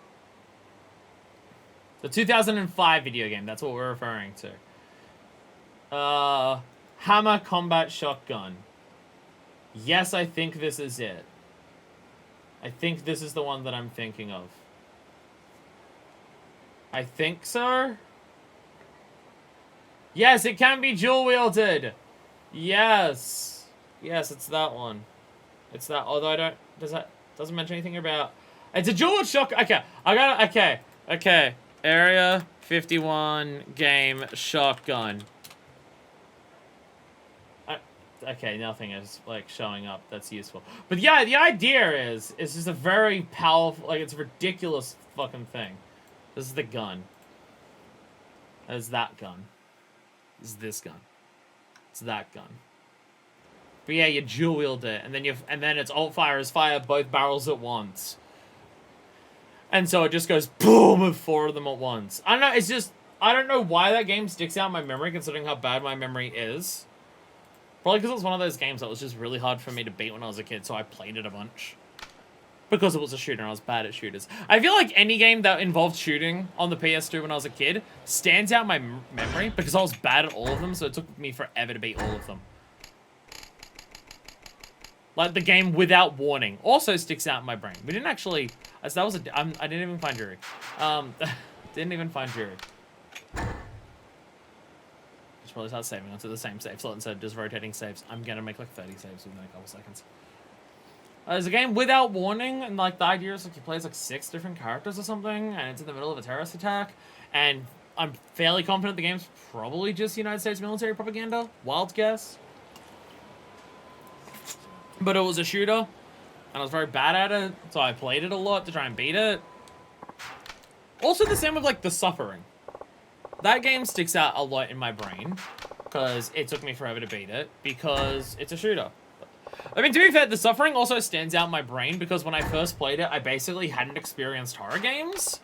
The 2005 video game, that's what we're referring to. Hammer Combat Shotgun. Yes, I think this is it. I think this is the one that I'm thinking of. I think so. Yes, it can be dual wielded. Yes. Yes, it's that one. It's that, although I don't, doesn't mention anything about, it's a dual shotgun. Okay, I got it. Okay. Area 51 game shotgun. Okay, nothing is like showing up that's useful. But yeah, the idea is it's just a very powerful, like it's a ridiculous fucking thing. This is the gun. There's that gun. This is this gun. It's that gun. But yeah, you dual wield it, and then its alt fire is fire both barrels at once. And so it just goes boom with 4 of them at once. I don't know, it's just, I don't know why that game sticks out in my memory considering how bad my memory is. Probably because it was one of those games that was just really hard for me to beat when I was a kid, so I played it a bunch. Because it was a shooter and I was bad at shooters. I feel like any game that involved shooting on the PS2 when I was a kid stands out in my memory because I was bad at all of them, so it took me forever to beat all of them. Like the game Without Warning also sticks out in my brain. We didn't actually, I didn't even find Jury. Didn't even find Jury. Just probably start saving onto the same save slot instead of just rotating saves. I'm gonna make like 30 saves within a couple seconds. There's a game Without Warning, and like the idea is like you play as like 6 different characters or something, and it's in the middle of a terrorist attack, and I'm fairly confident the game's probably just United States military propaganda. Wild guess. But it was a shooter, and I was very bad at it, so I played it a lot to try and beat it. Also the same with like The Suffering. That game sticks out a lot in my brain, because it took me forever to beat it, because it's a shooter. I mean, to be fair, The Suffering also stands out in my brain, because when I first played it, I basically hadn't experienced horror games.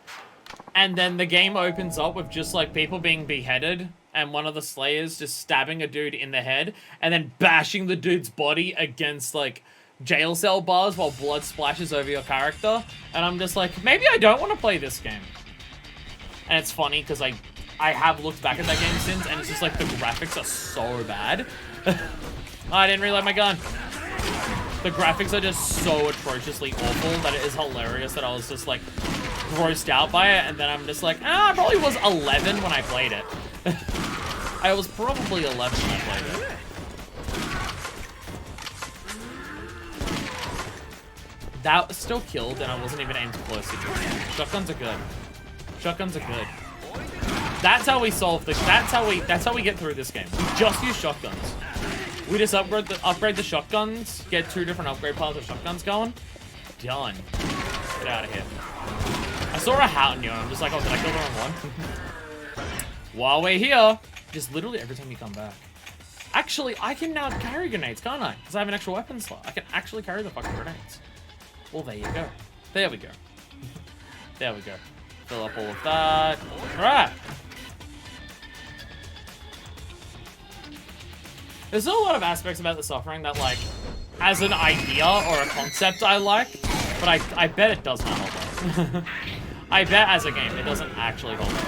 And then the game opens up with just like people being beheaded, and one of the slayers just stabbing a dude in the head, and then bashing the dude's body against, like, jail cell bars while blood splashes over your character. And I'm just like, maybe I don't want to play this game. And it's funny, because I have looked back at that game since, and it's just like, the graphics are so bad. Oh, I didn't reload my gun. The graphics are just so atrociously awful that it is hilarious that I was just, like, grossed out by it, and then I'm just like, I probably was 11 when I played it. I was probably 11 when I played it. That was still killed, and I wasn't even aimed close to it. Shotguns are good. Shotguns are good. That's how we solve this. That's how we get through this game. We just use shotguns. We just upgrade the shotguns, get 2 different upgrade piles of shotguns going. Done. Get out of here. I saw a hat on you, and I'm just like, oh, did I kill the wrong one? While we're here, just literally every time you come back. Actually, I can now carry grenades, can't I? Because I have an extra weapon slot. I can actually carry the fucking grenades. Well, there you go. There we go. There we go. Fill up all of that. Alright. There's a lot of aspects about The Suffering that, like, as an idea or a concept I like, but I bet it does not hold up. I bet as a game, it doesn't actually hold up.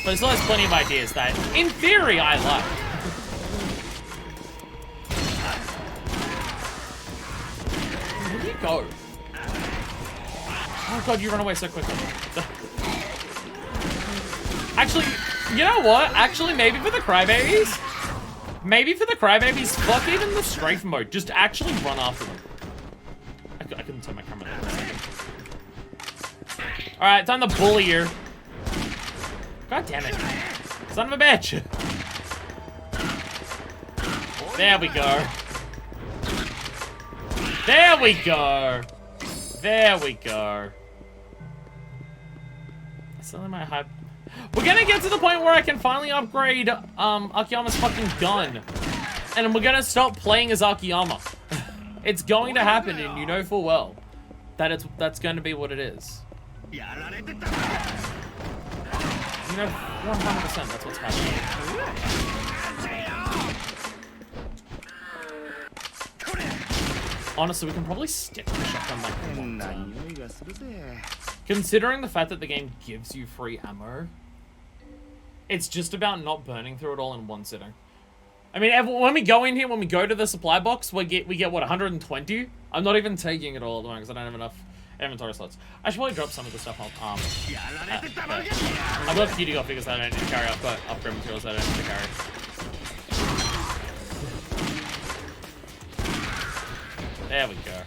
But it still has plenty of ideas that, in theory, I like. Where do you go? Oh god, you run away so quickly. Actually, you know what? Actually, maybe for the crybabies, fuck even the strafe mode. Just actually run after them. I couldn't turn my camera down for a second. Alright, time to bully you. God damn it. Son of a bitch. There we go. There we go. There we go. Still in my hype. We're gonna get to the point where I can finally upgrade Akiyama's fucking gun. And we're gonna stop playing as Akiyama. It's going to happen, and you know full well that that's going to be what it is. You know, 100% that's what's happening. Honestly, we can probably stick the shotgun like a long time. Considering the fact that the game gives you free ammo, it's just about not burning through it all in one sitting. I mean, when we go in here, when we go to the supply box, we get what, 120? I'm not even taking it all at the moment because I don't have enough inventory slots. I should probably drop some of the stuff on I've got cutie got figures that I don't need to carry. I've got upgrade materials that I don't need to carry. There we go.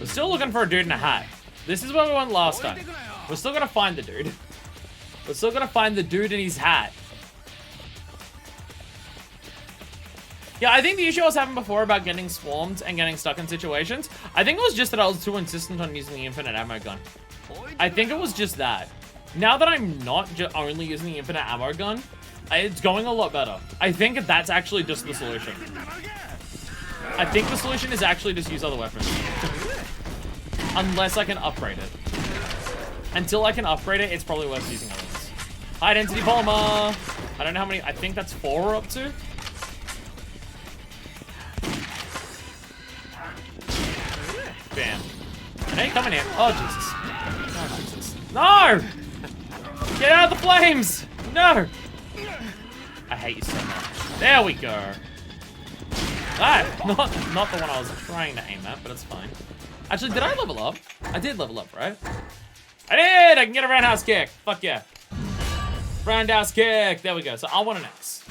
We're still looking for a dude in a hat. This is where we went last time. We're still gonna find the dude. We're still gonna find the dude in his hat. Yeah, I think the issue I was having before about getting swarmed and getting stuck in situations, I think it was just that I was too insistent on using the infinite ammo gun. I think it was just that. Now that I'm not only using the infinite ammo gun, it's going a lot better. I think that's actually just the solution. I think the solution is actually just use other weapons. Unless I can upgrade it. Until I can upgrade it, it's probably worth using other ones. High density polymer. I don't know how many, I think that's 4 we're up to. Bam. I know you're coming in. Oh, Jesus. Oh, Jesus. No! Get out of the flames! No! I hate you so much. There we go. Ah, not the one I was trying to aim at, but it's fine. Actually, did I level up? I did level up, right? I did! I can get a roundhouse kick. Fuck yeah. Roundhouse kick. There we go. So I want an X.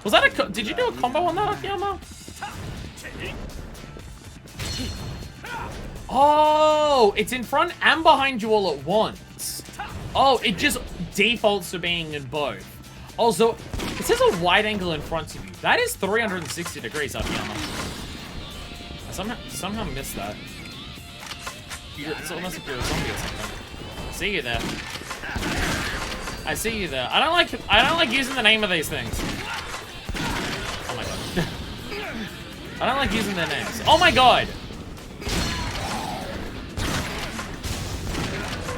Was that a... Did you do a combo on that, Akiyama? Oh, it's in front and behind you all at once. Oh, it just defaults to being in both. Also, it says a wide angle in front of you. That is 360 degrees, Akiyama. I somehow missed that. It's almost like you're a zombie or something. I see you there. I see you there. I don't like using the name of these things. Oh my god. I don't like using their names. Oh my god!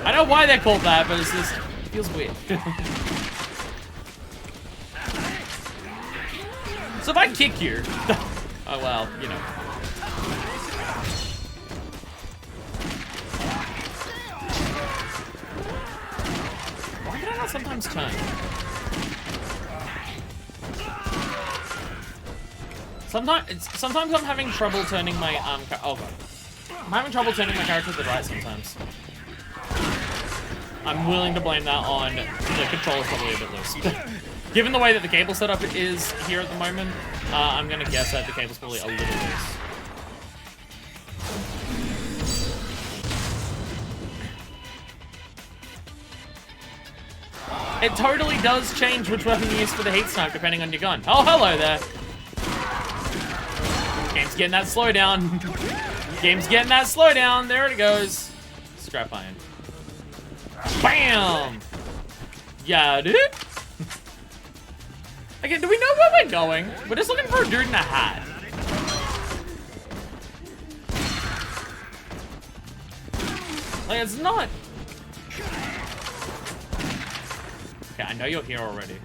I know why they're called that, but it's just, it feels weird. So if I kick you... Oh well, you know. Why can I not sometimes turn? Sometimes I'm having trouble turning my oh god. I'm having trouble turning my character to the right sometimes. I'm willing to blame that on the controller's probably a bit loose. Given the way that the cable setup is here at the moment, I'm gonna guess that the cable's probably a little loose. It totally does change which weapon you use for the heat snipe depending on your gun. Oh, hello there. Game's getting that slowdown. Game's getting that slowdown. There it goes. Scrap iron. Bam! Yeah, dude. Okay, do we know where we're going? We're just looking for a dude in a hat. Like, it's not... Okay, I know you're here already.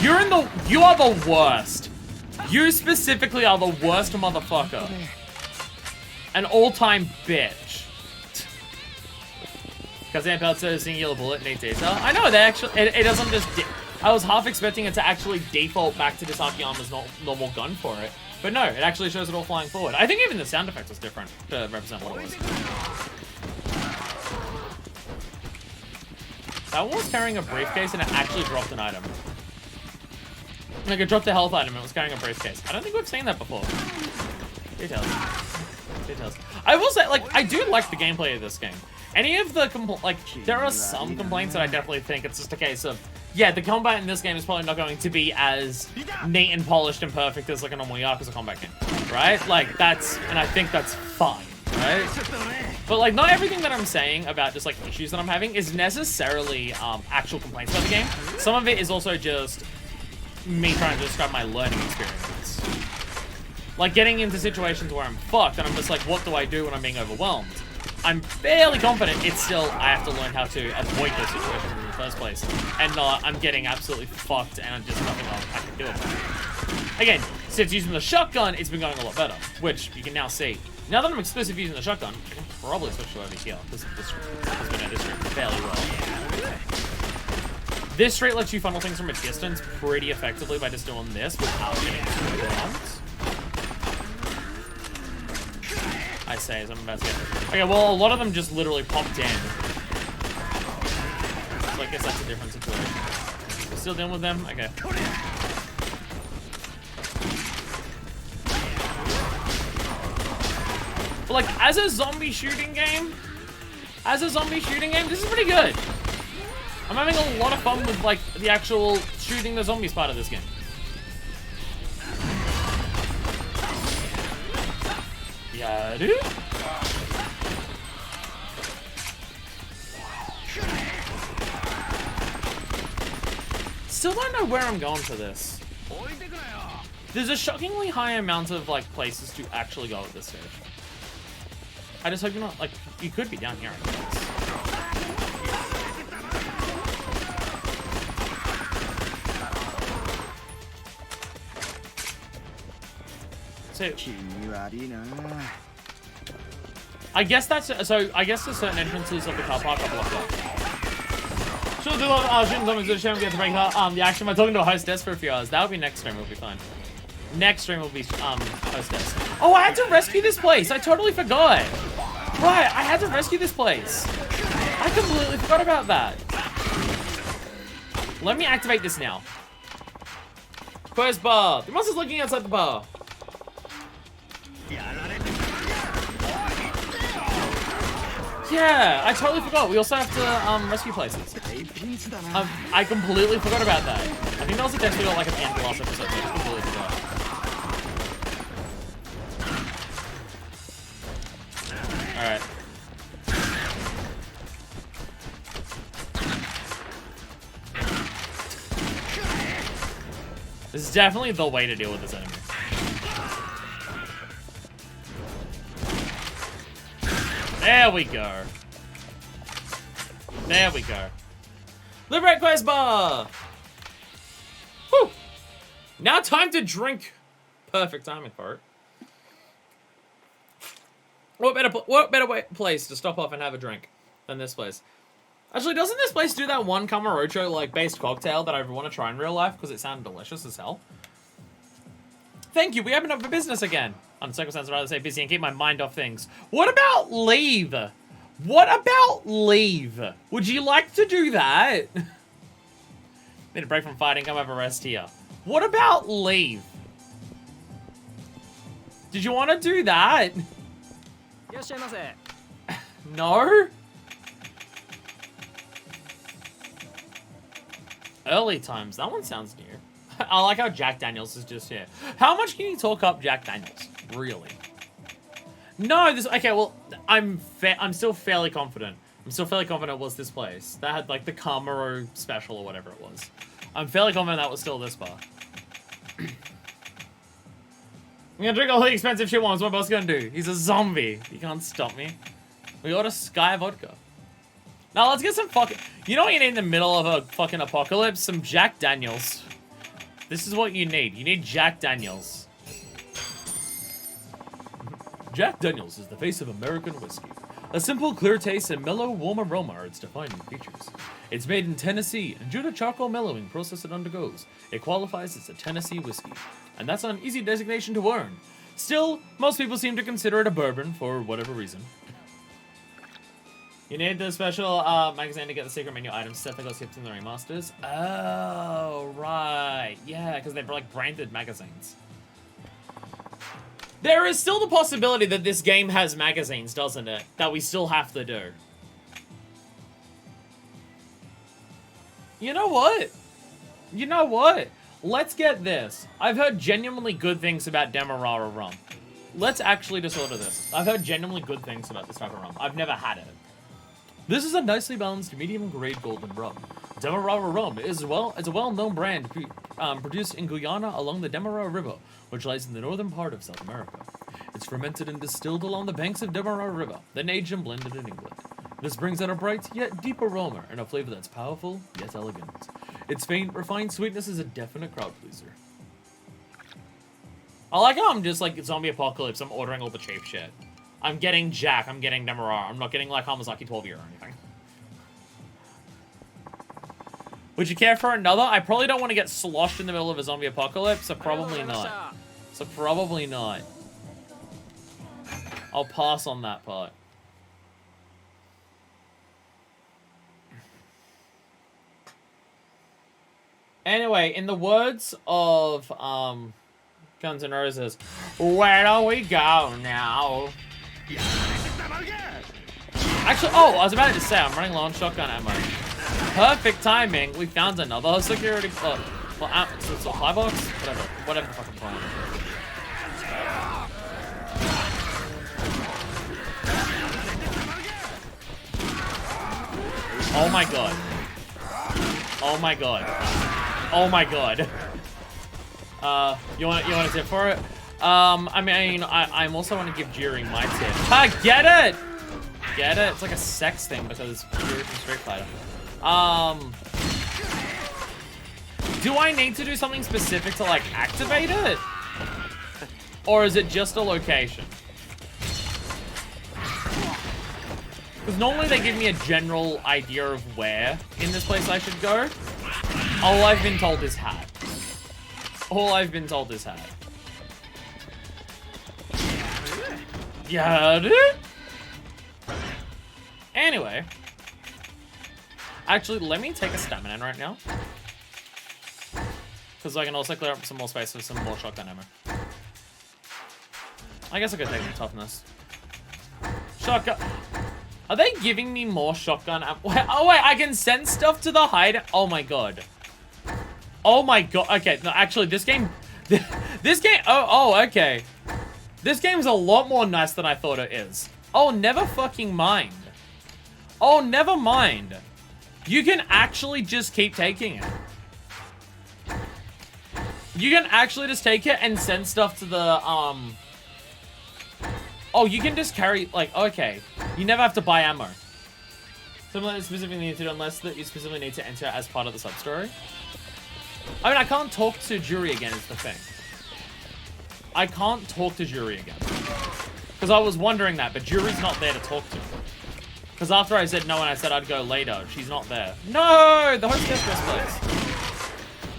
You are the worst. You specifically are the worst motherfucker. An all-time bitch. Because the says a singular bullet needs detail. I know, they actually, it doesn't just, I was half expecting it to actually default back to this Akiyama's normal gun for it. But no, it actually shows it all flying forward. I think even the sound effect was different to represent what it was. That one was carrying a briefcase and it actually dropped an item. Like, it dropped a health item and it was carrying a briefcase. I don't think we've seen that before. Details. Details. I will say, like, I do like the gameplay of this game. Any of the, there are some complaints that I definitely think it's just a case of, yeah, the combat in this game is probably not going to be as neat and polished and perfect as, like, a normal Yakuza combat game, right? Like, and I think that's fine, right? But, like, not everything that I'm saying about just, like, issues that I'm having is necessarily actual complaints about the game. Some of it is also just me trying to describe my learning experience. Like, getting into situations where I'm fucked and I'm just like, what do I do when I'm being overwhelmed? I'm fairly confident it's still, I have to learn how to avoid those situations in the first place. And not, I'm getting absolutely fucked and I'm just nothing I can do about it. Again, since using the shotgun, it's been going a lot better, which you can now see. Now that I'm exclusive using the shotgun, I can probably switch to over here, because this street fairly well. This street lets you funnel things from a distance pretty effectively by just doing this without getting too bombs. I say as I'm about to get. Okay, well, a lot of them just literally popped in. So I guess that's a different situation. We're still dealing with them? Okay. But like, as a zombie shooting game, this is pretty good. I'm having a lot of fun with, like, the actual shooting the zombies part of this game. Yeah, dude. Still don't know where I'm going for this. There's a shockingly high amount of, like, places to actually go at this stage. I just hope you're not, like, you could be down here, I guess. So, I guess that's, so I guess there's certain entrances of the car park are blocked off. Sure, do love shooting zombies, just shame we get to break the action by talking to a hostess for a few hours. That would be next stream, we'll be fine. Next stream will be hostess. Oh, I had to rescue this place. I totally forgot. Right, I had to rescue this place. I completely forgot about that. Let me activate this now. Quest bar. The monster's looking outside the bar. Yeah, I totally forgot. We also have to rescue places. I completely forgot about that. I think that was a text we got like at the end of the last episode. I just completely forgot. Alright. This is definitely the way to deal with this enemy. There we go. There we go. Liberate quest bar! Whew! Now time to drink. Perfect timing for it. What better place to stop off and have a drink than this place? Actually, doesn't this place do that one Kamurocho like based cocktail that I want to try in real life because it sounded delicious as hell? Thank you. We opened up for business again. On circumstances, I'd rather say busy and keep my mind off things. What about leave? What about leave? Would you like to do that? Need a break from fighting. Come have a rest here. What about leave? Did you want to do that? No? Early times. That one sounds new. I like how Jack Daniels is just here. How much can you talk up Jack Daniels? Really? No, this... Okay, well, I'm still fairly confident. I'm still fairly confident it was this place. That had, like, the Kamuro special or whatever it was. I'm fairly confident that was still this bar. I'm gonna drink all the expensive shit once. What my boss gonna do? He's a zombie. You can't stop me. We order Sky Vodka. Now let's get some fucking... You know what you need in the middle of a fucking apocalypse? Some Jack Daniels. This is what you need. You need Jack Daniels. Jack Daniels is the face of American whiskey. A simple, clear taste and mellow, warm aroma are its defining features. It's made in Tennessee, and due to charcoal mellowing process it undergoes, it qualifies as a Tennessee whiskey. And that's an easy designation to earn. Still, most people seem to consider it a bourbon for whatever reason. You need the special magazine to get the secret menu items set that got skipped in the remasters. Oh, right. Yeah, because they're like branded magazines. There is still the possibility that this game has magazines, doesn't it? That we still have to do. You know what? You know what? Let's get this. I've heard genuinely good things about Demerara rum. Let's actually disorder this. I've heard genuinely good things about this type of rum. I've never had it. This is a nicely balanced medium-grade golden rum. Demerara rum is a well-known brand produced in Guyana along the Demerara River, which lies in the northern part of South America. It's fermented and distilled along the banks of Demerara River, then aged and blended in England. This brings out a bright yet deep aroma and a flavor that's powerful yet elegant. Its faint, refined sweetness is a definite crowd pleaser. I like how I'm just like zombie apocalypse. I'm ordering all the cheap shit. I'm getting Jack. I'm getting Demerara. I'm not getting like Hamazaki 12-year or anything. Would you care for another? I probably don't want to get sloshed in the middle of a zombie apocalypse, so probably not. So probably not. I'll pass on that part. Anyway, in the words of Guns N' Roses, where do we go now? Actually, oh, I was about to say, I'm running low on shotgun ammo. Perfect timing. We found another security supply box? Whatever the fucking point. Oh my god. Oh my god. Oh my god. You want a tip for it? I mean, I'm also want to give Jiri my tip. Ah, get it! Get it? It's like a sex thing because Jiri from Street Fighter. Do I need to do something specific to like activate it? Or is it just a location? Because normally they give me a general idea of where in this place I should go. All I've been told is hat. All I've been told is hat. Got it? Anyway. Actually, let me take a stamina in right now. Because I can also clear up some more space with some more shotgun ammo. I guess I could take some toughness. Shotgun. Are they giving me more shotgun ammo? Oh wait, I can send stuff to the hide. Oh my god. Oh my god. Okay, no, actually, this game, oh, okay. This game's a lot more nice than I thought it is. Oh, never fucking mind. Oh, never mind. You can actually just keep taking it. You can actually just take it and send stuff to the, Oh, you can just carry, like, okay. You never have to buy ammo. Something that you specifically need to do unless that you specifically need to enter as part of the sub-story. I mean, I can't talk to Juri again is the thing. I can't talk to Juri again. Because I was wondering that, but Juri's not there to talk to. Because after I said no and I said I'd go later, she's not there. No! The host guest dress place.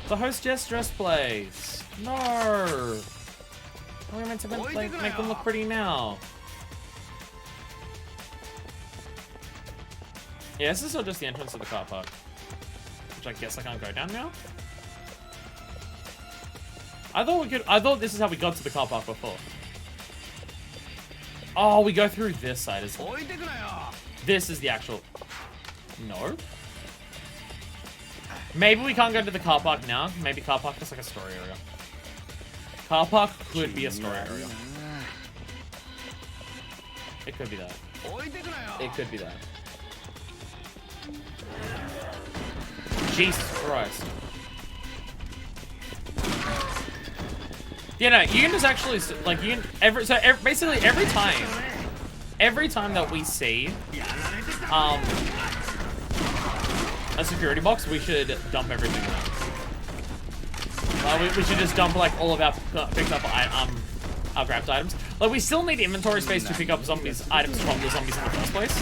The host guest dress place. No! We're meant to like, make them look pretty now. Yeah, this is still just the entrance to the car park. Which I guess I can't go down now. I thought this is how we got to the car park before. Oh, we go through this side as well. This is the actual... No? Maybe we can't go to the car park now. Maybe car park is like a story area. Car park could be a story area. It could be that. It could be that. Jesus Christ. You know, you can just actually, like, you can, basically every time that we see, a security box, we should dump everything in it. We should just dump like all of our picked up our grabbed items. Like we still need inventory space to pick up items from the zombies in the first place.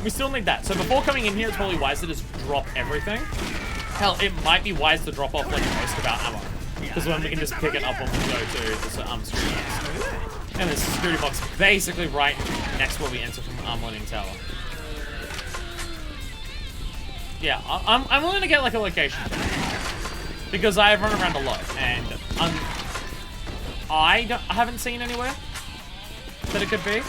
We still need that. So before coming in here, it's probably wise to just drop everything. Hell, it might be wise to drop off like most of our ammo, because then we can just pick it up when we go to the security box. And the security box basically right next where we enter from Leaning Tower. Yeah, I'm willing to get like a location because I have run around a lot and I haven't seen anywhere that it could be.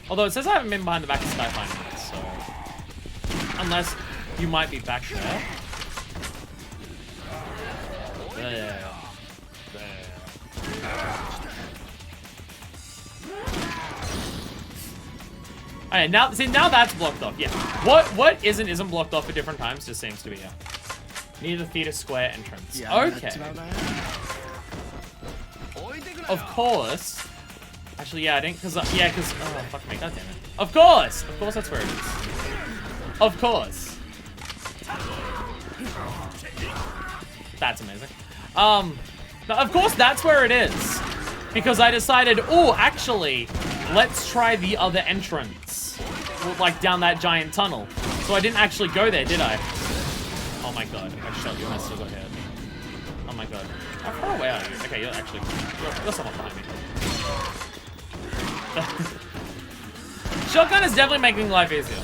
Although it says I haven't been behind the back of Skyfinder yet, so unless you might be back there. There. Alright, now that's blocked off. Yeah. What isn't blocked off at different times just seems to be here. Near the theater square entrance. Okay. Of course. Actually, yeah, I didn't, cause oh fuck me, goddammit. Of course that's where it is. Of course. That's amazing. Of course that's where it is. Because I decided, oh, actually, let's try the other entrance. Like down that giant tunnel. So I didn't actually go there, did I? Oh my god, I shot you and I still got hit. Oh my god. How far away are you? Okay, you're somewhat behind me. Shotgun is definitely making life easier.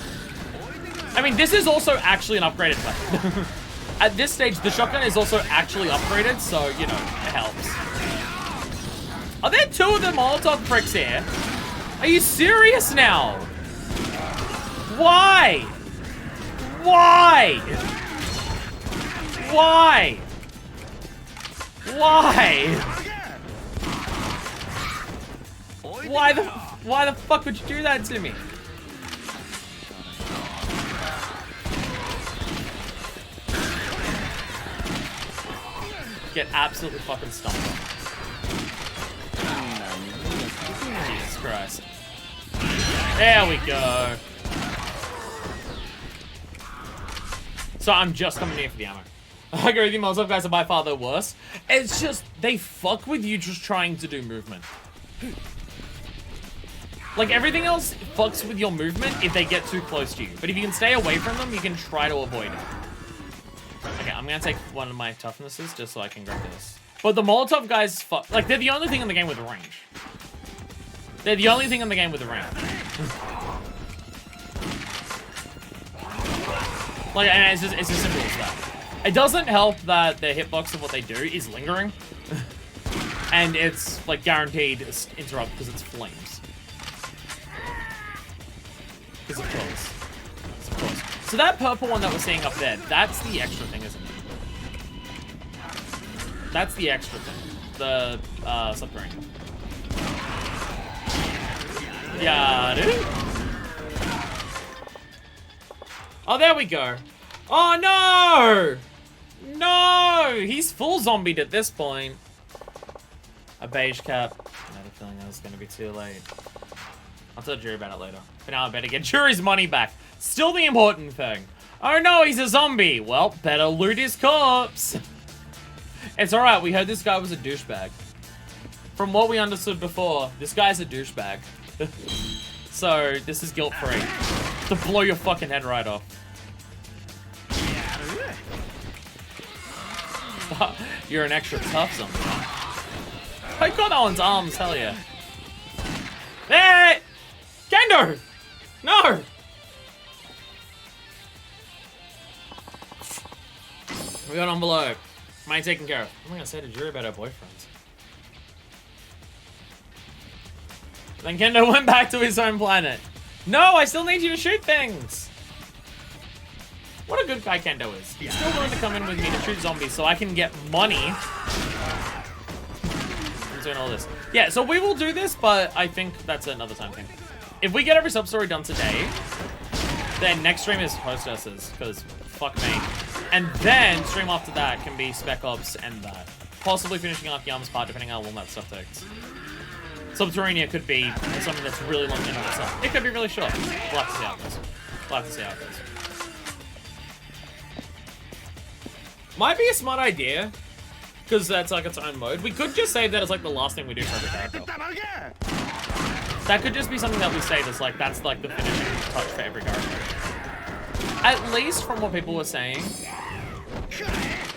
I mean, this is also actually an upgraded weapon. At this stage, the shotgun is also actually upgraded, so, you know, it helps. Are there two of the Molotov pricks here? Are you serious now? Why? Why? Why? Why? Why the fuck would you do that to me? Get absolutely fucking stumped on. Jesus Christ. There we go. So I'm just coming here for the ammo. I agree with you, Molotov guys are by far the worst. It's just, they fuck with you just trying to do movement. Like, everything else fucks with your movement if they get too close to you. But if you can stay away from them, you can try to avoid it. Okay, I'm gonna take one of my toughnesses just so I can grab this. But the Molotov guys fuck. Like, they're the only thing in the game with range. They're the only thing in the game with range. Like, and it's as simple as that. It doesn't help that the hitbox of what they do is lingering. And it's, like, guaranteed interrupt because it's flames. Because of course. Of course. So that purple one that we're seeing up there, that's the extra thing, isn't it? That's the extra thing. The, subterranean. Yeah, dude. Oh, there we go. Oh, no! No! He's full zombied at this point. A beige cap. I had a feeling I was going to be too late. I'll tell Jury about it later. For now, I better get Jury's money back. Still the important thing. Oh no, he's a zombie. Well, better loot his corpse. It's alright, we heard this guy was a douchebag. From what we understood before, this guy's a douchebag. So, this is guilt-free. To blow your fucking head right off. You're an extra tough zombie. I got that one's arms, hell yeah. Hey! Kendo! No! We got an envelope. Mine taken care of. What am I gonna say to Jury about our boyfriends? Then Kendo went back to his own planet. No, I still need you to shoot things! What a good guy Kendo is. He's still willing to come in with me to shoot zombies so I can get money. I'm doing all this. Yeah, so we will do this, but I think that's another time thing. If we get every sub-story done today, then next stream is Hostesses, because fuck me. And then, stream after that can be Spec Ops and that. Possibly finishing off Yam's part, depending on how long that stuff takes. Subterranea could be something that's really long in on itself. It could be really short. We'll have to see how it goes. We'll have to see how it goes. Might be a smart idea, because that's like its own mode. We could just save that as like the last thing we do for every character. That could just be something that we save as like, that's like the finishing touch for every character. At least from what people were saying,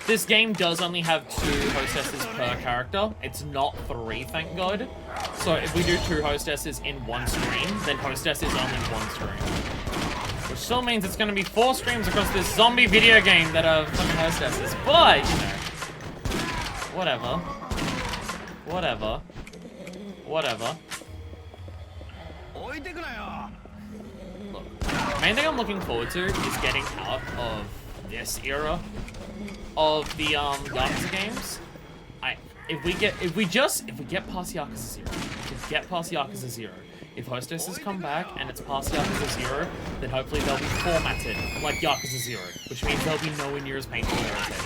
this game does only have 2 hostesses per character. It's not 3, thank God. So if we do 2 hostesses in one stream, then hostess is only 1 stream. Which still means it's going to be 4 streams across this zombie video game that are fucking hostesses. But, you know, whatever. Whatever. Whatever. Look, main thing I'm looking forward to is getting out of this era of the Yakuza games. If we get past Yakuza 0, if hostesses come back and it's past Yakuza 0, then hopefully they'll be formatted like Yakuza 0, which means they'll be nowhere near as painful as irritating.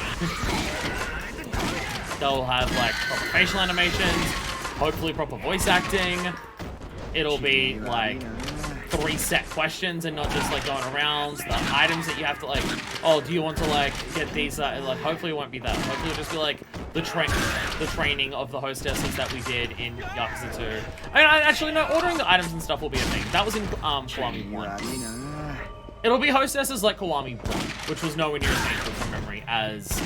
They'll have like proper facial animations, hopefully proper voice acting. It'll be like 3 set questions and not just like going around. The items that you have to like, oh, do you want to like get these? Like, hopefully it won't be that. Hopefully it'll just be like the training of the hostesses that we did in Yakuza 2. I mean, actually no, ordering the items and stuff will be a thing. That was in Kiwami 1. It'll be hostesses like Kiwami 1, which was nowhere near as painful from memory as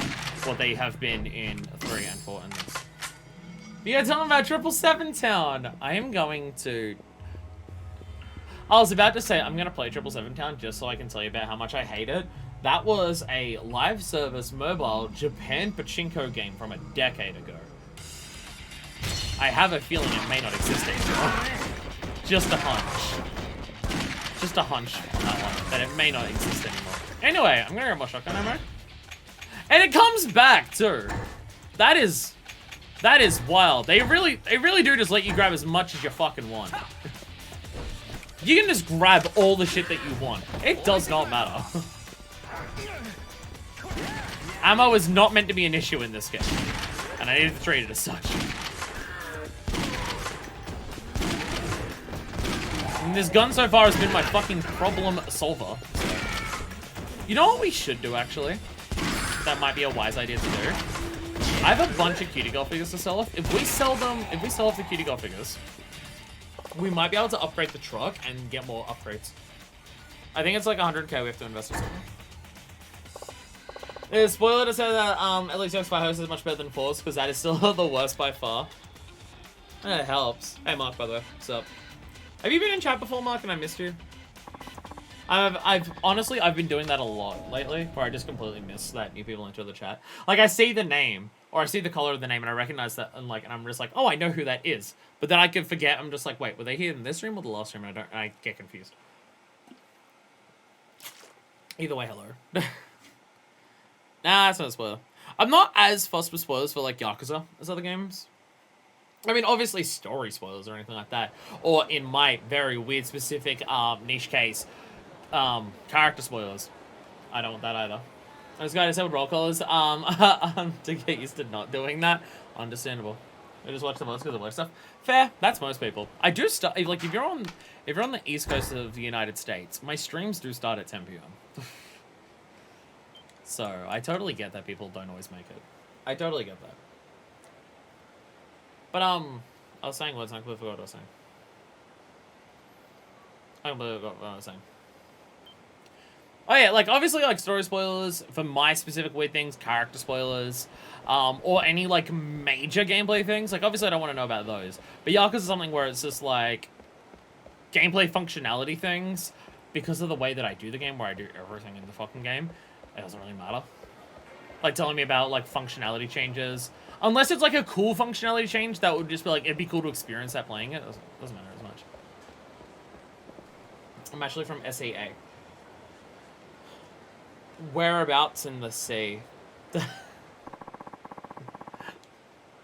what they have been in 3 and 4 and this. You gotta tell them about 777 Town. I am going to... I was about to say I'm gonna play 777 Town just so I can tell you about how much I hate it. That was a live service mobile Japan pachinko game from a decade ago. I have a feeling it may not exist anymore. Just a hunch. Just a hunch on that one, that it may not exist anymore. Anyway, I'm gonna grab my shotgun ammo. And it comes back too. That is wild. They really do just let you grab as much as you fucking want. You can just grab all the shit that you want. It does not matter. Ammo is not meant to be an issue in this game. And I need to treat it as such. And this gun so far has been my fucking problem solver. So. You know what we should do, actually? That might be a wise idea to do. I have a bunch of cutie girl figures to sell off. If we sell off the cutie girl figures, we might be able to upgrade the truck and get more upgrades. I think it's like 100k we have to invest or something. There's a spoiler to say that at least X5 host is much better than 4's, because that is still the worst by far. And it helps. Hey Mark, by the way, what's up? Have you been in chat before, Mark, and I missed you? Honestly, I've been doing that a lot lately, where I just completely miss that new people enter the chat. Like, I see the name, or I see the color of the name, and I recognize that, and I'm just like, oh, I know who that is. But then I could forget, I'm just like, wait, were they here in this stream or the last stream? And I get confused. Either way, hello. Nah, that's not a spoiler. I'm not as fussed with spoilers for, like, Yakuza as other games. I mean, obviously story spoilers or anything like that. Or in my very weird, specific, niche case, character spoilers. I don't want that either. I was going to say with roll callers, to get used to not doing that. Understandable. I just watch the most because of work stuff. Fair. That's most people. I do start, like, if you're on the East Coast of the United States, my streams do start at 10 p.m. So, I totally get that people don't always make it. I totally get that. But, I was saying words, and I completely forgot what I was saying. I completely forgot what I was saying. Oh yeah, like, obviously, like, story spoilers, for my specific weird things, character spoilers, or any, like, major gameplay things. Like, obviously, I don't want to know about those. But Yakuza is something where it's just, like, gameplay functionality things, because of the way that I do the game, where I do everything in the fucking game, it doesn't really matter. Like, telling me about, like, functionality changes. Unless it's, like, a cool functionality change, that would just be, like, it'd be cool to experience that playing it. It doesn't matter as much. I'm actually from SAA. Whereabouts in the sea?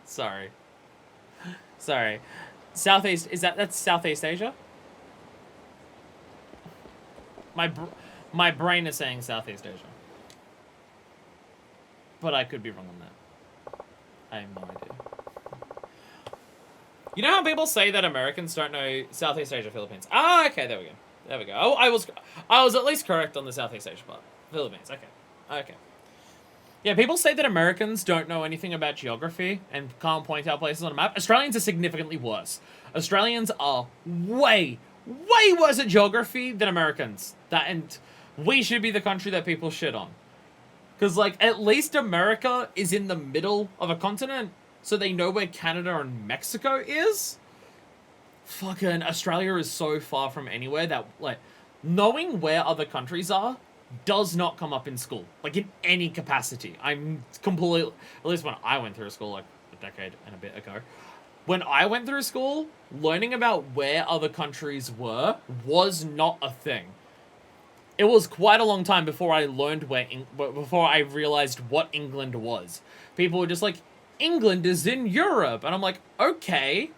Sorry. Sorry. Southeast, that's Southeast Asia? My brain is saying Southeast Asia. But I could be wrong on that. I have no idea. You know how people say that Americans don't know Southeast Asia, Philippines? Ah, okay, there we go. There we go. Oh, I was at least correct on the Southeast Asia part. Philippines, okay. Okay. Yeah, people say that Americans don't know anything about geography and can't point out places on a map. Australians are significantly worse. Australians are way worse at geography than Americans. And we should be the country that people shit on. Because, like, at least America is in the middle of a continent, so they know where Canada and Mexico is. Fucking Australia is so far from anywhere that, like, knowing where other countries are does not come up in school. Like, in any capacity. I'm completely... At least when I went through school, like, a decade and a bit ago. When I went through school, learning about where other countries were was not a thing. It was quite a long time before I learned before I realized what England was. People were just like, England is in Europe. And I'm like, okay.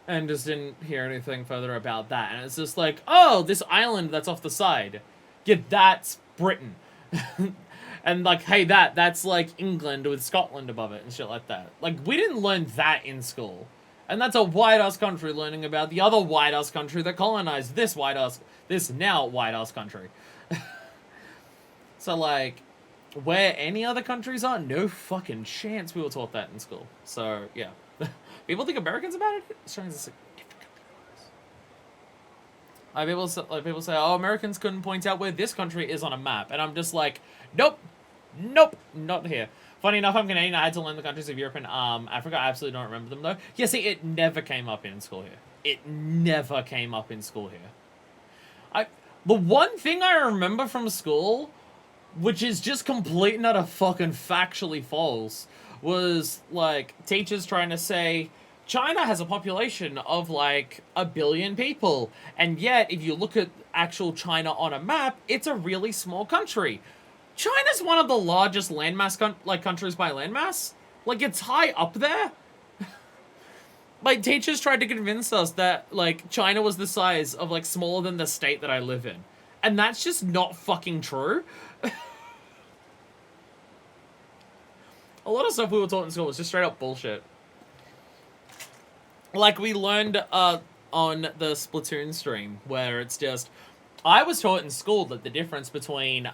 And just didn't hear anything further about that. And it's just like, oh, this island that's off the side. Yeah, that's Britain. And like, hey, that's like England with Scotland above it and shit like that. Like, we didn't learn that in school. And that's a white-ass country learning about the other white-ass country that colonized this now white-ass country. So, like, where any other countries are, no fucking chance we were taught that in school. So, yeah. People think Americans about it? Australians are significantly worse. People say, oh, Americans couldn't point out where this country is on a map. And I'm just like, nope, not here. Funny enough, I'm Canadian. I had to learn the countries of Europe and Africa. I absolutely don't remember them, though. Yeah, see, it never came up in school here. It never came up in school here. The one thing I remember from school, which is just complete and utter fucking factually false, was, like, teachers trying to say, China has a population of, like, 1 billion people. And yet, if you look at actual China on a map, it's a really small country. China's one of the largest landmass, countries by landmass. Like, it's high up there. Like, teachers tried to convince us that, like, China was the size of, like, smaller than the state that I live in. And that's just not fucking true. A lot of stuff we were taught in school was just straight up bullshit. Like, we learned on the Splatoon stream, where it's just... I was taught in school that the difference between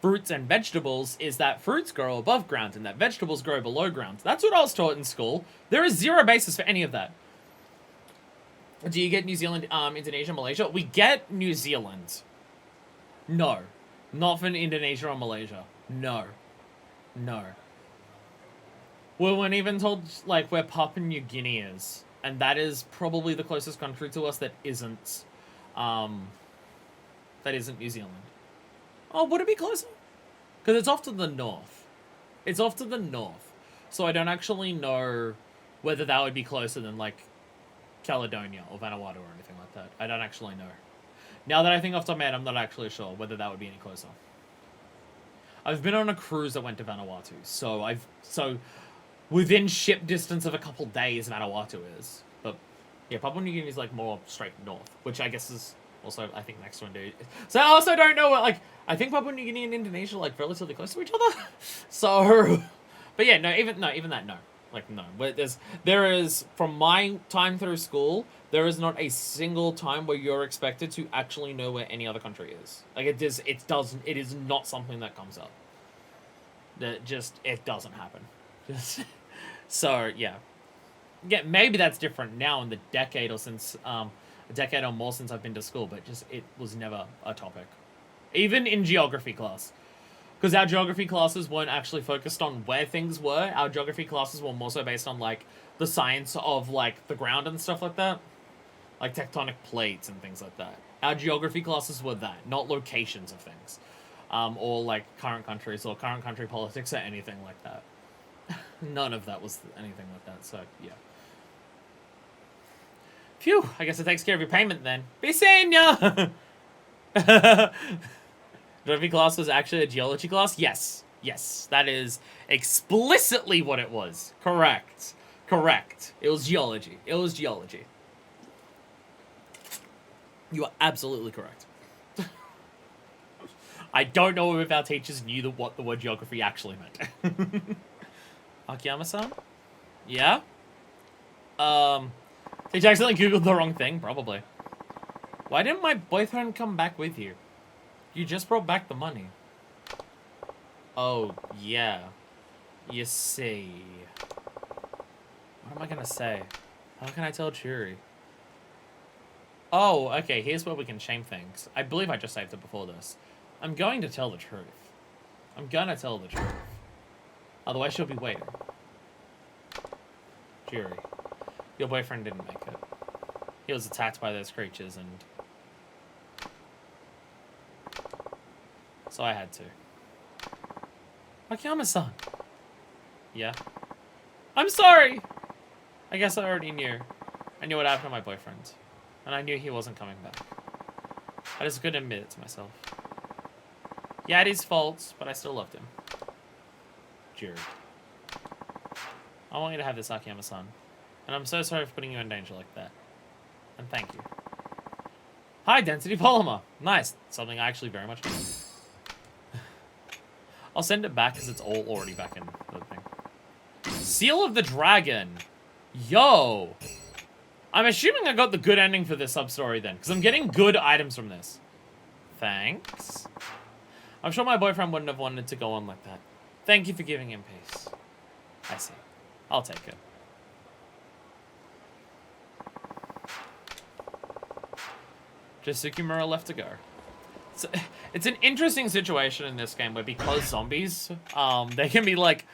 fruits and vegetables is that fruits grow above ground and that vegetables grow below ground. That's what I was taught in school. There is zero basis for any of that. Do you get New Zealand, Indonesia, Malaysia? We get New Zealand. No. Not for Indonesia or Malaysia. No. We weren't even told, like, where Papua New Guinea is. And that is probably the closest country to us that isn't New Zealand. Oh, would it be closer? Because it's off to the north. It's off to the north. So I don't actually know whether that would be closer than, like, Caledonia or Vanuatu or anything like that. I don't actually know. Now that I think off the top of my head, I'm not actually sure whether that would be any closer. I've been on a cruise that went to Vanuatu, so within ship distance of a couple days, Vanuatu is. But yeah, Papua New Guinea is like more straight north, which I guess is also, I think, next to Indonesia. So I also don't know what, like, I think Papua New Guinea and Indonesia are, like, relatively close to each other. So, but yeah, even that, no. Like, no. But there is, from my time through school, there is not a single time where you're expected to actually know where any other country is. Like, it is not something that comes up. It doesn't happen. So, yeah. Yeah, maybe that's different now in the decade or since, a decade or more since I've been to school, but it was never a topic. Even in geography class. Because our geography classes weren't actually focused on where things were. Our geography classes were more so based on, like, the science of, like, the ground and stuff like that. Like, tectonic plates and things like that. Our geography classes were that, not locations of things. Or, like, current countries or current country politics or anything like that. None of that was anything like that, so, yeah. Phew, I guess it takes care of your payment then. Be seeing ya! Geography class was actually a geology class? Yes. Yes, that is explicitly what it was. Correct. It was geology. You are absolutely correct. I don't know if our teachers knew what the word geography actually meant. Akiyama-san? Yeah? Did you accidentally Googled the wrong thing? Probably. Why didn't my boyfriend come back with you? You just brought back the money. Oh, yeah. You see. What am I gonna say? How can I tell Churi? Oh, okay, here's where we can shame things. I believe I just saved it before this. I'm going to tell the truth. I'm gonna tell the truth. Otherwise she'll be waiting. Churi, your boyfriend didn't make it. He was attacked by those creatures and... so I had to. Akiyama-san. Yeah? I'm sorry! I guess I already knew. I knew what happened to my boyfriend. And I knew he wasn't coming back. I just couldn't admit it to myself. He had his faults, but I still loved him. Jiri. I want you to have this, Akiyama-san. And I'm so sorry for putting you in danger like that. And thank you. High density polymer. Nice. Something I actually very much need. I'll send it back because it's all already back in the thing. Seal of the Dragon. Yo. I'm assuming I got the good ending for this sub-story then, because I'm getting good items from this. Thanks. I'm sure my boyfriend wouldn't have wanted to go on like that. Thank you for giving him peace. I see. I'll take it. Just Sukimura left to go. So, it's an interesting situation in this game where because zombies, they can be like,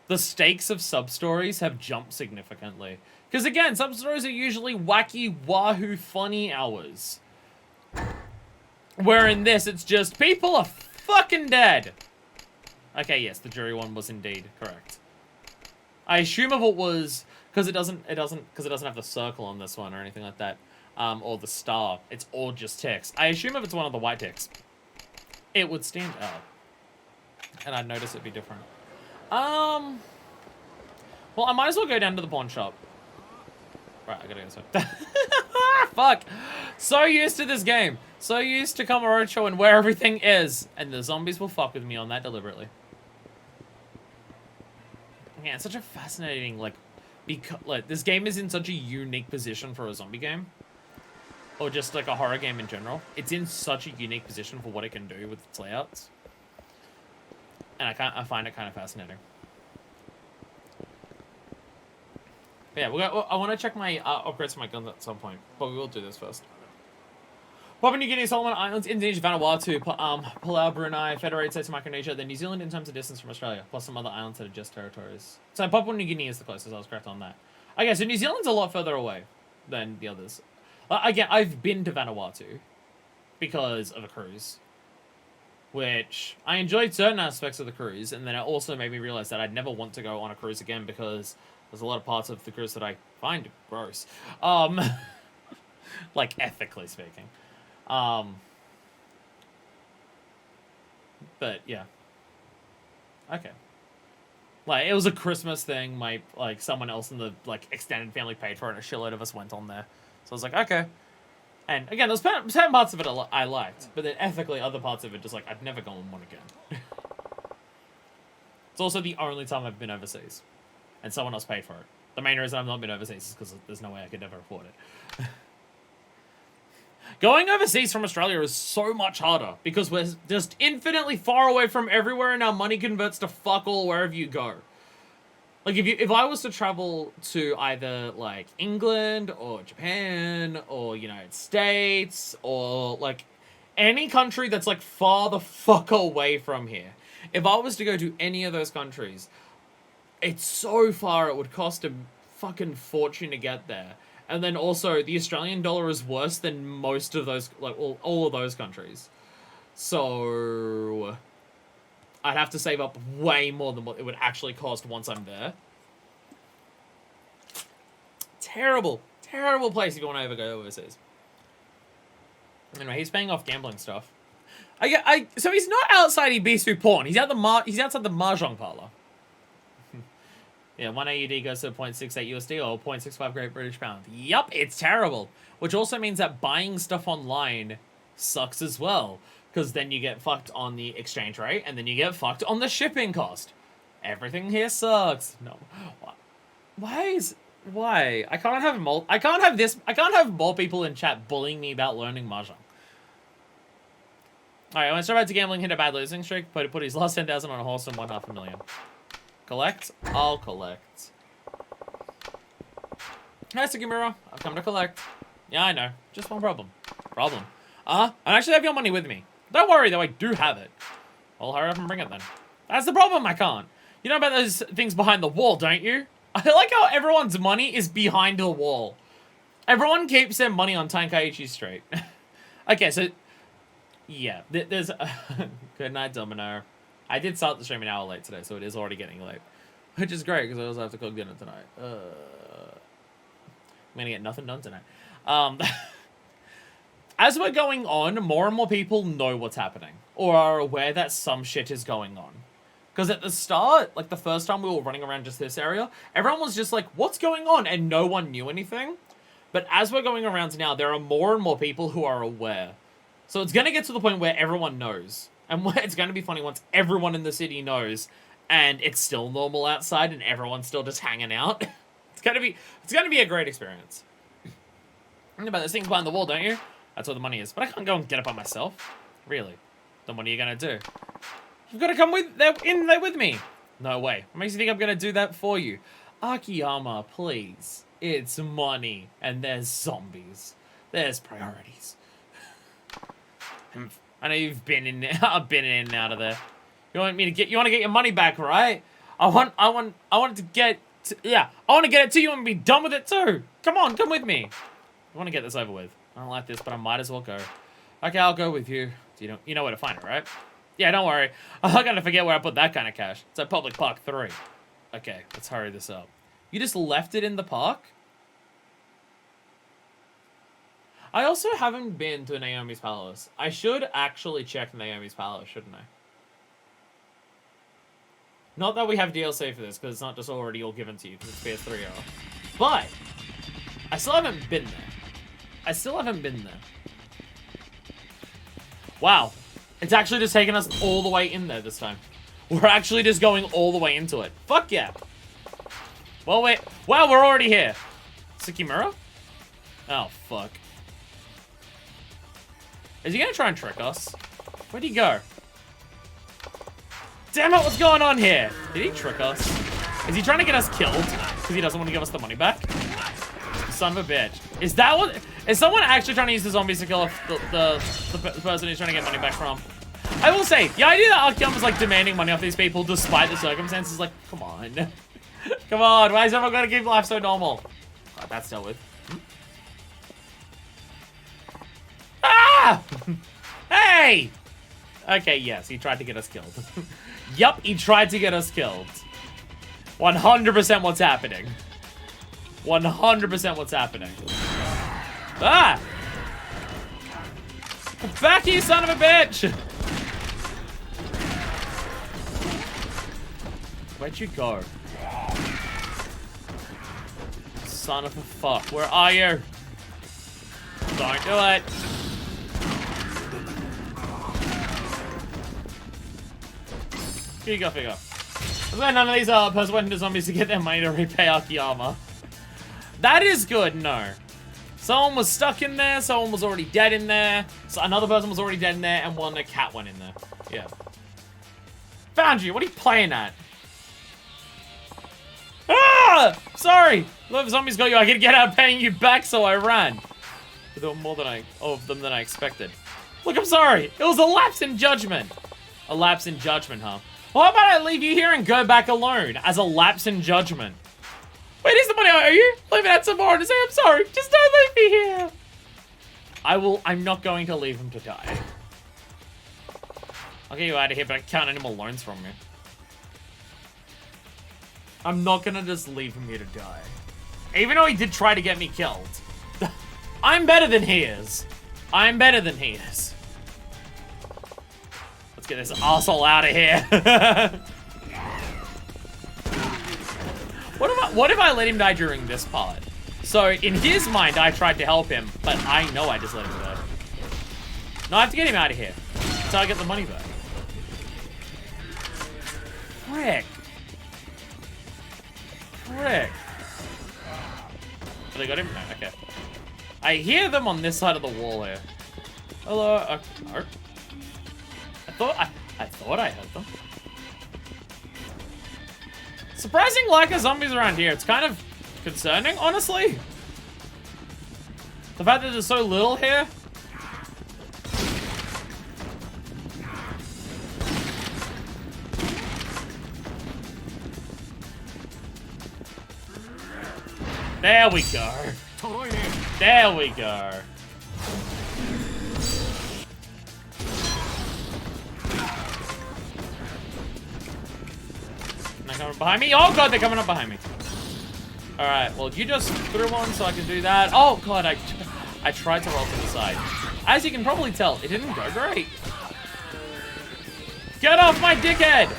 the stakes of sub-stories have jumped significantly. Because again, sub-stories are usually wacky, wahoo, funny hours. Where in this, it's just, people are fucking dead. Okay, yes, the jury one was indeed correct. I assume if it was, because it doesn't have the circle on this one or anything like that, or the star. It's all just text. I assume if it's one of the white ticks, it would stand out. And I'd notice it'd be different. Well, I might as well go down to the pawn shop. Right, I gotta go this way. Fuck! So used to this game. So used to Kamurocho and where everything is. And the zombies will fuck with me on that deliberately. Yeah, it's such a fascinating, like, because, like, this game is in such a unique position for a zombie game. Or just, like, a horror game in general. It's in such a unique position for what it can do with its layouts. And I find it kind of fascinating. But yeah, I want to check my upgrades for my guns at some point, but we will do this first. Papua New Guinea, Solomon Islands, Indonesia, Vanuatu, Palau, Brunei, Federated States of Micronesia, then New Zealand in terms of distance from Australia, plus some other islands that are just territories. So Papua New Guinea is the closest, I was correct on that. Okay, so New Zealand's a lot further away than the others. Again, I've been to Vanuatu because of a cruise, which I enjoyed certain aspects of the cruise, and then it also made me realize that I'd never want to go on a cruise again because there's a lot of parts of the cruise that I find gross. Like, ethically speaking. But, yeah. Okay. Like, it was a Christmas thing. Someone else in the, like, extended family paid for it, and a shitload of us went on there. So I was like, okay. And, again, there's certain parts of it I liked, but then ethically, other parts of it, just like, I'd never go on one again. It's also the only time I've been overseas. And someone else paid for it. The main reason I've not been overseas is because there's no way I could ever afford it. Going overseas from Australia is so much harder because we're just infinitely far away from everywhere and our money converts to fuck all wherever you go. Like, if I was to travel to either, like, England or Japan or United States or, like, any country that's, like, far the fuck away from here, if I was to go to any of those countries, it's so far it would cost a fucking fortune to get there. And then also, the Australian dollar is worse than most of those, like, all of those countries. So I'd have to save up way more than what it would actually cost once I'm there. Terrible, terrible place if you want to ever go overseas. Anyway, he's paying off gambling stuff. So he's not outside Ibisu porn. He's outside the mahjong parlor. Yeah, 1 AUD goes to 0.68 USD or 0.65 Great British Pound. Yup, it's terrible. Which also means that buying stuff online sucks as well. Because then you get fucked on the exchange rate, and then you get fucked on the shipping cost. Everything here sucks. No. Why? I can't have more people in chat bullying me about learning mahjong. Alright, when I start back to gambling, hit a bad losing streak, but put his last 10,000 on a horse and won $500,000. Collect? I'll collect. Hi, Sugimura. I've come to collect. Yeah, I know. Just one problem. I actually have your money with me. Don't worry, though, I do have it. I'll hurry up and bring it then. That's the problem, I can't. You know about those things behind the wall, don't you? I like how everyone's money is behind the wall. Everyone keeps their money on Tankaichi Street. Okay, so... Yeah, there's... Good night, Domino. I did start the stream an hour late today, so it is already getting late. Which is great, because I also have to cook dinner tonight. I'm gonna get nothing done tonight. As we're going on, more and more people know what's happening. Or are aware that some shit is going on. Because at the start, like the first time we were running around just this area, everyone was just like, what's going on? And no one knew anything. But as we're going around now, there are more and more people who are aware. So it's going to get to the point where everyone knows. And it's going to be funny once everyone in the city knows and it's still normal outside and everyone's still just hanging out. It's going to be a great experience. Think about those things behind the wall, don't you? That's where the money is. But I can't go and get it by myself. Really? Then what are you going to do? You've got to come in there with me. No way. What makes you think I'm going to do that for you? Akiyama, please. It's money. And there's zombies. There's priorities. I know you've been in I've been in and out of there. You want to get your money back, right? I want to get it to you and be done with it too. Come on, come with me. I want to get this over with. I don't like this, but I might as well go. Okay, I'll go with you. You know where to find it, right? Yeah, don't worry. I'm not going to forget where I put that kind of cash. It's at Public Park 3. Okay, let's hurry this up. You just left it in the park? I also haven't been to Naomi's Palace. I should actually check Naomi's Palace, shouldn't I? Not that we have DLC for this, because it's not just already all given to you, because it's PS3 era. But, I still haven't been there. Wow. It's actually just taking us all the way in there this time. We're actually just going all the way into it. Fuck yeah. Well, wait. Wow, we're already here. Tsukimura? Oh, fuck. Is he gonna try and trick us? Where'd he go? Damn it, what's going on here? Did he trick us? Is he trying to get us killed? Because he doesn't want to give us the money back? Son of a bitch. Is someone actually trying to use the zombies to kill the person who's trying to get money back from? I will say, the idea that Akiyama's like demanding money off these people despite the circumstances, like, come on. Come on, why is everyone gonna keep life so normal? Oh, that's dealt with. Ah! Hey! Okay, yes, he tried to get us killed. Yup, he tried to get us killed. 100% what's happening. 100% what's happening. Ah! Back here, son of a bitch! Where'd you go? Son of a fuck, where are you? Don't do it. Here you go, figure. I'm glad none of these person went into zombies to get their money to repay Akiyama. That is good, no. Someone was stuck in there, someone was already dead in there, so another person was already dead in there, and a cat went in there. Yeah. Found you, what are you playing at? Ah! Sorry! Look, zombies got you, I could get out paying you back, so I ran. But there were more than I expected. Look, I'm sorry, it was a lapse in judgment. A lapse in judgment, huh? Well, how about I leave you here and go back alone as a lapse in judgment? Wait, is the money I owe you? Leave it at some more to say I'm sorry. Just don't leave me here. I'm not going to leave him to die. I'll get you out of here, but I can't any more loans from you. I'm not gonna just leave him here to die. Even though he did try to get me killed. I'm better than he is. I'm better than he is. Let's get this arsehole out of here. What if I let him die during this part? So, in his mind, I tried to help him, but I know I just let him go. No, I have to get him out of here. So I get the money back. Frick. Frick. Oh, they got him? No, okay. I hear them on this side of the wall here. Hello. Oh. I thought I heard them. Surprising lack of zombies around here. It's kind of concerning, honestly. The fact that there's so little here. There we go. There we go. They're coming behind me. Oh god, they're coming up behind me. Alright, well you just threw one so I can do that. Oh god, I tried to roll to the side. As you can probably tell, it didn't go great. Get off my dickhead!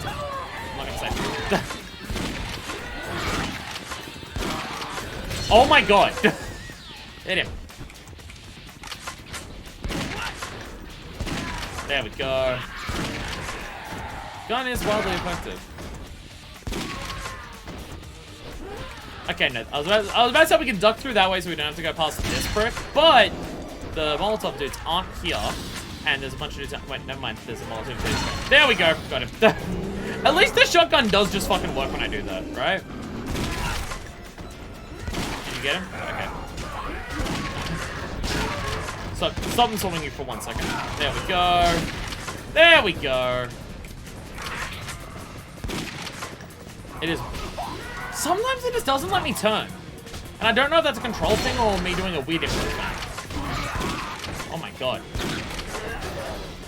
I'm not gonna say. Oh my god! Hit him. There we go. Gun is wildly effective. Okay, no, I was about to say we can duck through that way so we don't have to go past this brick, but the Molotov dudes aren't here, and there's a bunch of dudes. Wait, never mind. There's a Molotov dude. There we go. Got him. At least the shotgun does just fucking work when I do that, right? Did you get him? Okay. So stop them swinging you for 1 second. There we go. There we go. It is. Sometimes it just doesn't let me turn. And I don't know if that's a control thing or me doing a weird input thing. Oh my god.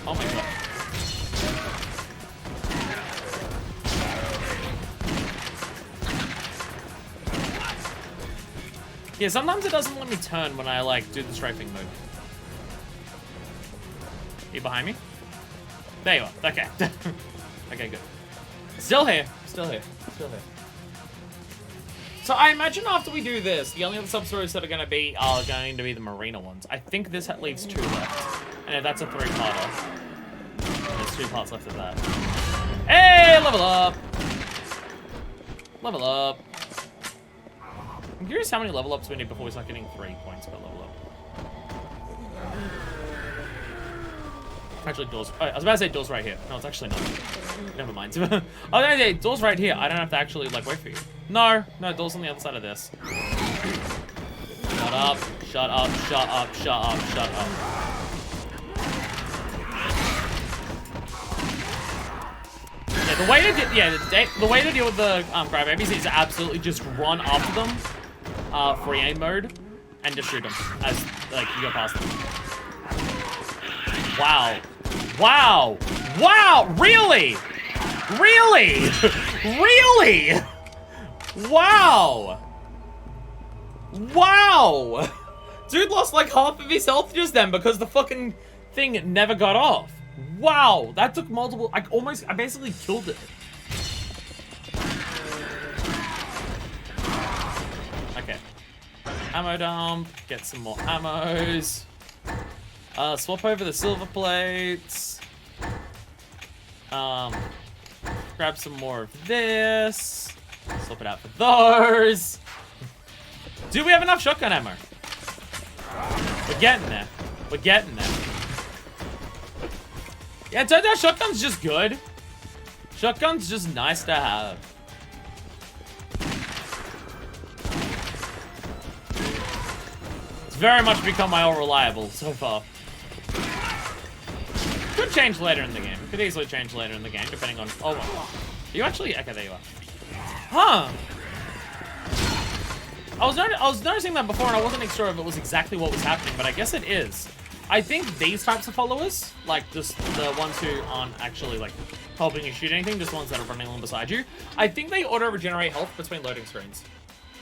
Oh my god. Yeah, sometimes it doesn't let me turn when I, like, do the strafing move. Are you behind me? There you are. Okay. Okay, good. Still here. Still here. Still here. So I imagine after we do this, the only other sub-stories that are going to be the marina ones. I think this leaves 2 left. And if that's a 3-parter, there's 2 parts left of that. Hey, level up! Level up. I'm curious how many level ups we need before we start getting 3 points per level up. Actually, doors. Oh, I was about to say doors right here. No, it's actually not. Never mind. Oh, no, yeah, doors right here. I don't have to actually, like, wait for you. No, doors on the other side of this. Shut up, shut up, shut up, shut up, shut up. Yeah, the way to deal with the crybabies is to absolutely just run after them, free aim mode, and just shoot them as, like, you go past them. Wow. Wow! Wow! Really? Really? Really? Wow! Wow! Dude lost like half of his health just then because the fucking thing never got off. Wow! That took multiple... I basically killed it. Okay. Ammo dump. Get some more ammos. Swap over the silver plates. Grab some more of this. Swap it out for those. Do we have enough shotgun ammo? We're getting there. We're getting there. Yeah, it turns out shotgun's just good. Shotgun's just nice to have. It's very much become my all-reliable so far. Could change later in the game. Could easily change later in the game, depending on... Oh, well. Are you actually... Okay, there you are. Huh. I was noticing that before, and I wasn't sure if it was exactly what was happening, but I guess it is. I think these types of followers, like just the ones who aren't actually, like, helping you shoot anything, just ones that are running along beside you, I think they auto-regenerate health between loading screens.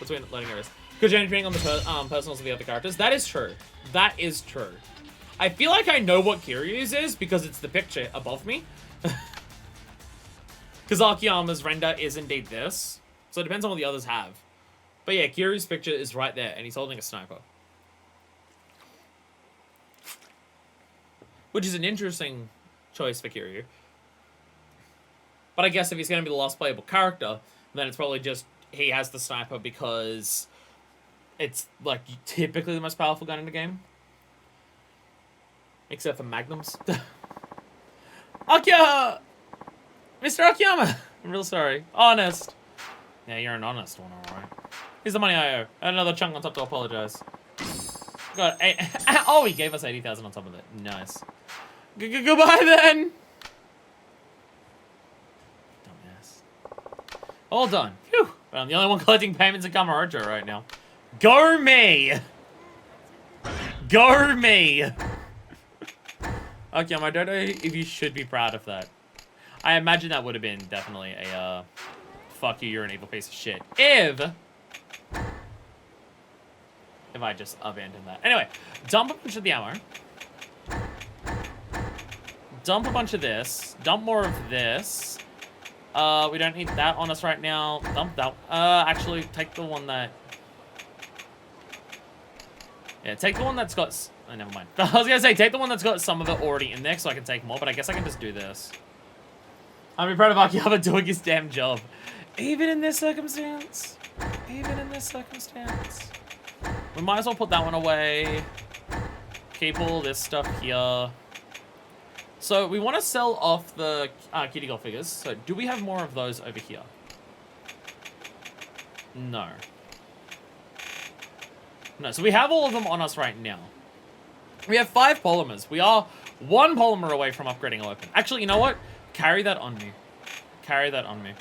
Between loading areas. Because depending on the personals of the other characters. That is true. That is true. I feel like I know what Kiryu's is because it's the picture above me. Because Akiyama's render is indeed this. So it depends on what the others have. But yeah, Kiryu's picture is right there, and he's holding a sniper. Which is an interesting choice for Kiryu. But I guess if he's going to be the last playable character, then it's probably just he has the sniper because it's, like, typically the most powerful gun in the game. Except for magnums. Akira! Mr. Akiyama! I'm real sorry. Honest. Yeah, you're an honest one, alright. Here's the money I owe. Another chunk on top to apologize. Got 8. Oh, he gave us 80,000 on top of it. Nice. Goodbye then! Dumbass. All done. Phew. Well, I'm the only one collecting payments in Kamurocho right now. Go me! Go me! Okay, I don't know if you should be proud of that. I imagine that would have been definitely a, fuck you, you're an evil piece of shit. If I just abandoned that. Anyway, dump a bunch of the ammo. Dump a bunch of this. Dump more of this. We don't need that on us right now. Dump that. Actually, take the one that... Yeah, take the one that's got... Oh, never mind. I was gonna say, take the one that's got some of it already in there so I can take more, but I guess I can just do this. I'm proud of Akiyama doing his damn job. Even in this circumstance. Even in this circumstance. We might as well put that one away. Keep all this stuff here. So, we want to sell off the kitty girl figures. So, do we have more of those over here? No. No, so we have all of them on us right now. We have 5 polymers. We are 1 polymer away from upgrading a weapon. Actually, you know what? Carry that on me. Carry that on me.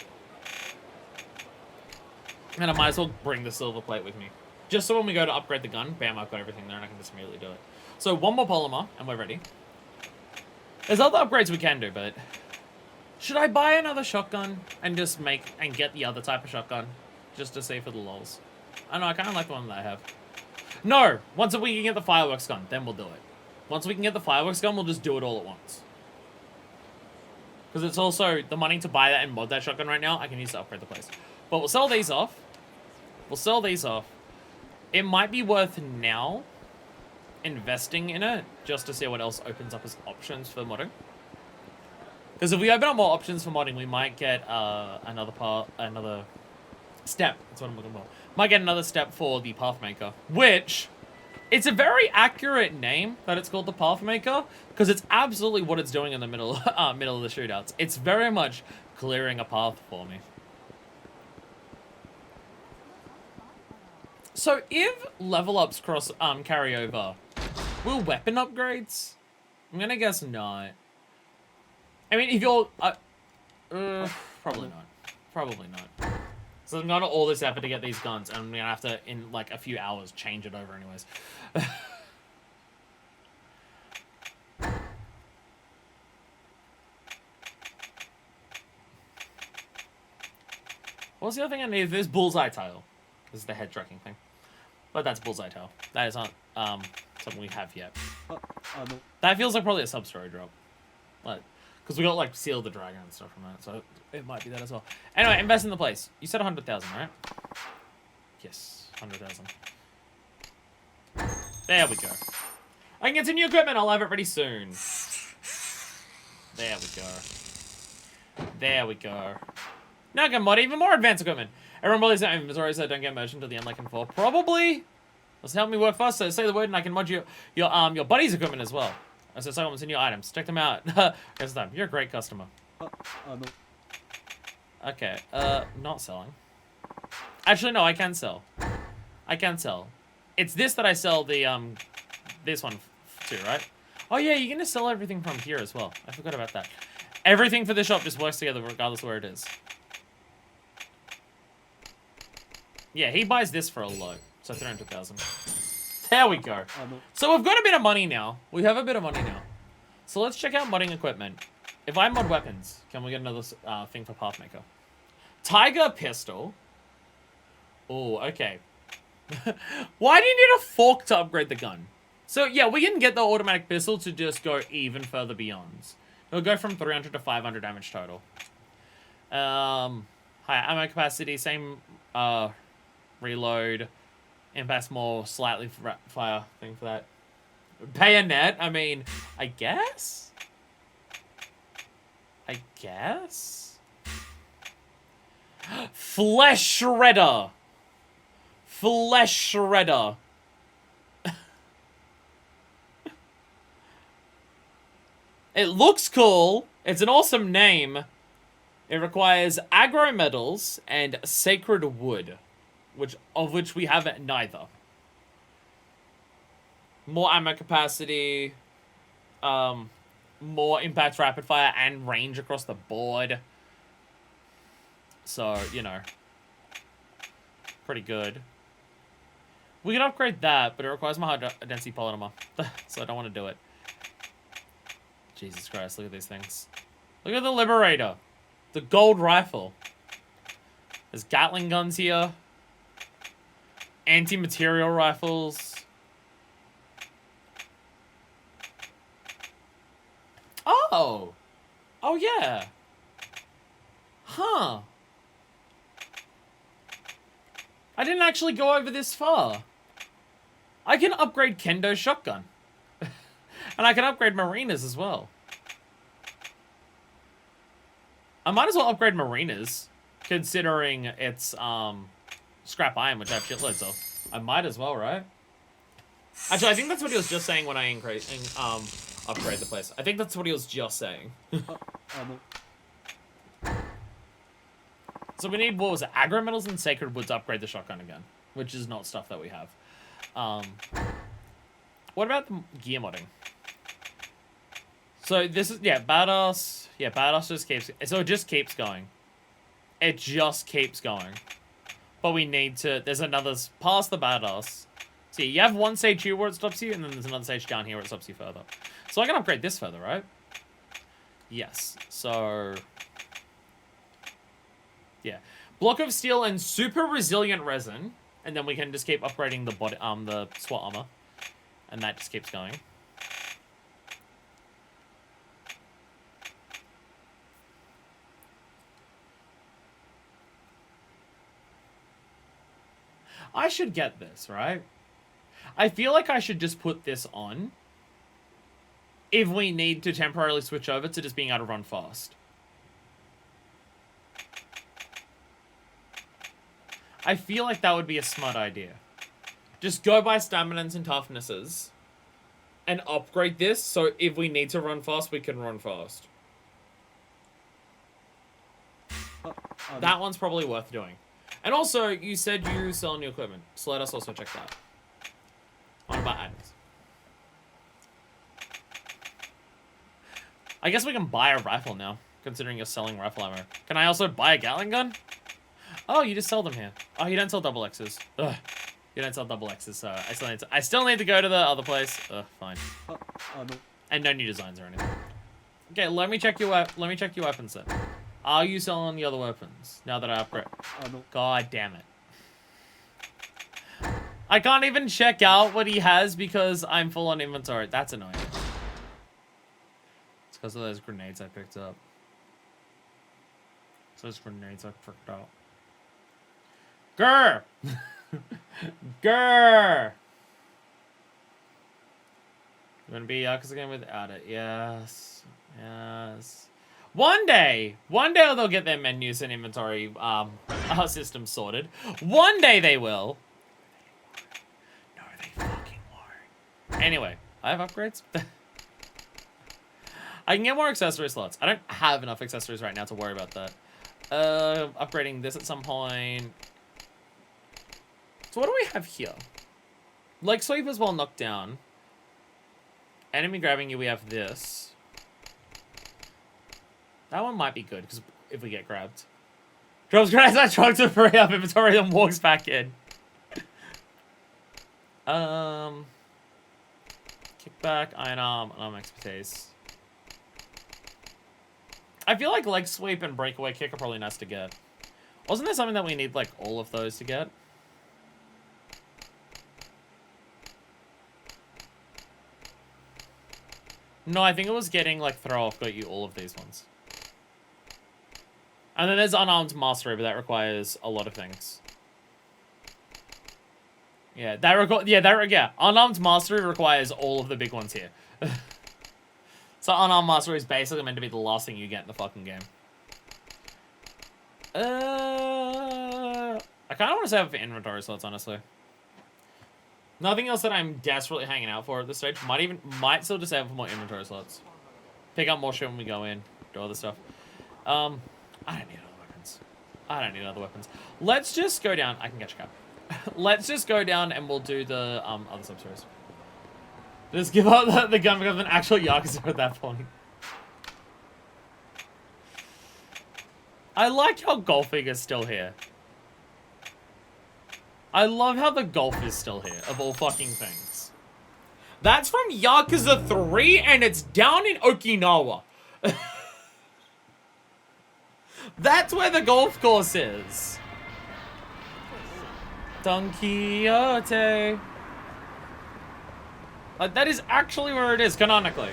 And I might as well bring the silver plate with me. Just so when we go to upgrade the gun, bam, I've got everything there and I can just immediately do it. So 1 more polymer, and we're ready. There's other upgrades we can do, but... Should I buy another shotgun and just get the other type of shotgun? Just to see for the lols. I know, I kind of like the one that I have. No! Once we can get the fireworks gun, then we'll do it. Once we can get the fireworks gun, we'll just do it all at once. Because it's also the money to buy that and mod that shotgun right now, I can use to upgrade the place. But we'll sell these off. We'll sell these off. It might be worth now investing in it just to see what else opens up as options for modding. Because if we open up more options for modding, we might get another step. That's what I'm looking for. Might get another step for the Pathmaker, which it's a very accurate name that it's called the Pathmaker because it's absolutely what it's doing in the middle of the shootouts. It's very much clearing a path for me. So if level ups carry over, will weapon upgrades? I'm gonna guess not. I mean, if you're probably not. Probably not. So I'm gonna all this effort to get these guns, and I'm gonna have to, in like a few hours, change it over anyways. What's the other thing I need? This bullseye tail. This is the head tracking thing. But that's bullseye tail. That is not something we have yet. That feels like probably a sub-story drop. Like, because we got like Seal the Dragon and stuff from that, so it might be that as well. Anyway, invest in the place. You said 100,000, right? Yes, 100,000. There we go. I can get some new equipment. I'll have it ready soon. There we go. There we go. Now I can mod even more advanced equipment. Everyone believes that inventory, so don't get merged until the end like in 4. Probably. Let's help me work faster. Say the word and I can mod your buddy's equipment as well. So someone's in your items. Check them out. Next time. You're a great customer. Okay. Not selling. Actually, no, I can sell. I can sell. It's this that I sell the, this one to, right? Oh, yeah, you're gonna sell everything from here as well. I forgot about that. Everything for the shop just works together regardless of where it is. Yeah, he buys this for a lot. So 300,000. There we go. So we've got a bit of money now. We have a bit of money now. So let's check out modding equipment. If I mod weapons, can we get another thing for Pathmaker? Tiger pistol. Oh, okay. Why do you need a fork to upgrade the gun? So yeah, we can get the automatic pistol to just go even further beyond. It'll go from 300 to 500 damage total. Higher ammo capacity, same reload. Impact more slightly fire thing for that. Bayonet, I mean, I guess? Flesh shredder. Flesh shredder. It looks cool. It's an awesome name. It requires aggro metals and sacred wood, of which we have neither. More ammo capacity, more impact rapid fire and range across the board. So, you know, pretty good. We can upgrade that, but it requires my high density polymer, so I don't want to do it. Jesus Christ, look at these things. Look at the Liberator. The gold rifle. There's Gatling guns here. Anti-material rifles. Oh. Oh, yeah. Huh. I didn't actually go over this far. I can upgrade Kendo's shotgun. And I can upgrade Marina's as well. I might as well upgrade Marina's, considering it's scrap iron, which I have shitloads of. I might as well, right? Actually, I think that's what he was just saying when I upgrade the place. I think that's what he was just saying. So we need, what was it, aggro metals and sacred wood to upgrade the shotgun again, which is not stuff that we have. What about the gear modding? So this is, yeah, badass. Yeah, badass just keeps, so it just keeps going. It just keeps going. But we need to, there's another, past the badass. See, you have one stage here where it stops you, and then there's another stage down here where it stops you further. So I can upgrade this further, right? Yes. So, yeah. Block of steel and super resilient resin. And then we can just keep upgrading the body, the SWAT armor. And that just keeps going. I should get this, right? I feel like I should just put this on if we need to temporarily switch over to just being able to run fast. I feel like that would be a smart idea. Just go by staminans and toughnesses and upgrade this so if we need to run fast, we can run fast. That one's probably worth doing. And also, you said you sell new equipment, so let us also check that. On about items. I guess we can buy a rifle now, considering you're selling rifle ammo. Can I also buy a Gatling gun? Oh, you just sell them here. Oh, you don't sell double X's. Ugh. You don't sell double X's, so I still need to go to the other place. Ugh, fine. And no new designs or anything. Okay, let me check your weapon set. Are you selling the other weapons now that I upgrade? God damn it. I can't even check out what he has because I'm full on inventory. That's annoying. It's because of those grenades I picked up. It's those grenades I picked up. Grr! Grr! You wanna be Yakuza again without it? Yes. Yes. One day they'll get their menus and inventory systems sorted. One day they will. No, they fucking won't. Anyway, I have upgrades. I can get more accessory slots. I don't have enough accessories right now to worry about that. Upgrading this at some point. So what do we have here? Like sweep as well knocked down. Enemy grabbing you, we have this. That one might be good, because if we get grabbed. Drops grenades at truck to free up inventory and walks back in. Kickback, iron arm expertise. I feel like leg sweep and breakaway kick are probably nice to get. Wasn't there something that we need like all of those to get? No, I think it was getting like throw off got you all of these ones. And then there's unarmed mastery, but that requires a lot of things. Yeah, unarmed mastery requires all of the big ones here. So unarmed mastery is basically meant to be the last thing you get in the fucking game. I kind of want to save it for inventory slots, honestly. Nothing else that I'm desperately hanging out for at this stage. Might still just save it for more inventory slots. Pick up more shit when we go in. do other stuff. I don't need other weapons. I don't need other weapons. Let's just go down. I can catch a cab. Let's just go down and we'll do the other sub-stories. Just give up the gun becomes an actual Yakuza at that point. I like how golfing is still here. I love how the golf is still here, of all fucking things. That's from Yakuza 3, and it's down in Okinawa. That's where the golf course is. Don Quixote. Like, that is actually where it is, canonically.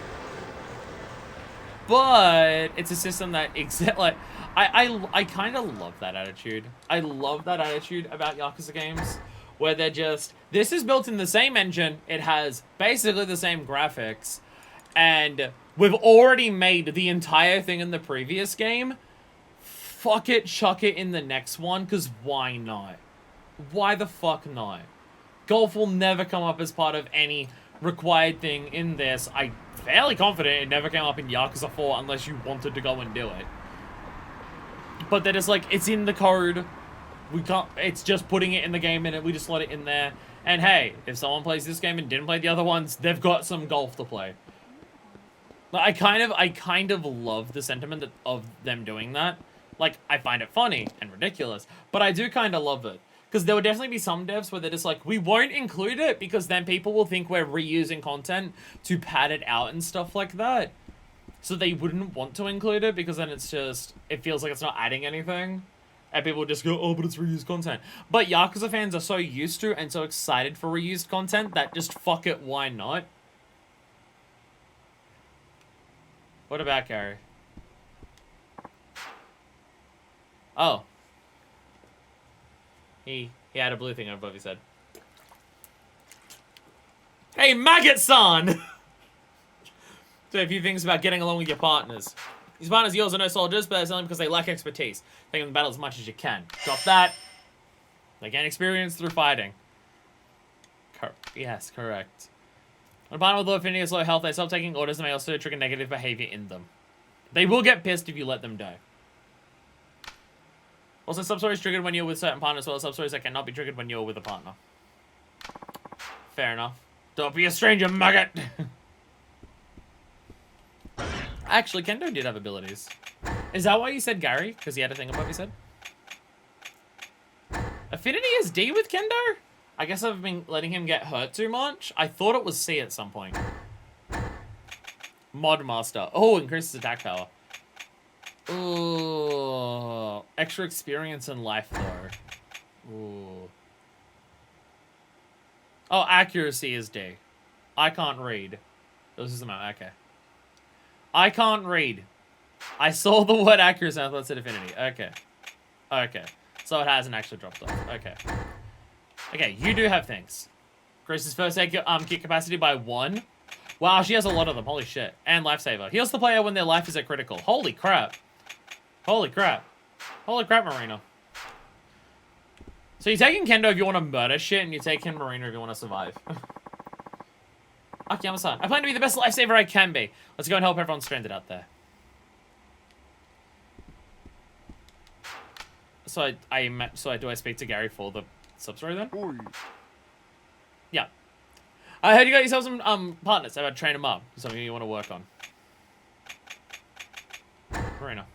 But it's a system that like I kind of love that attitude. I love that attitude about Yakuza games, where they're just, this is built in the same engine, it has basically the same graphics, and we've already made the entire thing in the previous game. Fuck it, chuck it in the next one, because why not? Why the fuck not? Golf will never come up as part of any required thing in this. I'm fairly confident it never came up in Yakuza 4 unless you wanted to go and do it. But they're just like, it's in the code. We can't, it's just putting it in the game and we just let it in there. And hey, if someone plays this game and didn't play the other ones, they've got some golf to play. I kind of love the sentiment of them doing that. Like, I find it funny and ridiculous, but I do kind of love it. Because there would definitely be some devs where they're just like, we won't include it because then people will think we're reusing content to pad it out and stuff like that. So they wouldn't want to include it because then it's just, it feels like it's not adding anything. And people just go, oh, but it's reused content. But Yakuza fans are so used to and so excited for reused content that just fuck it, why not? What about Gary? Oh. He had a blue thing above his head. Hey, Maggot-san! So a few things about getting along with your partners. These partners yours are no soldiers, but it's only because they lack expertise. Take them to battle as much as you can. Got that? They gain experience through fighting. Yes, correct. When a partner with low affinity is low health, they stop taking orders and may also trigger negative behavior in them. They will get pissed if you let them die. Also, sub-stories triggered when you're with certain partners, well as sub-stories that cannot be triggered when you're with a partner. Fair enough. Don't be a stranger, maggot! Actually, Kendo did have abilities. Is that why you said Gary? Because he had a thing above his head? Affinity is D with Kendo? I guess I've been letting him get hurt too much. I thought it was C at some point. Mod Master. Oh, increases attack power. Ooh. Extra experience in life, though. Ooh. Oh, accuracy is D. I can't read. This is the map. Okay. I can't read. I saw the word accuracy and I thought it said affinity. Okay. Okay. So it hasn't actually dropped off. Okay. Okay, you do have things. Increases first aid kit capacity by 1. Wow, she has a lot of them. Holy shit. And lifesaver. Heals the player when their life is at critical. Holy crap. Holy crap. Holy crap, Marina. So you're taking Kendo if you want to murder shit, and you're taking Marina if you want to survive. Akiyama-san, I plan to be the best lifesaver I can be. Let's go and help everyone stranded out there. So do I speak to Gary for the sub-story then? Oi. Yeah. I heard you got yourself some partners. How about train them up? Something you want to work on. Marina.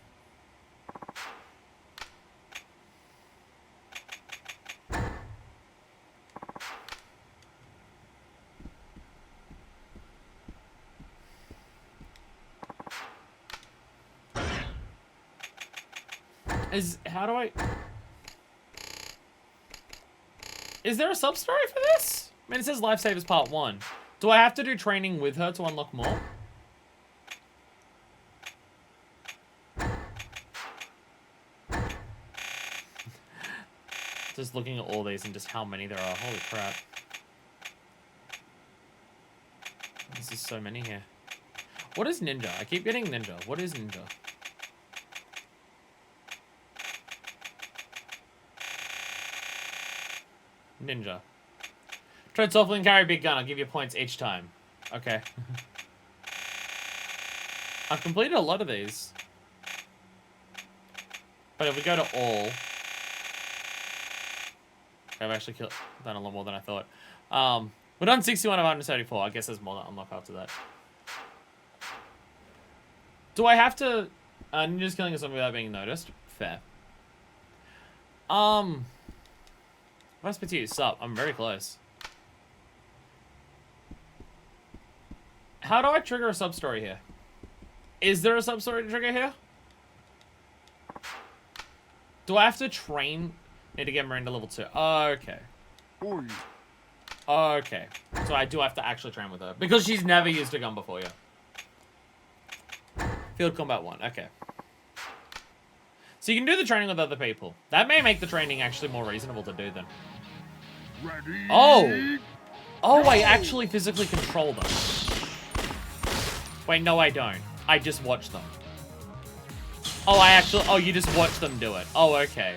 Is there a sub-story for this? I mean, it says Lifesavers Part 1. Do I have to do training with her to unlock more? Just looking at all these and just how many there are. Holy crap. There's just so many here. What is ninja? I keep getting ninja. What is ninja? Ninja. Tread softly and carry a big gun. I'll give you points each time. Okay. I've completed a lot of these. But if we go to all... I've actually done a lot more than I thought. We're done 61 of 134. I guess there's more that unlock after that. Do I have to... Ninja's killing someone without being noticed? Fair. Must be to you. Sup? I'm very close. How do I trigger a sub-story here? Is there a sub-story to trigger here? Do I have to train? Need to get Miranda level 2. Okay. Oi. Okay. So I do have to actually train with her. Because she's never used a gun before, yeah. Field Combat 1. Okay. So you can do the training with other people. That may make the training actually more reasonable to do then. Ready? Oh! Oh, I actually physically control them. Wait, no I don't. I just watch them. Oh, oh, you just watch them do it. Oh, okay.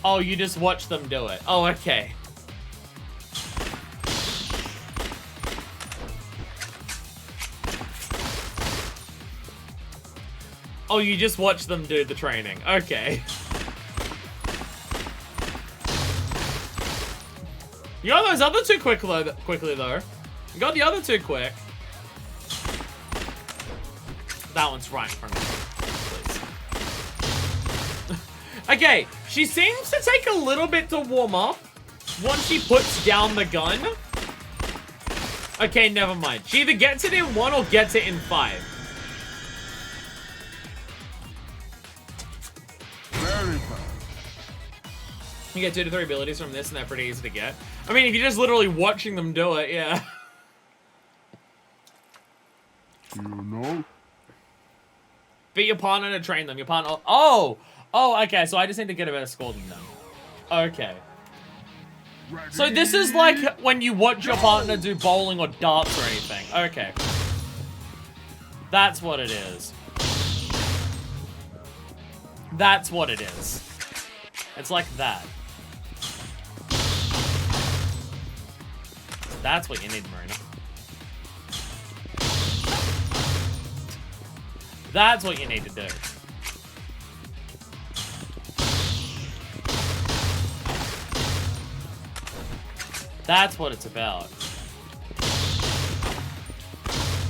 Oh, you just watch them do it. Oh, okay. Oh, you just watch them do the training. Okay. You got those other two quickly though. You got the other two quick. That one's right in front of me. Please. Okay, she seems to take a little bit to warm up once she puts down the gun. Okay, never mind. She either gets it in 1 or gets it in 5. Very fast. You get 2 to 3 abilities from this, and they're pretty easy to get. I mean, if you're just literally watching them do it, yeah. You know? Beat your partner to train them. Your partner... Oh! Oh, okay, so I just need to get a better score than them. Okay. Ready? So this is like when you watch your partner do bowling or darts or anything. Okay. That's what it is. That's what it is. It's like that. That's what you need, Marina. That's what you need to do. That's what it's about.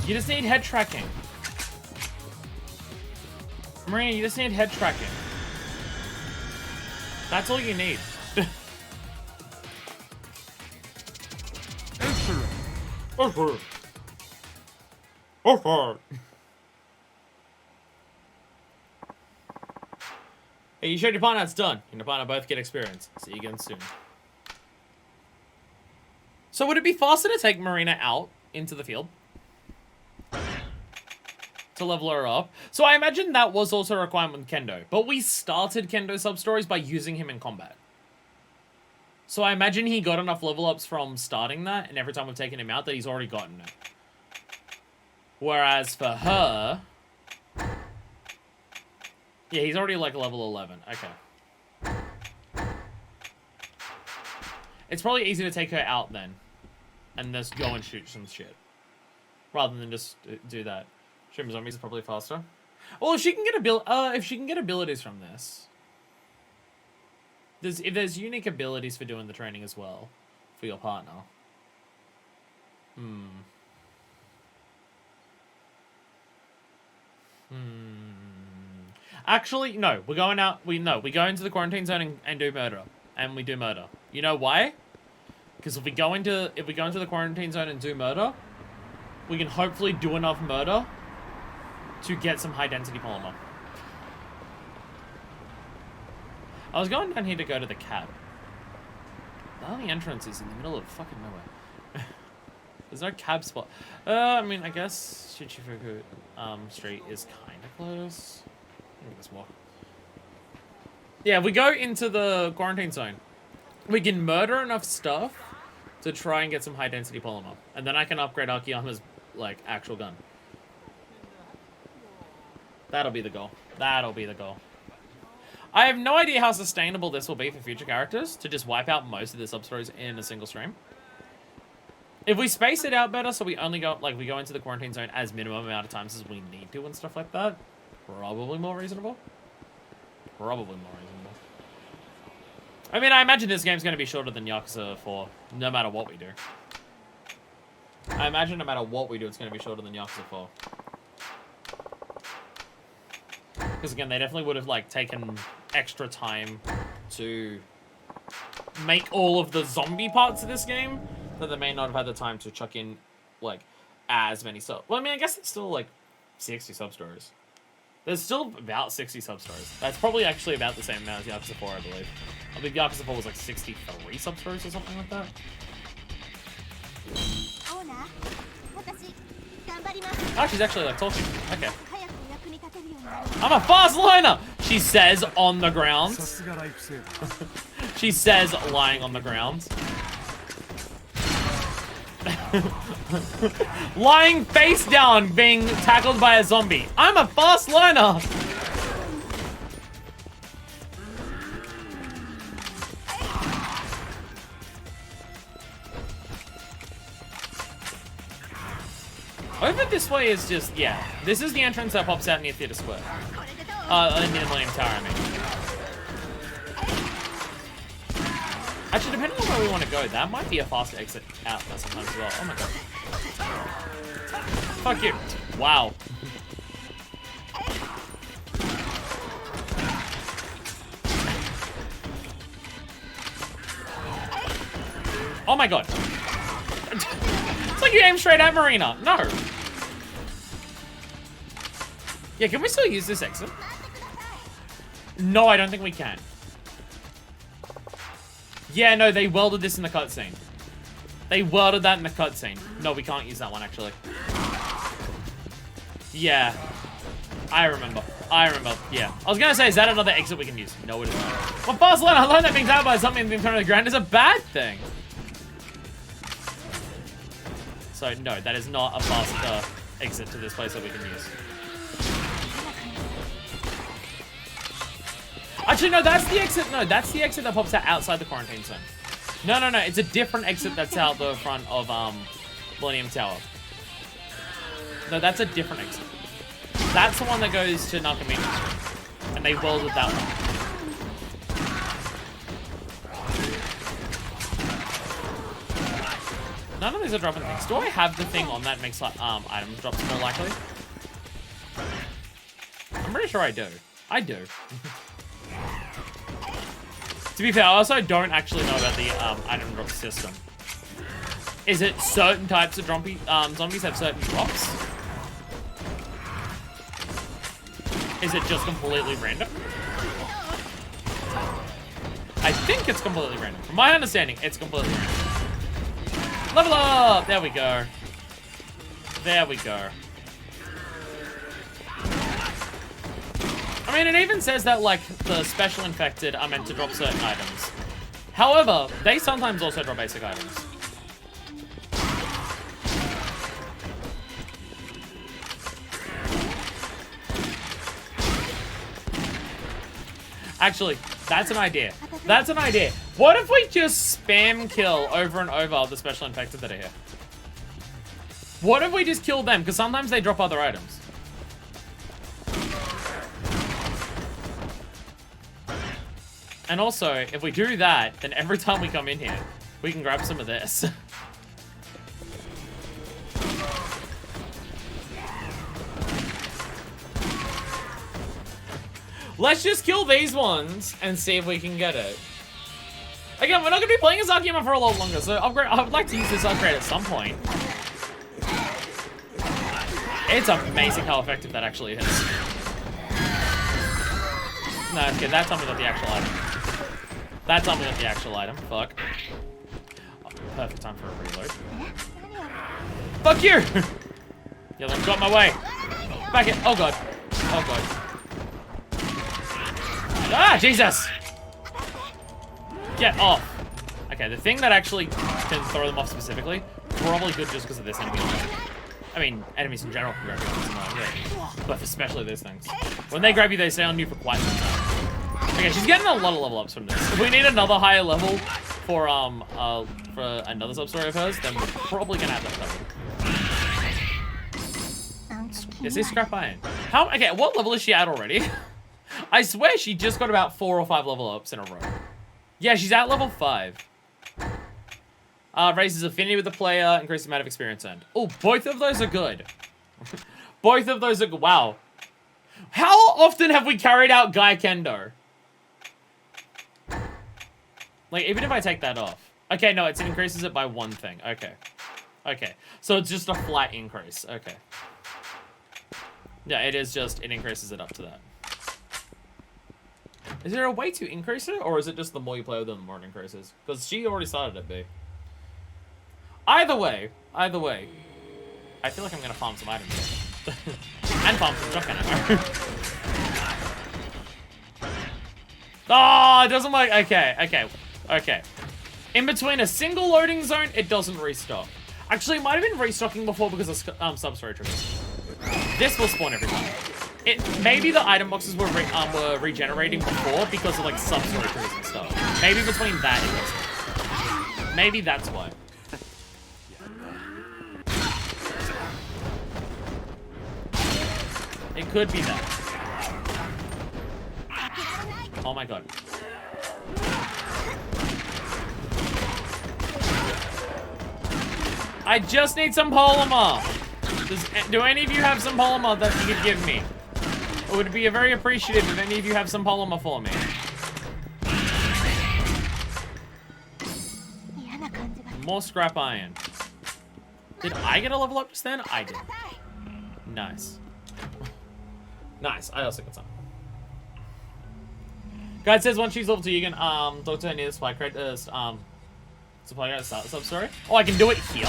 You just need head tracking. Marina, you just need head tracking. That's all you need. Excellent. Hey, you showed your partner it's done. You and your partner both get experience. See you again soon. So would it be faster to take Marina out into the field? To level her up? So I imagine that was also a requirement with Kendo. But we started Kendo sub-stories by using him in combat. So I imagine he got enough level ups from starting that, and every time we've taken him out that he's already gotten it. Whereas for her... Yeah, he's already like level 11. Okay. It's probably easy to take her out then. And just go and shoot some shit. Rather than just do that. Shooting zombies is probably faster. Well, if she can get abilities from this. If there's unique abilities for doing the training as well. For your partner. Actually, no. We're going out. We go into the quarantine zone and do murder. And we do murder. You know why? Because if we go into the quarantine zone and do murder, we can hopefully do enough murder to get some high density polymer. I was going down here to go to the cab. The only entrance is in the middle of fucking nowhere. There's no cab spot. I mean, I guess Shichifuku Street is kind of close. I think just walk. Yeah, we go into the quarantine zone. We can murder enough stuff to try and get some high density polymer. And then I can upgrade Akiyama's, like, actual gun. That'll be the goal. That'll be the goal. I have no idea how sustainable this will be for future characters to just wipe out most of the sub-stories in a single stream. If we space it out better, so we only go, like, we go into the quarantine zone as minimum amount of times as we need to and stuff like that, probably more reasonable. probably more reasonable. I mean, I imagine this game's going to be shorter than Yakuza 4, no matter what we do. I imagine no matter what we do, it's going to be shorter than Yakuza 4. Because again, they definitely would have like taken extra time to make all of the zombie parts of this game that they may not have had the time to chuck in like as many sub. Well, I mean, I guess it's still like 60 sub-stories. There's still about 60 sub-stories. That's probably actually about the same amount as Yakuza 4, I believe. I believe Yakuza 4 was like 63 sub-stories or something like that. Oh, she's actually like talking. Okay. I'm a fast learner! She says on the ground. She says lying on the ground. Lying face down being tackled by a zombie. I'm a fast learner! Over this way is just, yeah. This is the entrance that pops out near Theatre Square. Near Millennium Tower, I mean. Actually, depending on where we want to go, that might be a faster exit out there sometimes as well. Oh my god. Fuck you. Wow. Oh my god. It's like you aim straight at Marina. No. Yeah, can we still use this exit? No, I don't think we can. Yeah, no, they welded this in the cutscene. They welded that in the cutscene. No, we can't use that one, actually. Yeah. I remember. Yeah. I was gonna say, is that another exit we can use? No, it is not. Well, fast learn, I learned that being down by something in front of the ground is a bad thing. So, no, that is not a faster exit to this place that we can use. Actually, no, that's the exit. No, that's the exit that pops out outside the quarantine zone. No, no, no. It's a different exit that's out the front of Millennium Tower. No, that's a different exit. That's the one that goes to Nakamine Street. And they welded that one. None of these are dropping things. Do I have the thing on that makes like items drops more likely? I'm pretty sure I do. I do. To be fair, I also don't actually know about the item drop system. Is it certain types of zombies have certain drops? Is it just completely random? I think it's completely random. From my understanding, it's completely random. Level up! There we go. There we go. I mean, it even says that, like, the special infected are meant to drop certain items. However, they sometimes also drop basic items. Actually, that's an idea. That's an idea. What if we just spam kill over and over the special infected that are here? What if we just kill them? Because sometimes they drop other items. And also, if we do that, then every time we come in here, we can grab some of this. Let's just kill these ones and see if we can get it. Again, we're not going to be playing as Akiyama for a lot longer, so I would like to use this upgrade at some point. It's amazing how effective that actually is. No, okay, that's something with the actual item. That's something with the actual item. Fuck. Oh, perfect time for a reload. Fuck you! Yeah, let me got my way. Back it. Oh god. Oh god. Ah, Jesus! Get off. Okay, the thing that actually can throw them off specifically, probably good just because of this enemy. I mean, enemies in general can grab you, but especially these things. When they grab you, they stay on you for quite some time. Okay, she's getting a lot of level ups from this. If we need another higher level for another sub-story of hers, then we're probably gonna have that covered. Is this scrap iron? How? Okay, what level is she at already? I swear she just got about 4 or 5 level ups in a row. Yeah, she's at level 5. Raises affinity with the player, increases the amount of experience earned. Oh, both of those are good. Both of those are good. Wow. How often have we carried out Gai Kendo? Like, even if I take that off. Okay, no, it increases it by 1 thing. Okay. Okay. So it's just a flat increase. Okay. Yeah, it is just, it increases it up to that. Is there a way to increase it? Or is it just the more you play with them, the more it increases? Because she already started at B. Either way. I feel like I'm going to farm some items here. And farm some shotgun ammo. Oh, it doesn't like... Okay. In between a single loading zone, it doesn't restock. Actually, it might have been restocking before because of sub-story triggers. This will spawn every time. Maybe the item boxes were regenerating before because of like sub-story triggers and stuff. Maybe between that it doesn't. Maybe that's why. It could be that. Oh my god. I just need some polymer. Do any of you have some polymer that you could give me? It would be very appreciative if any of you have some polymer for me. More scrap iron. Did I get a level up just then? I did. Nice. Nice. I also got some. Guy says once she's level 2, you can talk to her near the supply crate. Supply crate start sub-story. Oh, I can do it here.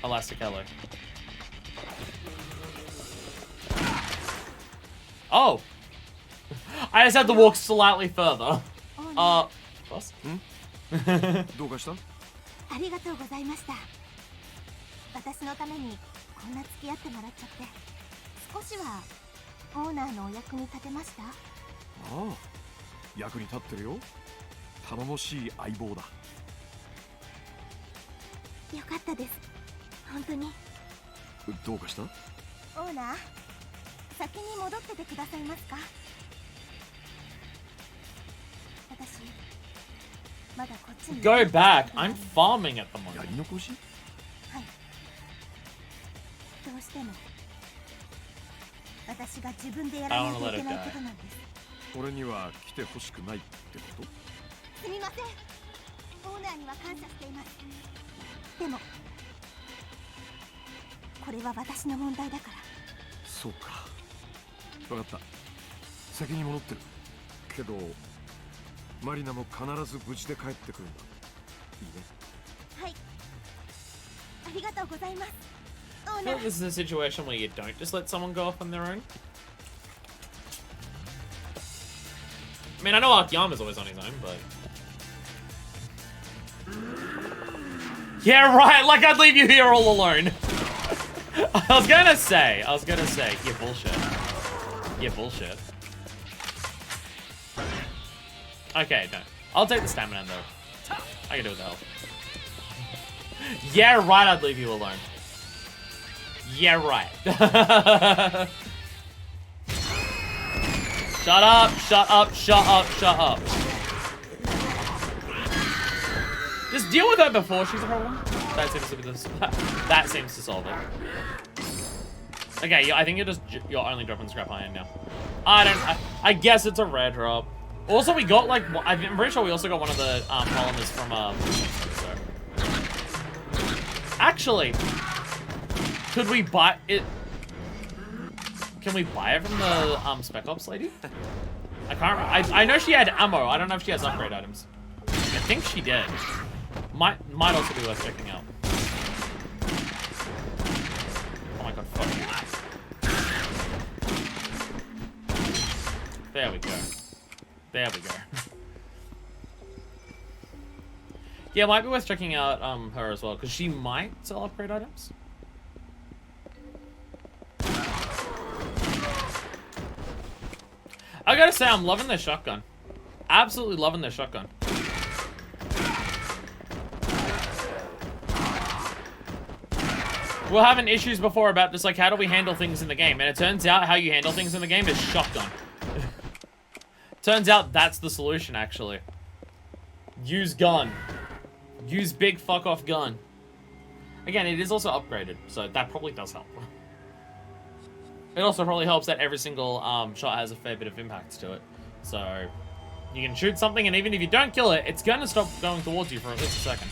Elastic hello. Oh. I just have to walk slightly further. Boss? どうかした？ありがとうございました。私のためにこんな付き合ってもらっちゃって少しはオーナーのお役に立てました？ああ、役に立ってるよ。頼もしい相棒だ。よかったです。本当に。どうかした？オーナー、先に戻っててくださいますか？私まだこっちに。Go back. I'm farming at the moment. やり残し？はい。どうしても私が自分でやらないといけないことなんです。俺には来てほしくないってこと？すみません。オーナーには感謝しています。でもこれは私の問題だから。そうか。分かった。先に戻ってる。けどマリナも必ず無事で帰ってくるんだ。いいね。はい。ありがとうございます。I feel like this is a situation where you don't just let someone go off on their own. I mean, I know Akiyama's always on his own, but... Yeah, right, like I'd leave you here all alone. I was gonna say, yeah, bullshit. Yeah, bullshit. Okay, no. I'll take the stamina though. I can do it with the health. Yeah, right, I'd leave you alone. Yeah, right. Shut up, shut up, shut up, shut up. Just deal with her before she's a problem. That seems to solve it. Okay, yeah, I think you're only dropping scrap iron now. I guess it's a rare drop. Also, we got like, I'm pretty sure we also got one of the polymers from so. Actually, could we buy it? Can we buy it from the Spec Ops lady? I can't remember. I know she had ammo. I don't know if she has upgrade items. I think she did. Might also be worth checking out. Oh my god, fuck you. There we go. There we go. Yeah, it might be worth checking out her as well, because she might sell upgrade items. I gotta say, I'm loving their shotgun. Absolutely loving their shotgun. we're having issues before about just like how do we handle things in the game, and it turns out how you handle things in the game is shotgun. Turns out that's the solution, actually. Use gun. Use big fuck off gun. Again, it is also upgraded, so that probably does help. It also probably helps that every single shot has a fair bit of impact to it. So you can shoot something, and even if you don't kill it, it's going to stop going towards you for at least a second.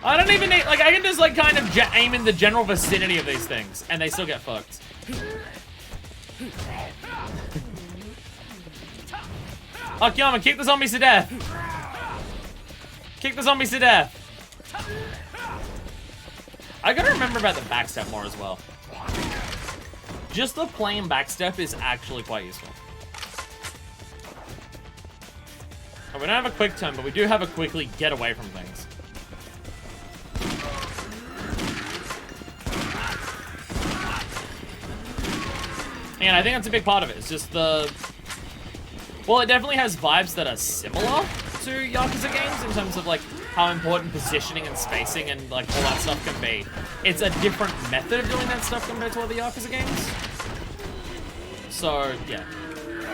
I don't even need, like, I can just, like, kind of aim in the general vicinity of these things, and they still get fucked. Oh, Kyama, kick the zombies to death! Kick the zombies to death! I gotta remember about the backstep more as well. Just the plain backstep is actually quite useful. We don't have a quick turn, but we do have a quickly get away from things. And I think that's a big part of it. It's just the... Well, it definitely has vibes that are similar to Yakuza games in terms of, like, how important positioning and spacing and, like, all that stuff can be. It's a different method of doing that stuff compared to other Yakuza games. So, yeah.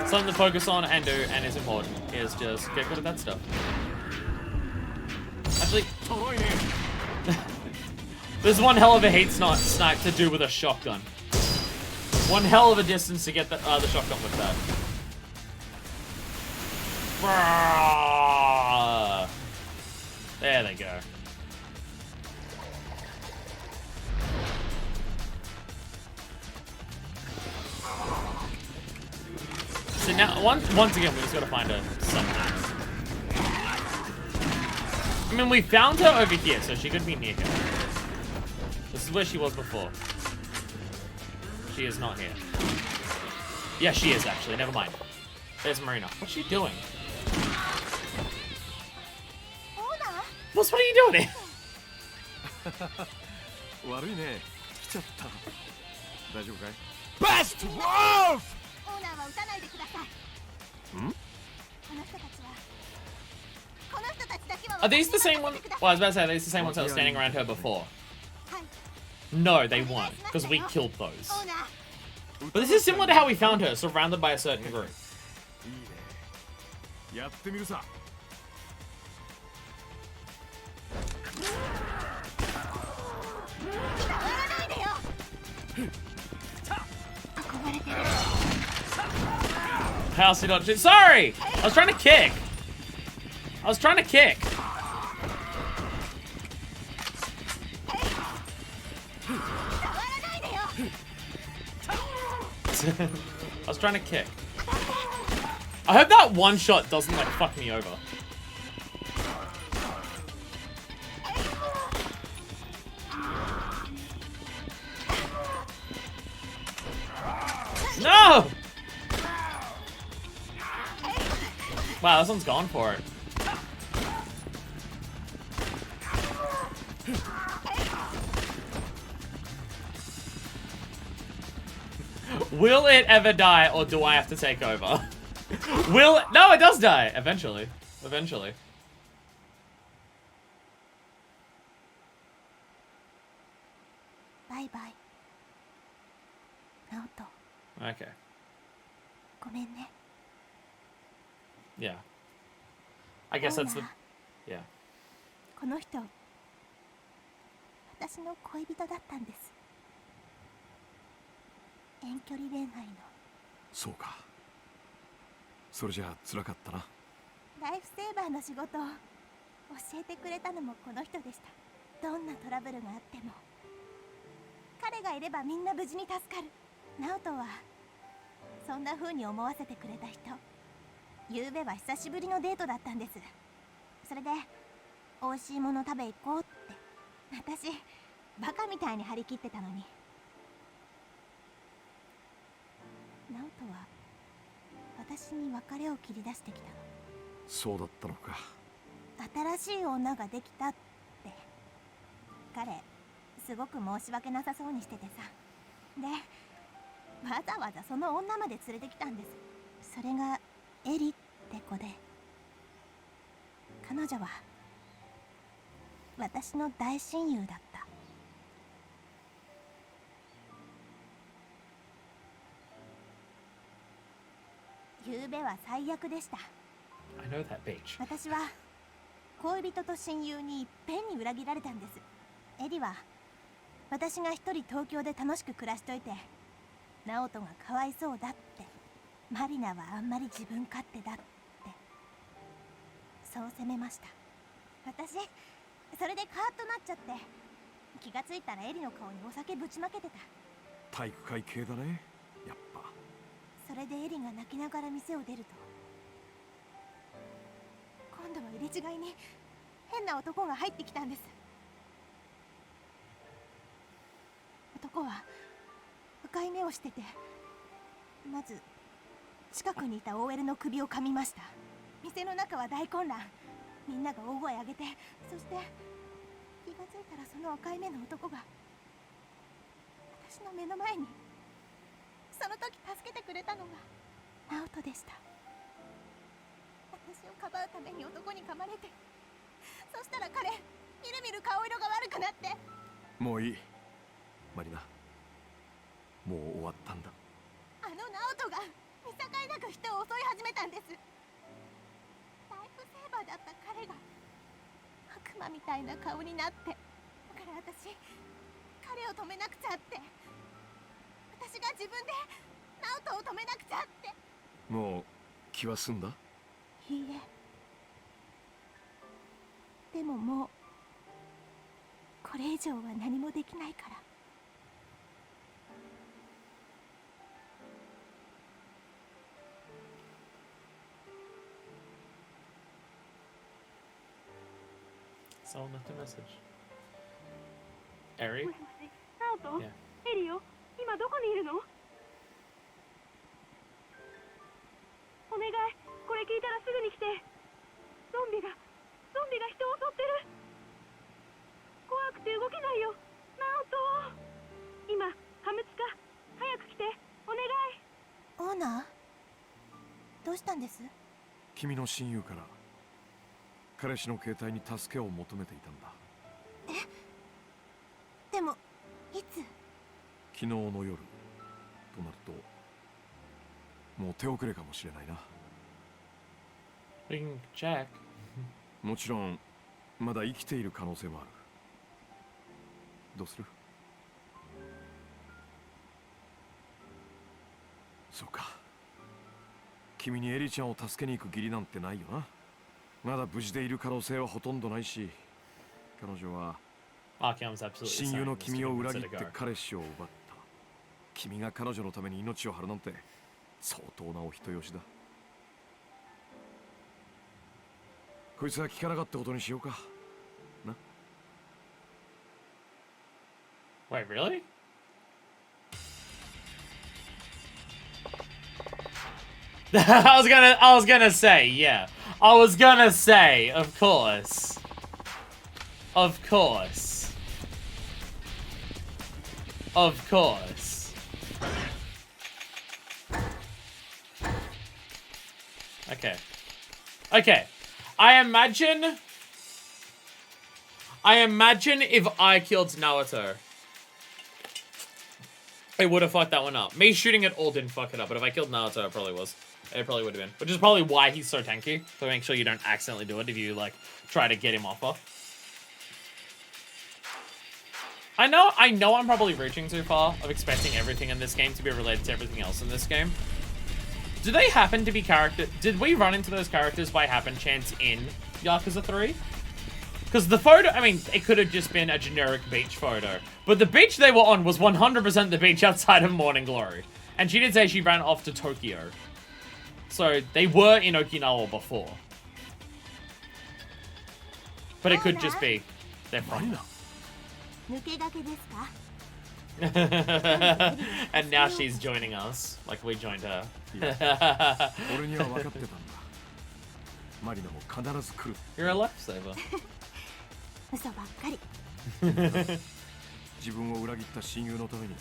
Something to focus on and do, and is important, is just get good at that stuff. Actually... There's one hell of a heat snipe to do with a shotgun. One hell of a distance to get the shotgun with that. There they go. So now, once again, we just gotta find her somewhere. I mean, we found her over here, so she could be near here. This is where she was before. She is not here. Yeah, she is actually. Never mind. There's Marina. What's she doing? What are you doing here? Best wolf! Are these the same ones? Well, I was about to say, are these the same ones that were standing around her before? No, they weren't, because we killed those. But this is similar to how we found her, surrounded by a certain group. How's he not? Sorry! I was trying to kick. I was trying to kick. I was trying to kick. I hope that one shot doesn't, like, fuck me over. No! Wow, this one's gone for it. Will it ever die, or do I have to take over? Will it? No, it does die. Eventually. Eventually. Bye bye. Naoto. Okay. ごめんね。 Yeah. I guess that's the... Yeah. この人、私の恋人だったんです。遠距離恋愛の。そうか。それじゃあ辛かったな。ライフセーバーの仕事を教えてくれたのもこの人でした。どんなトラブルがあっても彼がいればみんな無事に助かる。ナオトはそんな風に思わせてくれた人。昨べは久しぶりのデートだったんです。それで美味しいもの食べ行こうって。私バカみたいに張り切ってたのに。ナオトは私に別れを切り出してきたの。そうだったのか。新しい女ができたって。彼すごく申し訳なさそうにしててさ。でわざわざその女まで連れてきたんです。それがエリって子で、彼女は私の大親友だった。昨べは最悪でした。 I know that bitch. 私は恋人と親友にいっぺんに裏切られたんです。エリは私が一人東京で楽しく暮らしといて直人がかわいそうだって、マリナはあんまり自分勝手だってそう責めました。私それでカーッとなっちゃって、気がついたらエリの顔にお酒ぶちまけてた。体育会系だね、やっぱ。それでエリが泣きながら店を出ると、今度は入れ違いに変な男が入ってきたんです。男は赤い目をしてて、まず近くにいた OL の首を噛みました。店の中は大混乱、みんなが大声上げて、そして気がついたらその赤い目の男が私の目の前に。その時助けてくれたのが直人でした。私をかばうために男に噛まれて、そしたら彼みるみる顔色が悪くなって。もういいマリナ、もう終わったんだ。あの直人が見境なく人を襲い始めたんです。ライフセーバーだった彼が悪魔みたいな顔になって、だから私彼を止めなくちゃって、私が自分で直人を止めなくちゃって。もう気は済んだ？いいえ、でももうこれ以上は何もできないから。Someone left a message. Eri? もしもし、ナオト、 Yeah. エリよ、今どこにいるの？お願い、これ聞いたらすぐに来て。ゾンビが人を襲ってる。怖くて動けないよ、ナオト。今、ハムツカ、早く来て、お願い。オーナー、どうしたんです？君の親友から彼氏の携帯に助けを求めていたんだ。でもいつ？昨日の夜となるともう手遅れかもしれないな。 We can check. もちろんまだ生きている可能性もある。どうする？そうか、君にエリちゃんを助けに行く義理なんてないよな。まだ無事でいる可能性はほとんどないし、彼女は Archeon's absolutely 親友 saying の this 君 to を be 裏切っ considered て guard. 彼氏を奪った。君が彼女のために命を張るなんて相当なお人よしだ。こいつは聞かなかったことにしようかな。 Wait, really? I was gonna say, yeah. I was gonna say, of course. Of course. Of course. Okay. Okay. I imagine if I killed Naruto, it would have fucked that one up. Me shooting it all didn't fuck it up, but if I killed Naruto, it probably was. It probably would have been. Which is probably why he's so tanky. So make sure you don't accidentally do it if you, like, try to get him off her. I know I'm probably reaching too far of expecting everything in this game to be related to everything else in this game. Do they happen to be did we run into those characters by happen chance in Yakuza 3? Because the photo, I mean, it could have just been a generic beach photo. But the beach they were on was 100% the beach outside of Morning Glory. And she did say she ran off to Tokyo. So they were in Okinawa before. But it could just be their friend. 抜け駆けですか？ And now she's joining us, like we joined her. 俺には分かってたんだ。マリナも必ず来る。 You're a lifesaver. 嘘ばっかり。自分を裏切った親友のために。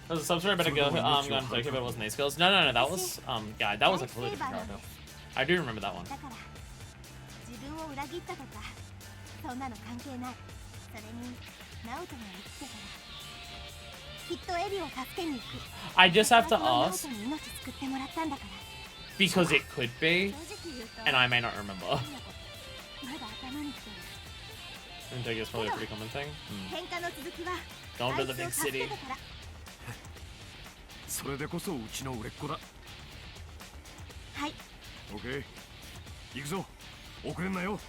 There's a sub-story about a girl who going to Tokyo, but it wasn't these girls. No, that was yeah, that was a completely different character. I do remember that one. だから自分を裏切ったとかそんなの関係ない。それにナオトが生きてたらきっとエリを助けに行く。 I just have to 私はナオ ask トに命救ってもらったんだから。 because it could be, 正直言うと and I may not remember. まだ頭にきてる。 I think it's probably a pretty common thing. 喧嘩の続きは Going あ to い the つ big を助け city. てから。それでこそうちの売れっ子だ。はい。オッケー、行くぞ。遅れんなよ。はい。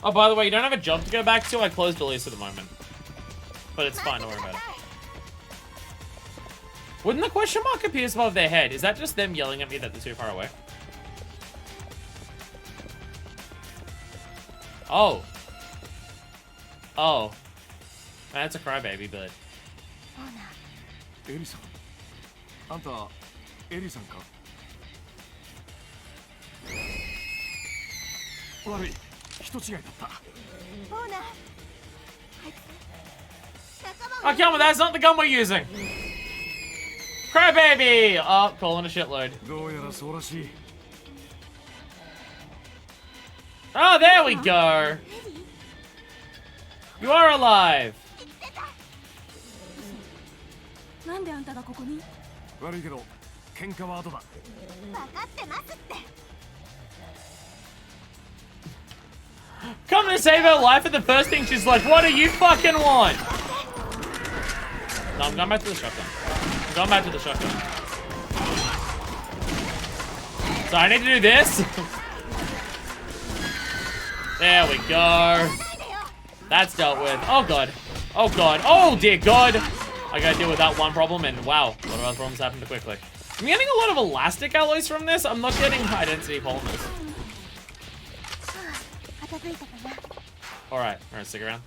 Oh, by the way, you don't have a job to go back to. I closed the lease at the moment, but it's fine. Don't worry about it. Wouldn't the question mark appear above their head? Is that just them yelling at me that they're too far away? Oh. Oh. That's a crybaby, but... オーナー、エリさん、あんたエリさんか。悪い、人違いだった。オーナー、あいつ仲間 Oh, come on, that's not the gun we're using! Crybaby! Oh, calling a shitload. どうやらそうらしい。Oh, there we go! You are alive! なんであんたがここに？悪いけど喧嘩は後だ。分かってますって。 Come to save her life, and the first thing she's like, what do you fucking want? No, I'm going back to the shotgun. I'm going back to the shotgun. So I need to do this. There we go. That's dealt with. Oh god. Oh god. Oh dear god. I gotta deal with that one problem, and wow, a lot of other problems happened quickly. I'm getting a lot of elastic alloys from this. I'm not getting high density polymers. 片付いたかな。 Alright, alright, stick around.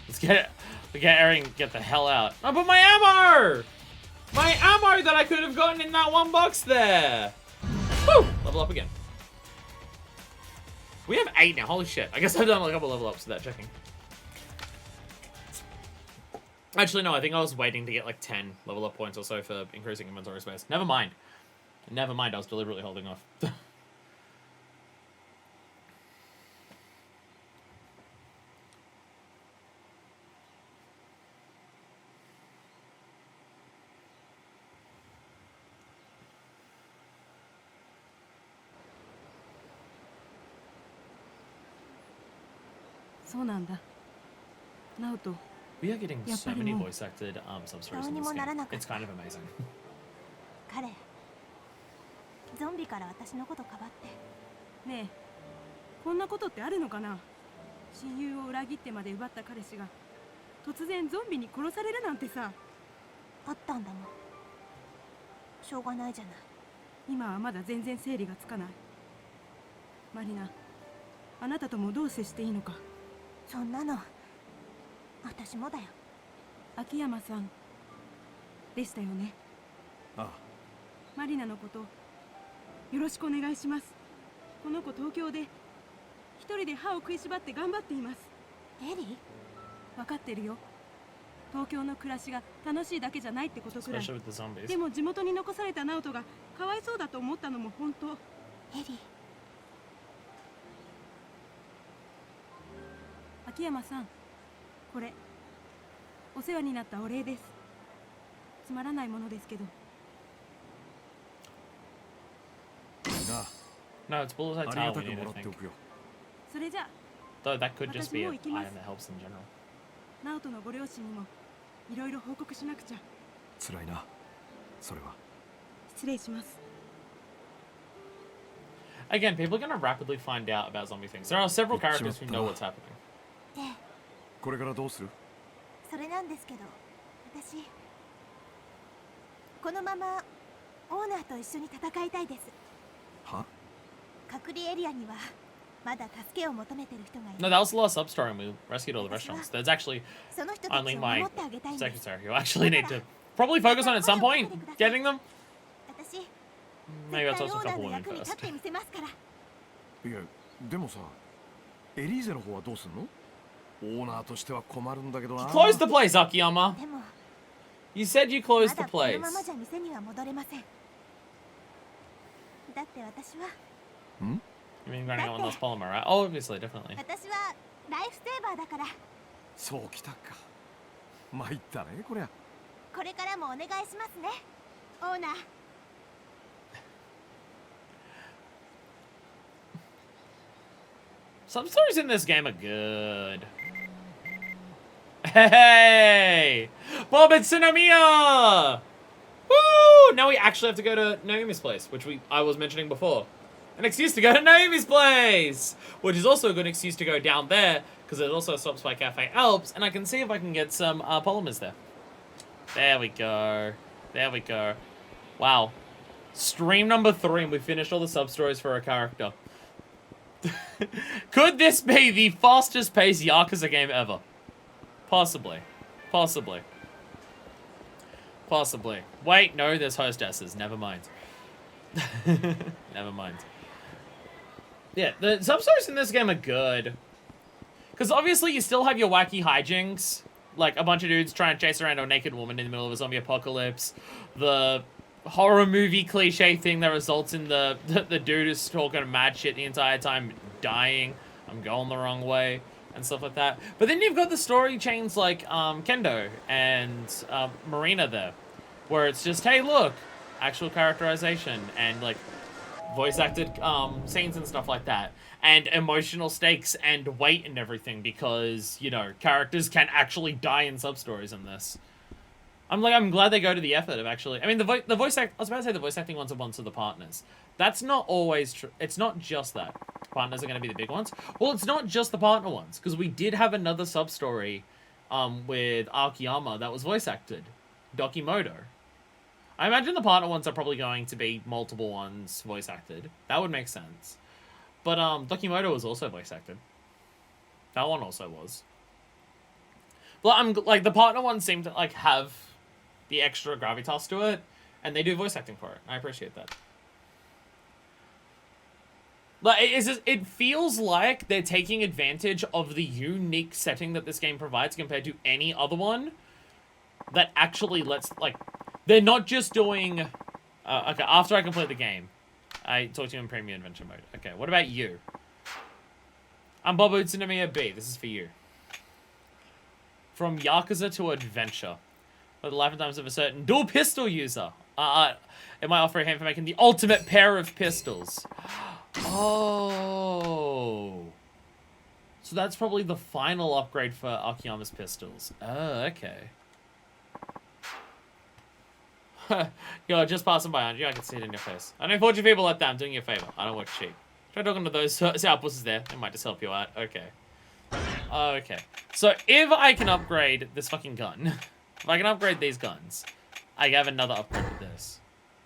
Let's get it. We get Aaron, get the hell out. Oh, but my ammo! My ammo that I could have gotten in that one box there. Woo! Level up again. We have 8 now, holy shit. I guess I've done a couple level ups without checking. Actually, no, I think I was waiting to get like 10 level up points or so for increasing inventory space. Never mind. Never mind, I was deliberately holding off. そうなんだ。ナオト、 We are getting so many voice acted sub-stories in this game. どうにもならなかった。 It's kind of amazing. 彼、ゾンビから私のことかばって。ねえ、こんなことってあるのかな？親友を裏切ってまで奪った彼氏が突然ゾンビに殺されるなんてさ。あったんだもん。しょうがないじゃない。今はまだ全然整理がつかない。マリナ、あなたともどう接していいのか。そんなの私もだよ。秋山さんでしたよね。ああ、マリナのことよろしくお願いします。この子東京で一人で歯を食いしばって頑張っています。エリー、分かってるよ。東京の暮らしが楽しいだけじゃないってことくらい。 Especially with the zombies. でも地元に残されたナオトがかわいそうだと思ったのも本当。エリー、秋山さん、これお世話になったお礼です。つまらないものですけど。なあ、 No, it's bullseye あり towel がた we く need, も I らってお think. くよ。それじゃ Though that could just be an 私も行きます。 item that helps in general. ナオトのご両親にもいろいろ報告しなくちゃ。辛いな、それは。失礼します。 Again, people are gonna rapidly find out about zombie things. There are several characters who know what's happening. で、これからどうする？それなんですけど、私このままオーナーと一緒に戦いたいです。は？隔離エリアにはまだ助けを求めてる人がいる。 No, that was the last sub-story and we rescued all the restaurants. There's actually その人た only ちを my 守ってあげたいんです。 secretary who actually need to probably focus on at some point getting them. 私、 Maybe I'll 絶 talk 対 to オ a ーナー couple の women 役に立っ first. てみせますから。いや、でもさ、エリーゼの方はどうすんの？オーナーとしては困るんだけどな。 Close the place, Akiyama. でも、 You said you ま closed the だこの place. ままじゃ店には戻れません。だって私はん？ You mean running out on this polymer, right? Oh, obviously, definitely. 私はライフセーバーだから、そうきたか。参ったねこりゃ。これからもお願いしますね、オーナー。Some stories in this game are good. Hey! Bob and Tsunomiya! Woo! Now we actually have to go to Naomi's place, which I was mentioning before. An excuse to go to Naomi's place! Which is also a good excuse to go down there, because it also stops by Cafe Alps, and I can see if I can get some polymers there. There we go. There we go. Wow. Stream number 3, and we finished all the sub-stories for our character. Could this be the fastest paced Yakuza game ever? Possibly. Possibly. Possibly. Wait, no, there's hostesses. Never mind. Never mind. Yeah, the sub-stories in this game are good. Because obviously you still have your wacky hijinks. Like a bunch of dudes trying to chase around a naked woman in the middle of a zombie apocalypse. The horror movie cliche thing that results in the dude who's talking mad shit the entire time dying. I'm going the wrong way. And stuff like that. But then you've got the story chains like Kendo and Marina there. Where it's just, hey look, actual characterization and like voice acted scenes and stuff like that. And emotional stakes and weight and everything because, you know, characters can actually die in sub-stories in this. I'm glad they go to the effort of actually... I mean, the voice act... I was about to say the voice acting ones are ones of the partners. That's not always true. It's not just that. Partners are going to be the big ones. Well, it's not just the partner ones, because we did have another sub-story with Akiyama that was voice acted. Dokimoto. I imagine the partner ones are probably going to be multiple ones voice acted. That would make sense. But Dokimoto was also voice acted. That one also was. But I'm like the partner ones seem to like have the extra gravitas to it, and they do voice acting for it. I appreciate that. Like it feels like they're taking advantage of the unique setting that this game provides compared to any other one that actually lets like they're not just doing. Okay, after I complete the game, I talk to you in premium adventure mode. Okay, what about you? I'm Bob Utsunomiya B. This is for you. From Yakuza to adventure. For the life and times of a certain dual pistol user. It might offer him for making the ultimate pair of pistols. Oh. So that's probably the final upgrade for Akiyama's pistols. Oh, okay. Yo, just passing by, aren't you? I can see it in your face. I know 40 people like that. I'm doing you a favor. I don't work cheap. Try talking to those outputs there. They might just help you out. Okay. Okay. So if I can upgrade this fucking gun, if I can upgrade these guns, I have another upgrade with this.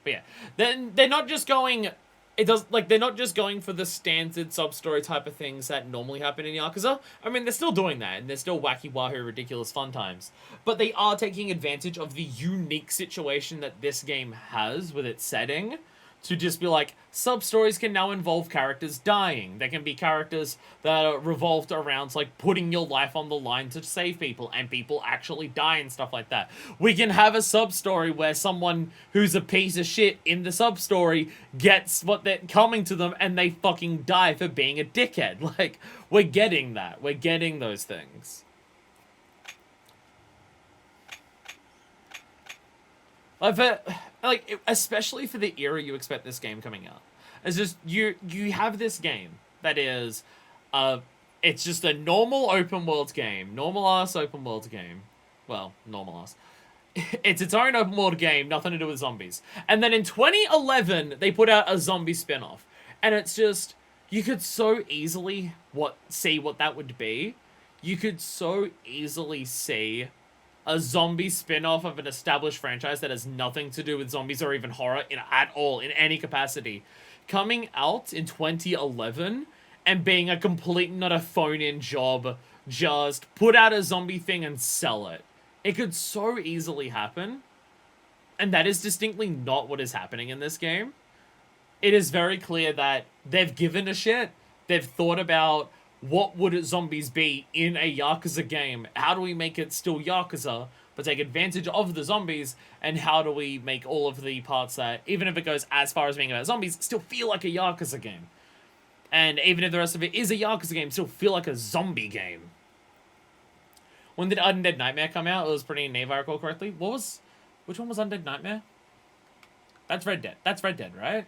But yeah, then they're not just going. They're not just going for the standard sub-story type of things that normally happen in Yakuza. I mean, they're still doing that, and they're still wacky, wahoo, ridiculous fun times. But they are taking advantage of the unique situation that this game has with its setting to just be like, sub-stories can now involve characters dying. They can be characters that are revolved around, like, putting your life on the line to save people, and people actually die and stuff like that. We can have a sub-story where someone who's a piece of shit in the sub-story gets what they're coming to them, and they fucking die for being a dickhead. Like, we're getting that. We're getting those things. Especially for the era you expect this game coming out. It's just, you have this game that is, it's just a normal open world game. Normal-ass open world game. Well, normal-ass. It's its own open world game, nothing to do with zombies. And then in 2011, they put out a zombie spin-off. And it's just, you could so easily see what that would be. You could so easily see a zombie spin-off of an established franchise that has nothing to do with zombies or even horror at all, in any capacity, coming out in 2011 and being a complete, not a phone-in job, just put out a zombie thing and sell it. It could so easily happen, and that is distinctly not what is happening in this game. It is very clear that they've given a shit, they've thought about what would zombies be in a Yakuza game? How do we make it still Yakuza, but take advantage of the zombies? And how do we make all of the parts that, even if it goes as far as being about zombies, still feel like a Yakuza game? And even if the rest of it is a Yakuza game, still feel like a zombie game. When did Undead Nightmare come out? It was pretty neat, if I recall correctly. Which one was Undead Nightmare? That's Red Dead. That's Red Dead, right?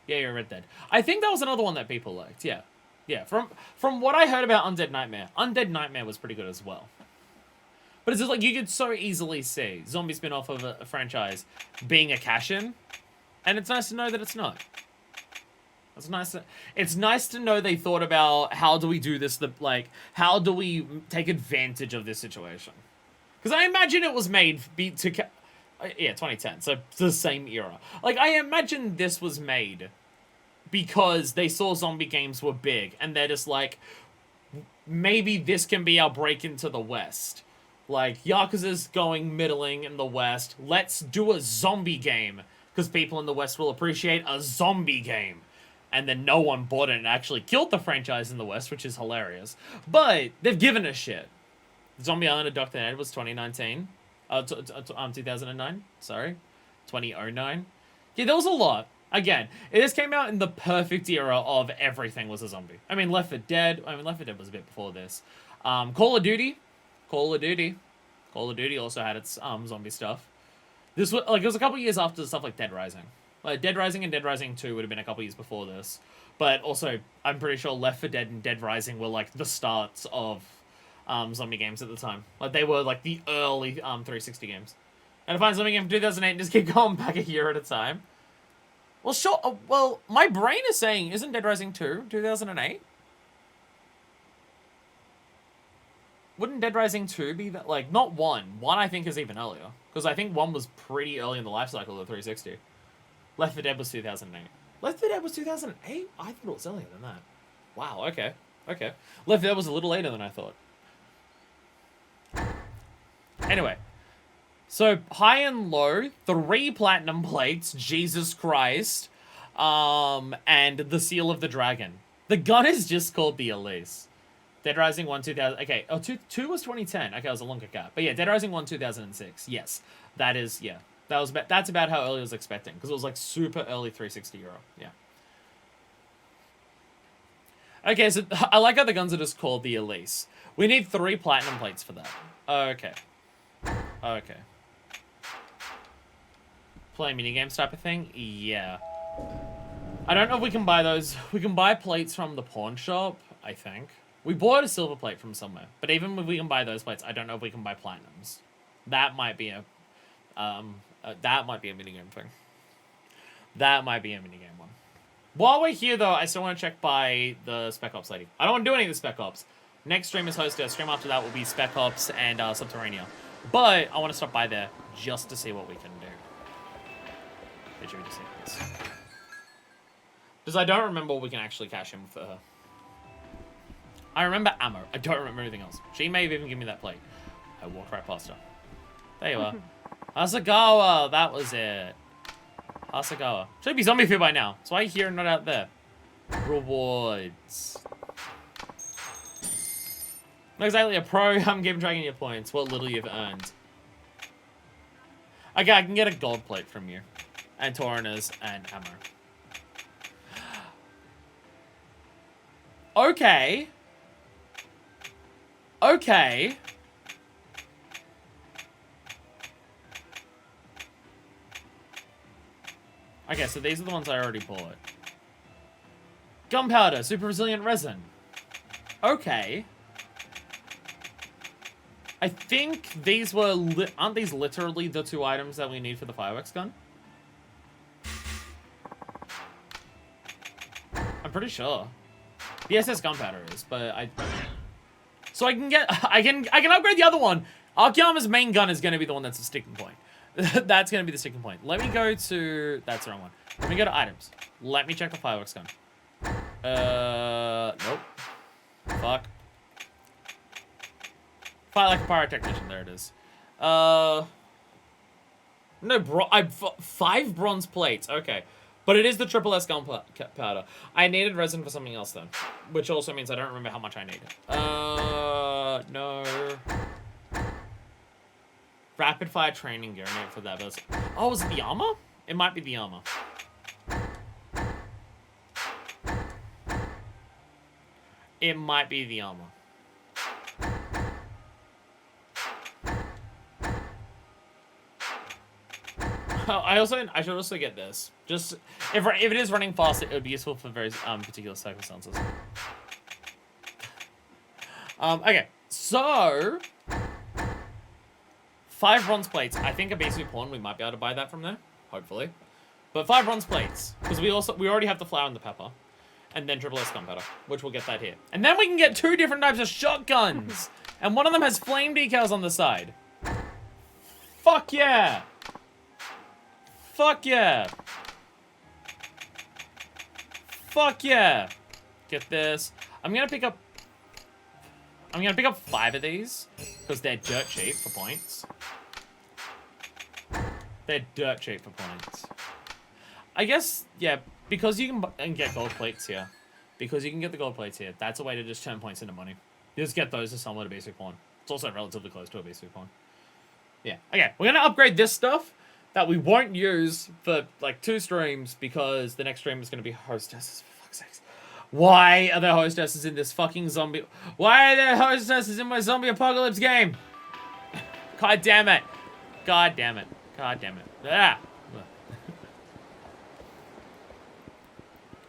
Yeah, you're Red Dead. I think that was another one that people liked, yeah. Yeah, from what I heard about Undead Nightmare was pretty good as well. But it's just like, you could so easily see zombie spin-off of a franchise being a cash-in, and it's nice to know that it's not. It's nice to know they thought about, how do we do this, how do we take advantage of this situation? Because I imagine it was made yeah, 2010, so it's the same era. Like, I imagine this was made because they saw zombie games were big, and they're just like, maybe this can be our break into the West. Like, Yakuza's going middling in the West, let's do a zombie game, because people in the West will appreciate a zombie game. And then no one bought it and actually killed the franchise in the West, which is hilarious. But they've given a shit. Zombie Island of Dr. Ned was 2019. 2009. Sorry. 2009. Yeah, there was a lot. Again, it just came out in the perfect era of everything was a zombie. I mean, Left 4 Dead. Left 4 Dead was a bit before this. Call of Duty also had its zombie stuff. This was like, it was a couple years after stuff like Dead Rising. Like, Dead Rising and Dead Rising 2 would have been a couple years before this. But also, I'm pretty sure Left 4 Dead and Dead Rising were, like, the starts of zombie games at the time. Like, they were, like, the early 360 games. And to find zombie game from 2008 and just keep going back a year at a time. Well, sure. Well, my brain is saying, isn't Dead Rising 2 2008? Wouldn't Dead Rising 2 be that, like, not 1. 1, I think, is even earlier. Because I think 1 was pretty early in the life cycle of 360. Left 4 Dead was 2008. Left 4 Dead was 2008? I thought it was earlier than that. Wow, okay. Okay. Left 4 Dead was a little later than I thought. Anyway. So, high and low, 3 platinum plates, Jesus Christ, and the Seal of the Dragon. The gun is just called the Elise. Dead Rising 1, 2000... Okay, 2 was 2010. Okay, it was a longer gap. But yeah, Dead Rising 1, 2006. Yes, that is, yeah. That's about how early I was expecting, because it was like super early 360 euro. Yeah. Okay, so I like how the guns are just called the Elise. We need 3 platinum plates for that. Okay. Okay. Play minigames type of thing? Yeah. I don't know if we can buy those. We can buy plates from the pawn shop, I think. We bought a silver plate from somewhere. But even if we can buy those plates, I don't know if we can buy platinums. That might be a... that might be a minigame thing. That might be a minigame one. While we're here, though, I still want to check by the Spec Ops lady. I don't want to do any of the Spec Ops. Next stream is hosted. A stream after that will be Spec Ops and Subterranea. But I want to stop by there just to see what we can do. Did you see this? Because I don't remember what we can actually cash in for her. I remember ammo. I don't remember anything else. She may have even given me that plate. I walked right past her. There you are. Asagawa, that was it. Asagawa. Should be zombie food by now. That's why you're here and not out there. Rewards. Not exactly a pro. I'm giving tracking your points. What little you've earned. Okay, I can get a gold plate from you. And Tauriners and ammo. Okay. Okay. Okay, so these are the ones I already bought. Gunpowder, super resilient resin. Okay. I think these were... aren't these literally the 2 items that we need for the fireworks gun? I'm pretty sure. The SS gunpowder is, but I... So I can get... I can upgrade the other one. Akiyama's main gun is going to be the one that's a sticking point. That's going to be the sticking point. Let me go to... That's the wrong one. Let me go to items. Let me check the fireworks gun. Nope. Fuck. Fight like a pyrotechnician. There it is. No, 5 bronze plates. Okay. But it is the triple S gunpowder. I needed resin for something else, though. Which also means I don't remember how much I need. No. Rapid fire training gear. I need it for that. But oh, was it the armor? It might be the armor. It might be the armor. I should also get this. Just if it is running fast, it would be useful for very particular circumstances. Okay, so 5 bronze plates. I think a basic pawn. We might be able to buy that from there, hopefully. But 5 bronze plates because we already have the flour and the pepper, and then triple S gunpowder, which we'll get that here. And then we can get 2 different types of shotguns, and one of them has flame decals on the side. Fuck yeah! Fuck yeah! Fuck yeah! Get this. I'm gonna pick up 5 of these because they're dirt cheap for points. They're dirt cheap for points. I guess, yeah, because you can get gold plates here. Because you can get the gold plates here. That's a way to just turn points into money. You just get those to somewhat a basic pawn. It's also relatively close to a basic pawn. Yeah. Okay, we're gonna upgrade this stuff that we won't use for like 2 streams because the next stream is gonna be hostesses, for fuck's sakes. Why are there hostesses in this fucking zombie? Why are there hostesses in my zombie apocalypse game? God damn it. God damn it. God damn it. Ah.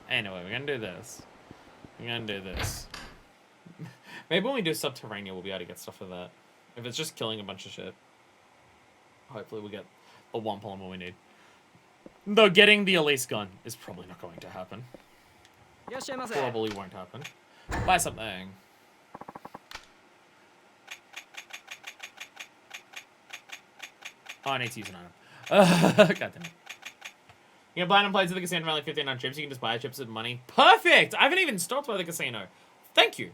Anyway, we're gonna do this. We're gonna do this. Maybe when we do Subterranea, we'll be able to get stuff for that. If it's just killing a bunch of shit. Hopefully we'll get the 1 polymer we need. Though getting the Elise gun is probably not going to happen. Probably won't happen. Buy something. Oh, I need to use an item. God damn it. You can buy them plates at the casino for only 15 chips. You can just buy chips with money. Perfect! I haven't even stopped by the casino. Thank you.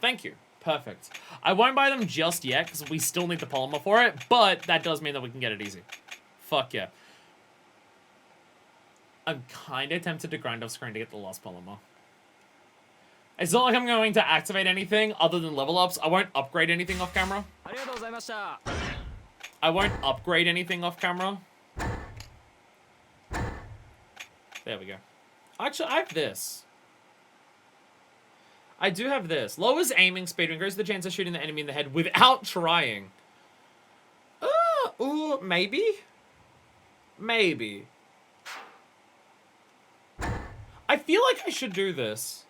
Thank you. Perfect. I won't buy them just yet because we still need the polymer for it, but that does mean that we can get it easy. Fuck yeah. I'm kind of tempted to grind off screen to get the last polymer. It's not like I'm going to activate anything other than level ups. I won't upgrade anything off camera. I won't upgrade anything off camera. There we go. Actually, I have this. I do have this. Lowers aiming speed and increases the chance of shooting the enemy in the head without trying. Ooh, maybe? Maybe. I feel like I should do this.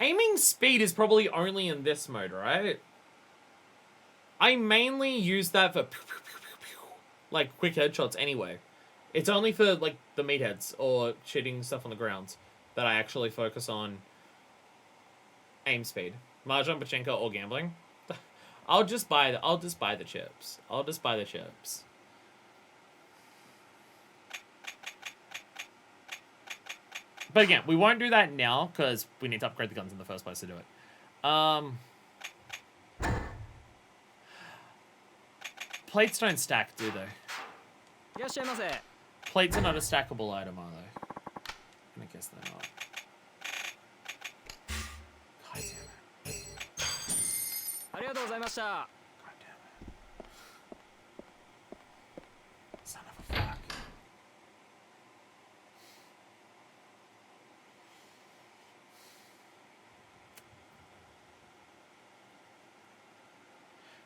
Aiming speed is probably only in this mode, right? I mainly use that for like quick headshots anyway. It's only for like the meatheads or shooting stuff on the ground that I actually focus on aim speed. Mahjong, pachinko, or gambling. I'll just buy the chips. I'll just buy the chips. But again, we won't do that now because we need to upgrade the guns in the first place to do it. Plates don't stack, do they? Plates are not a stackable item, are they? I guess they're not. God damn it. God damn it. Son of a fuck.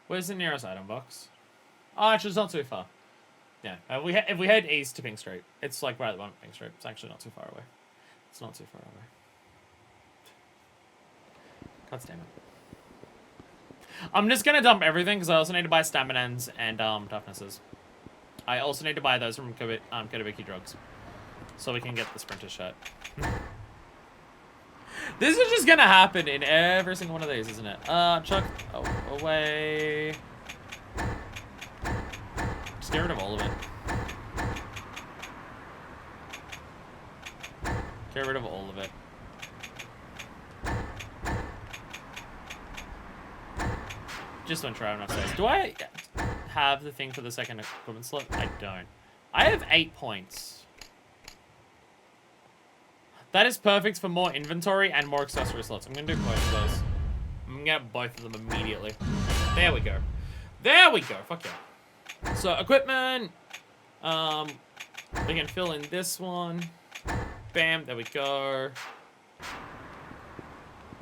Where's the nearest item box? Oh, actually, it's not too far. Yeah, if we head east to Pink Street, it's like right at the bottom of Pink Street. It's actually not too far away. It's not too far away. God damn it. I'm just gonna dump everything because I also need to buy staminans and toughnesses. I also need to buy those from Kodabiki Drugs, so we can get the sprinter shot. This is just gonna happen in every single one of these, isn't it? Chuck away. Just get rid of all of it. Get rid of all of it. Just went try enough space. Do I have the thing for the second equipment slot? I don't. I have 8 points. That is perfect for more inventory and more accessory slots. I'm gonna do both of those. I'm gonna get both of them immediately. There we go. There we go. Fuck yeah. So equipment. We can fill in this one. Bam. There we go.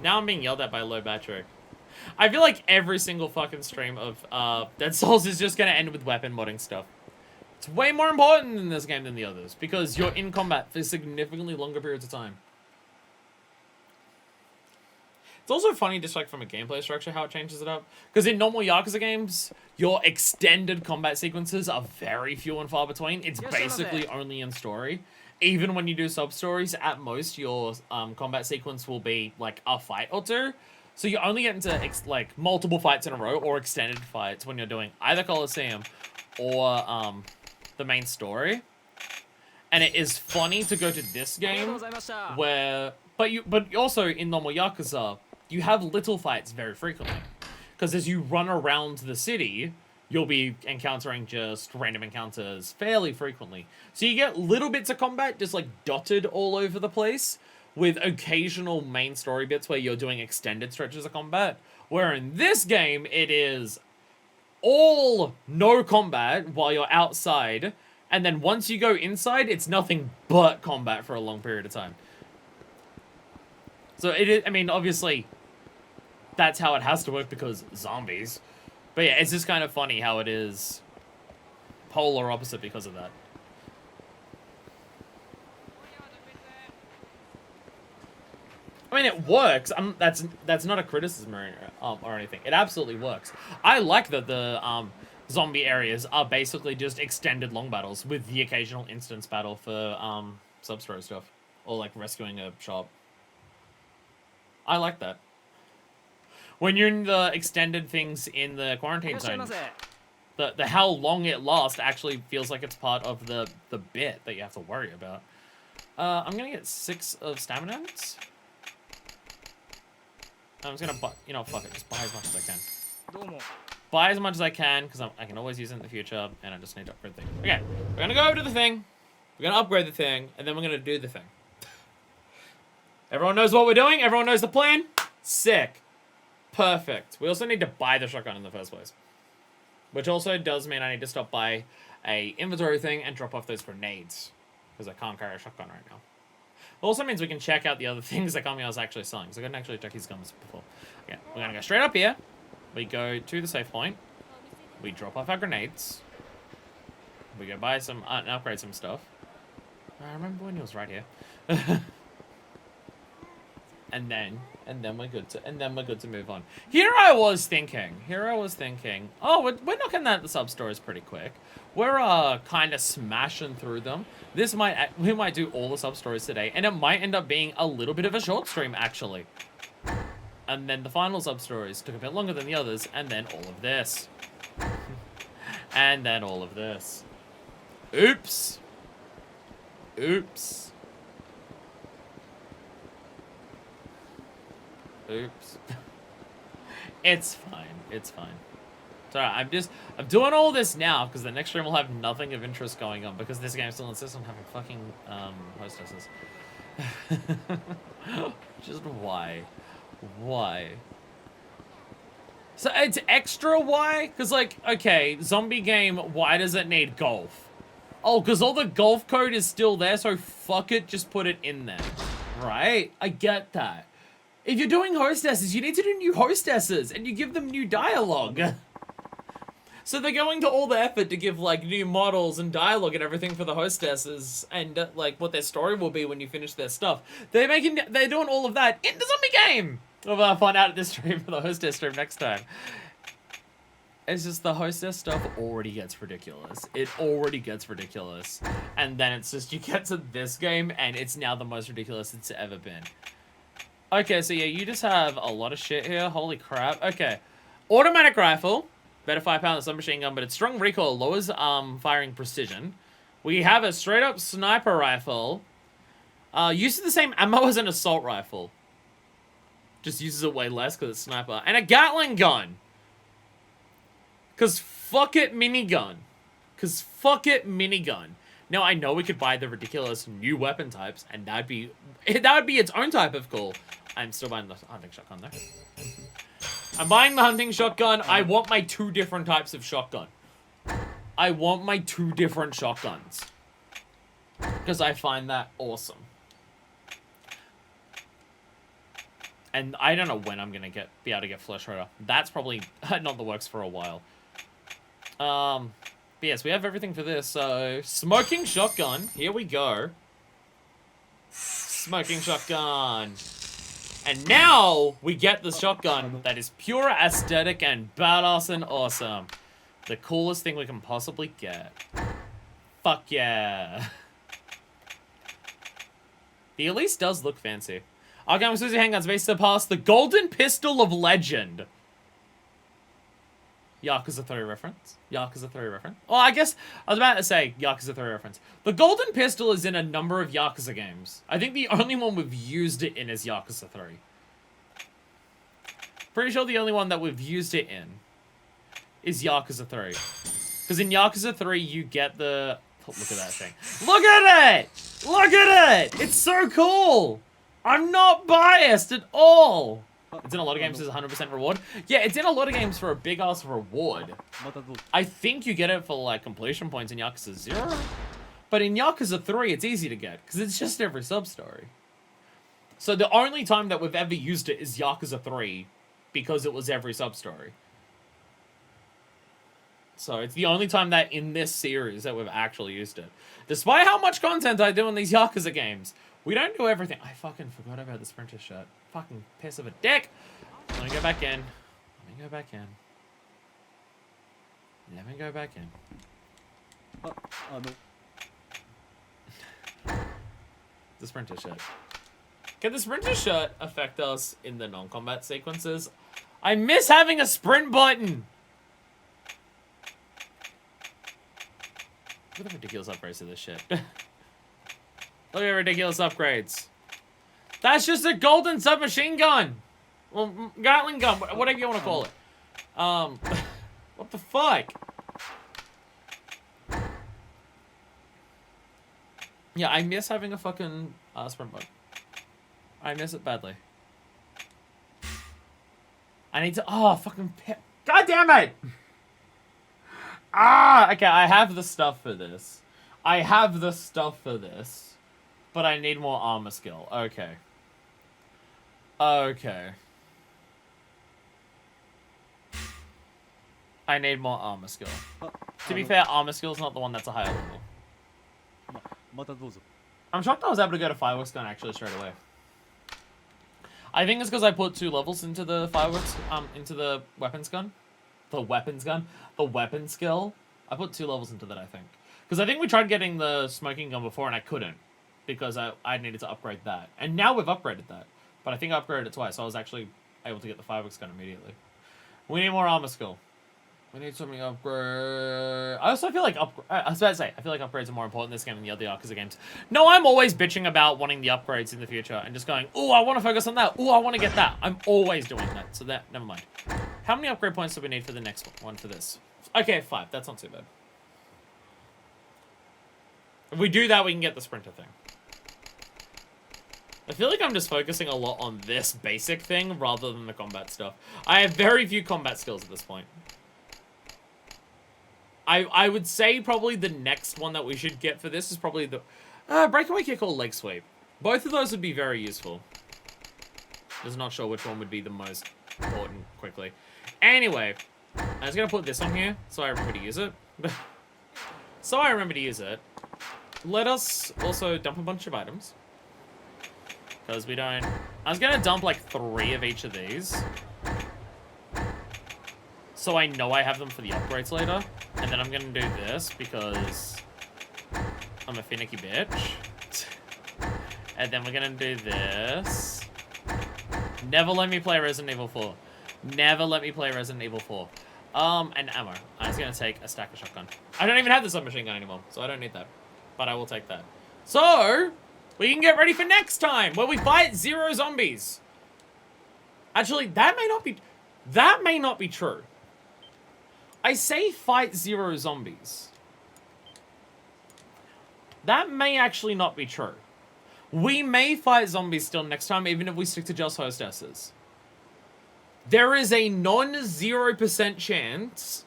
Now I'm being yelled at by low battery. I feel like every single fucking stream of Dead Souls is just gonna end with weapon modding stuff. It's way more important in this game than the others because you're in combat for significantly longer periods of time. It's also funny, just like from a gameplay structure, how it changes it up. Because in normal Yakuza games, your extended combat sequences are very few and far between. It's basically only in story. Even when you do sub-stories, at most, your combat sequence will be like a fight or two. So you only get into like multiple fights in a row or extended fights when you're doing either Coliseum or the main story. And it is funny to go to this game where, but also in normal Yakuza, you have little fights very frequently. Because as you run around the city, you'll be encountering just random encounters fairly frequently. So you get little bits of combat just like dotted all over the place with occasional main story bits where you're doing extended stretches of combat. Where in this game, it is all no combat while you're outside. And then once you go inside, it's nothing but combat for a long period of time. So it is, I mean, obviously, that's how it has to work because zombies. But yeah, it's just kind of funny how it is polar opposite because of that. I mean, it works. That's not a criticism or anything. It absolutely works. I like that the zombie areas are basically just extended long battles with the occasional instance battle for sub-story stuff or like rescuing a shop. I like that. When you're in the extended things in the quarantine zone, the how long it lasts actually feels like it's part of the bit that you have to worry about. I'm gonna get 6 of stamina. I'm just gonna buy, you know, fuck it, just buy as much as I can. Buy as much as I can, because I can always use it in the future, and I just need to upgrade things. Okay, we're gonna go over to the thing, we're gonna upgrade the thing, and then we're gonna do the thing. Everyone knows what we're doing? Everyone knows the plan? Sick. Perfect. We also need to buy the shotgun in the first place. Which also does mean I need to stop by a inventory thing and drop off those grenades. Because I can't carry a shotgun right now. Also means we can check out the other things that Kami was actually selling. So I couldn't actually check his guns before. Okay, we're gonna go straight up here. We go to the safe point. We drop off our grenades. We go buy some, and upgrade some stuff. I remember when he was right here. and then we're good to move on. Here I was thinking, oh, we're knocking out the sub-stories pretty quick. We're kind of smashing through them. We might do all the sub-stories today, and it might end up being a little bit of a short stream, actually. And then the final sub-stories took a bit longer than the others, and then all of this. and then all of this. Oops. Oops. Oops. It's fine. It's fine. It's alright. I'm doing all this now because the next stream will have nothing of interest going on because this game still insists on having fucking hostesses. Just why? Why? So it's extra why? Because like, okay, zombie game, why does it need golf? Oh, because all the golf code is still there, so fuck it, just put it in there. Right? I get that. If you're doing hostesses, you need to do new hostesses, and you give them new dialogue. So they're going to all the effort to give, like, new models and dialogue and everything for the hostesses, and, like, what their story will be when you finish their stuff. They're doing all of that in the zombie game! We'll find out at this stream for the hostess stream next time. It's just the hostess stuff already gets ridiculous. It already gets ridiculous. And then it's just, you get to this game, and it's now the most ridiculous it's ever been. Okay, so yeah, you just have a lot of shit here. Holy crap. Okay. Automatic rifle. Better firepower than submachine gun, but its strong recoil lowers firing precision. We have a straight up sniper rifle. Uses the same ammo as an assault rifle. Just uses it way less because it's sniper. And a Gatling gun. Because fuck it, minigun. Because fuck it, minigun. Now, I know we could buy the ridiculous new weapon types, and that would be its own type of cool. I'm still buying the hunting shotgun, though. I'm buying the hunting shotgun. I want my 2 different types of shotgun. I want my 2 different shotguns. Because I find that awesome. And I don't know when I'm gonna be able to get Flesh Rider. That's probably not the works for a while. But yes, we have everything for this. So, smoking shotgun. Here we go. Smoking shotgun. And now we get the shotgun that is pure aesthetic and badass and awesome. The coolest thing we can possibly get. Fuck yeah. The Elise does look fancy. Okay, I'm Susie Handguns based past the Golden Pistol of Legend. Yakuza 3 reference. Yakuza 3 reference. Oh, I guess I was about to say Yakuza 3 reference. The Golden Pistol is in a number of Yakuza games. I think the only one we've used it in is Yakuza 3. Pretty sure the only one that we've used it in is Yakuza 3. Because in Yakuza 3, you get the... Oh, look at that thing. Look at it! Look at it! It's so cool! I'm not biased at all! It's in a lot of games as 100% reward. Yeah, it's in a lot of games for a big-ass reward. I think you get it for, like, completion points in Yakuza 0. But in Yakuza 3, it's easy to get, because it's just every sub-story. So the only time that we've ever used it is Yakuza 3, because it was every sub-story. So it's the only time that in this series that we've actually used it. Despite how much content I do in these Yakuza games, we don't do everything. I fucking forgot about the Sprinter shirt. Fucking piss of a dick. Let me go back in. Let me go back in. Let me go back in. The Sprinter shirt. Can the Sprinter shirt affect us in the non-combat sequences? I miss having a sprint button! Look at the ridiculous upgrades to this shit. Look at the ridiculous upgrades. That's just a golden submachine gun! Well, Gatling gun, whatever you want to call it. What the fuck? Yeah, I miss having a fucking sprint button. I miss it badly. I need to... Oh, fucking... God damn it! Ah! Okay, I have the stuff for this. I have the stuff for this. But I need more armor skill. Okay. Okay. I need more armor skill. To be fair, armor skill is not the one that's a higher level. I'm shocked I was able to go to fireworks gun actually straight away. I think it's because I put 2 levels into the fireworks, into the weapons gun. The weapons gun? The weapon skill. I put 2 levels into that, I think. Because I think we tried getting the smoking gun before and I couldn't. Because I needed to upgrade that. And now we've upgraded that. But I think I upgraded it twice, so I was actually able to get the fireworks gun immediately. We need more armor skill. We need something upgrade. I also feel like I was about to say, I feel like upgrades are more important in this game than the other Yakuza games. No, I'm always bitching about wanting the upgrades in the future and just going, oh, I want to focus on that. Oh, I want to get that. I'm always doing that. So that, never mind. How many upgrade points do we need for the next one for this? Okay, 5. That's not too bad. If we do that, we can get the sprinter thing. I feel like I'm just focusing a lot on this basic thing rather than the combat stuff. I have very few combat skills at this point. I would say probably the next one that we should get for this is probably the breakaway kick or leg sweep. Both of those would be very useful. Just not sure which one would be the most important quickly. Anyway, I'm just going to put this on here so I remember to use it. So I remember to use it. Let us also dump a bunch of items. Because we don't... I was going to dump like 3 of each of these. So I know I have them for the upgrades later. And then I'm going to do this because I'm a finicky bitch. And then we're going to do this. Never let me play Resident Evil 4. Never let me play Resident Evil 4. And ammo. I'm just going to take a stack of shotgun. I don't even have the submachine gun anymore, so I don't need that. But I will take that. So, we can get ready for next time, where we fight 0 zombies. Actually, that may not be true. I say fight 0 zombies. That may actually not be true. We may fight zombies still next time, even if we stick to just hostesses. There is a non-0% chance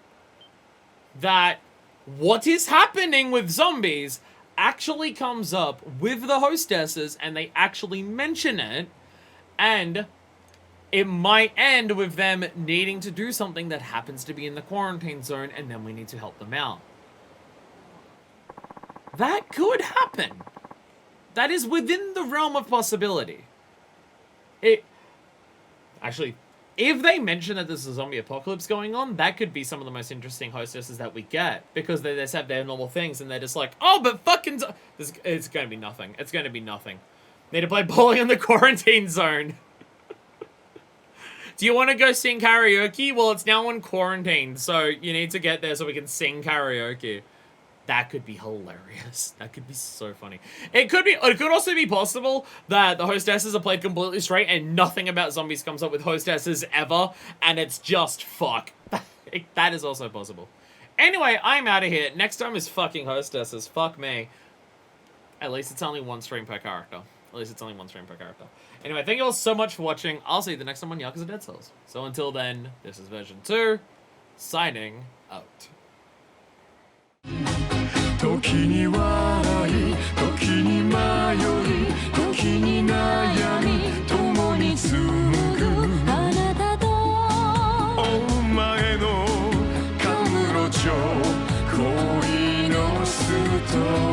that what is happening with zombies actually comes up with the hostesses and they actually mention it, and it might end with them needing to do something that happens to be in the quarantine zone, and then we need to help them out. That could happen. That is within the realm of possibility. Actually, if they mention that there's a zombie apocalypse going on, that could be some of the most interesting hostesses that we get, because they just have their normal things, and they're just like, oh, but fucking... It's going to be nothing. It's going to be nothing. Need to play bowling in the quarantine zone. Do you want to go sing karaoke? Well, it's now in quarantine, so you need to get there so we can sing karaoke. That could be hilarious. That could be so funny. It could also be possible that the hostesses are played completely straight and nothing about zombies comes up with hostesses ever, and it's just fuck. That is also possible. Anyway, I'm out of here. Next time is fucking hostesses. Fuck me. At least it's only one stream per character. Anyway, thank you all so much for watching. I'll see you the next time on Yakuza Dead Souls. So until then, this is version 2, signing out. 時に笑い時に迷い時に悩み共に紡ぐあなたとお前のカムロ町恋のストーリー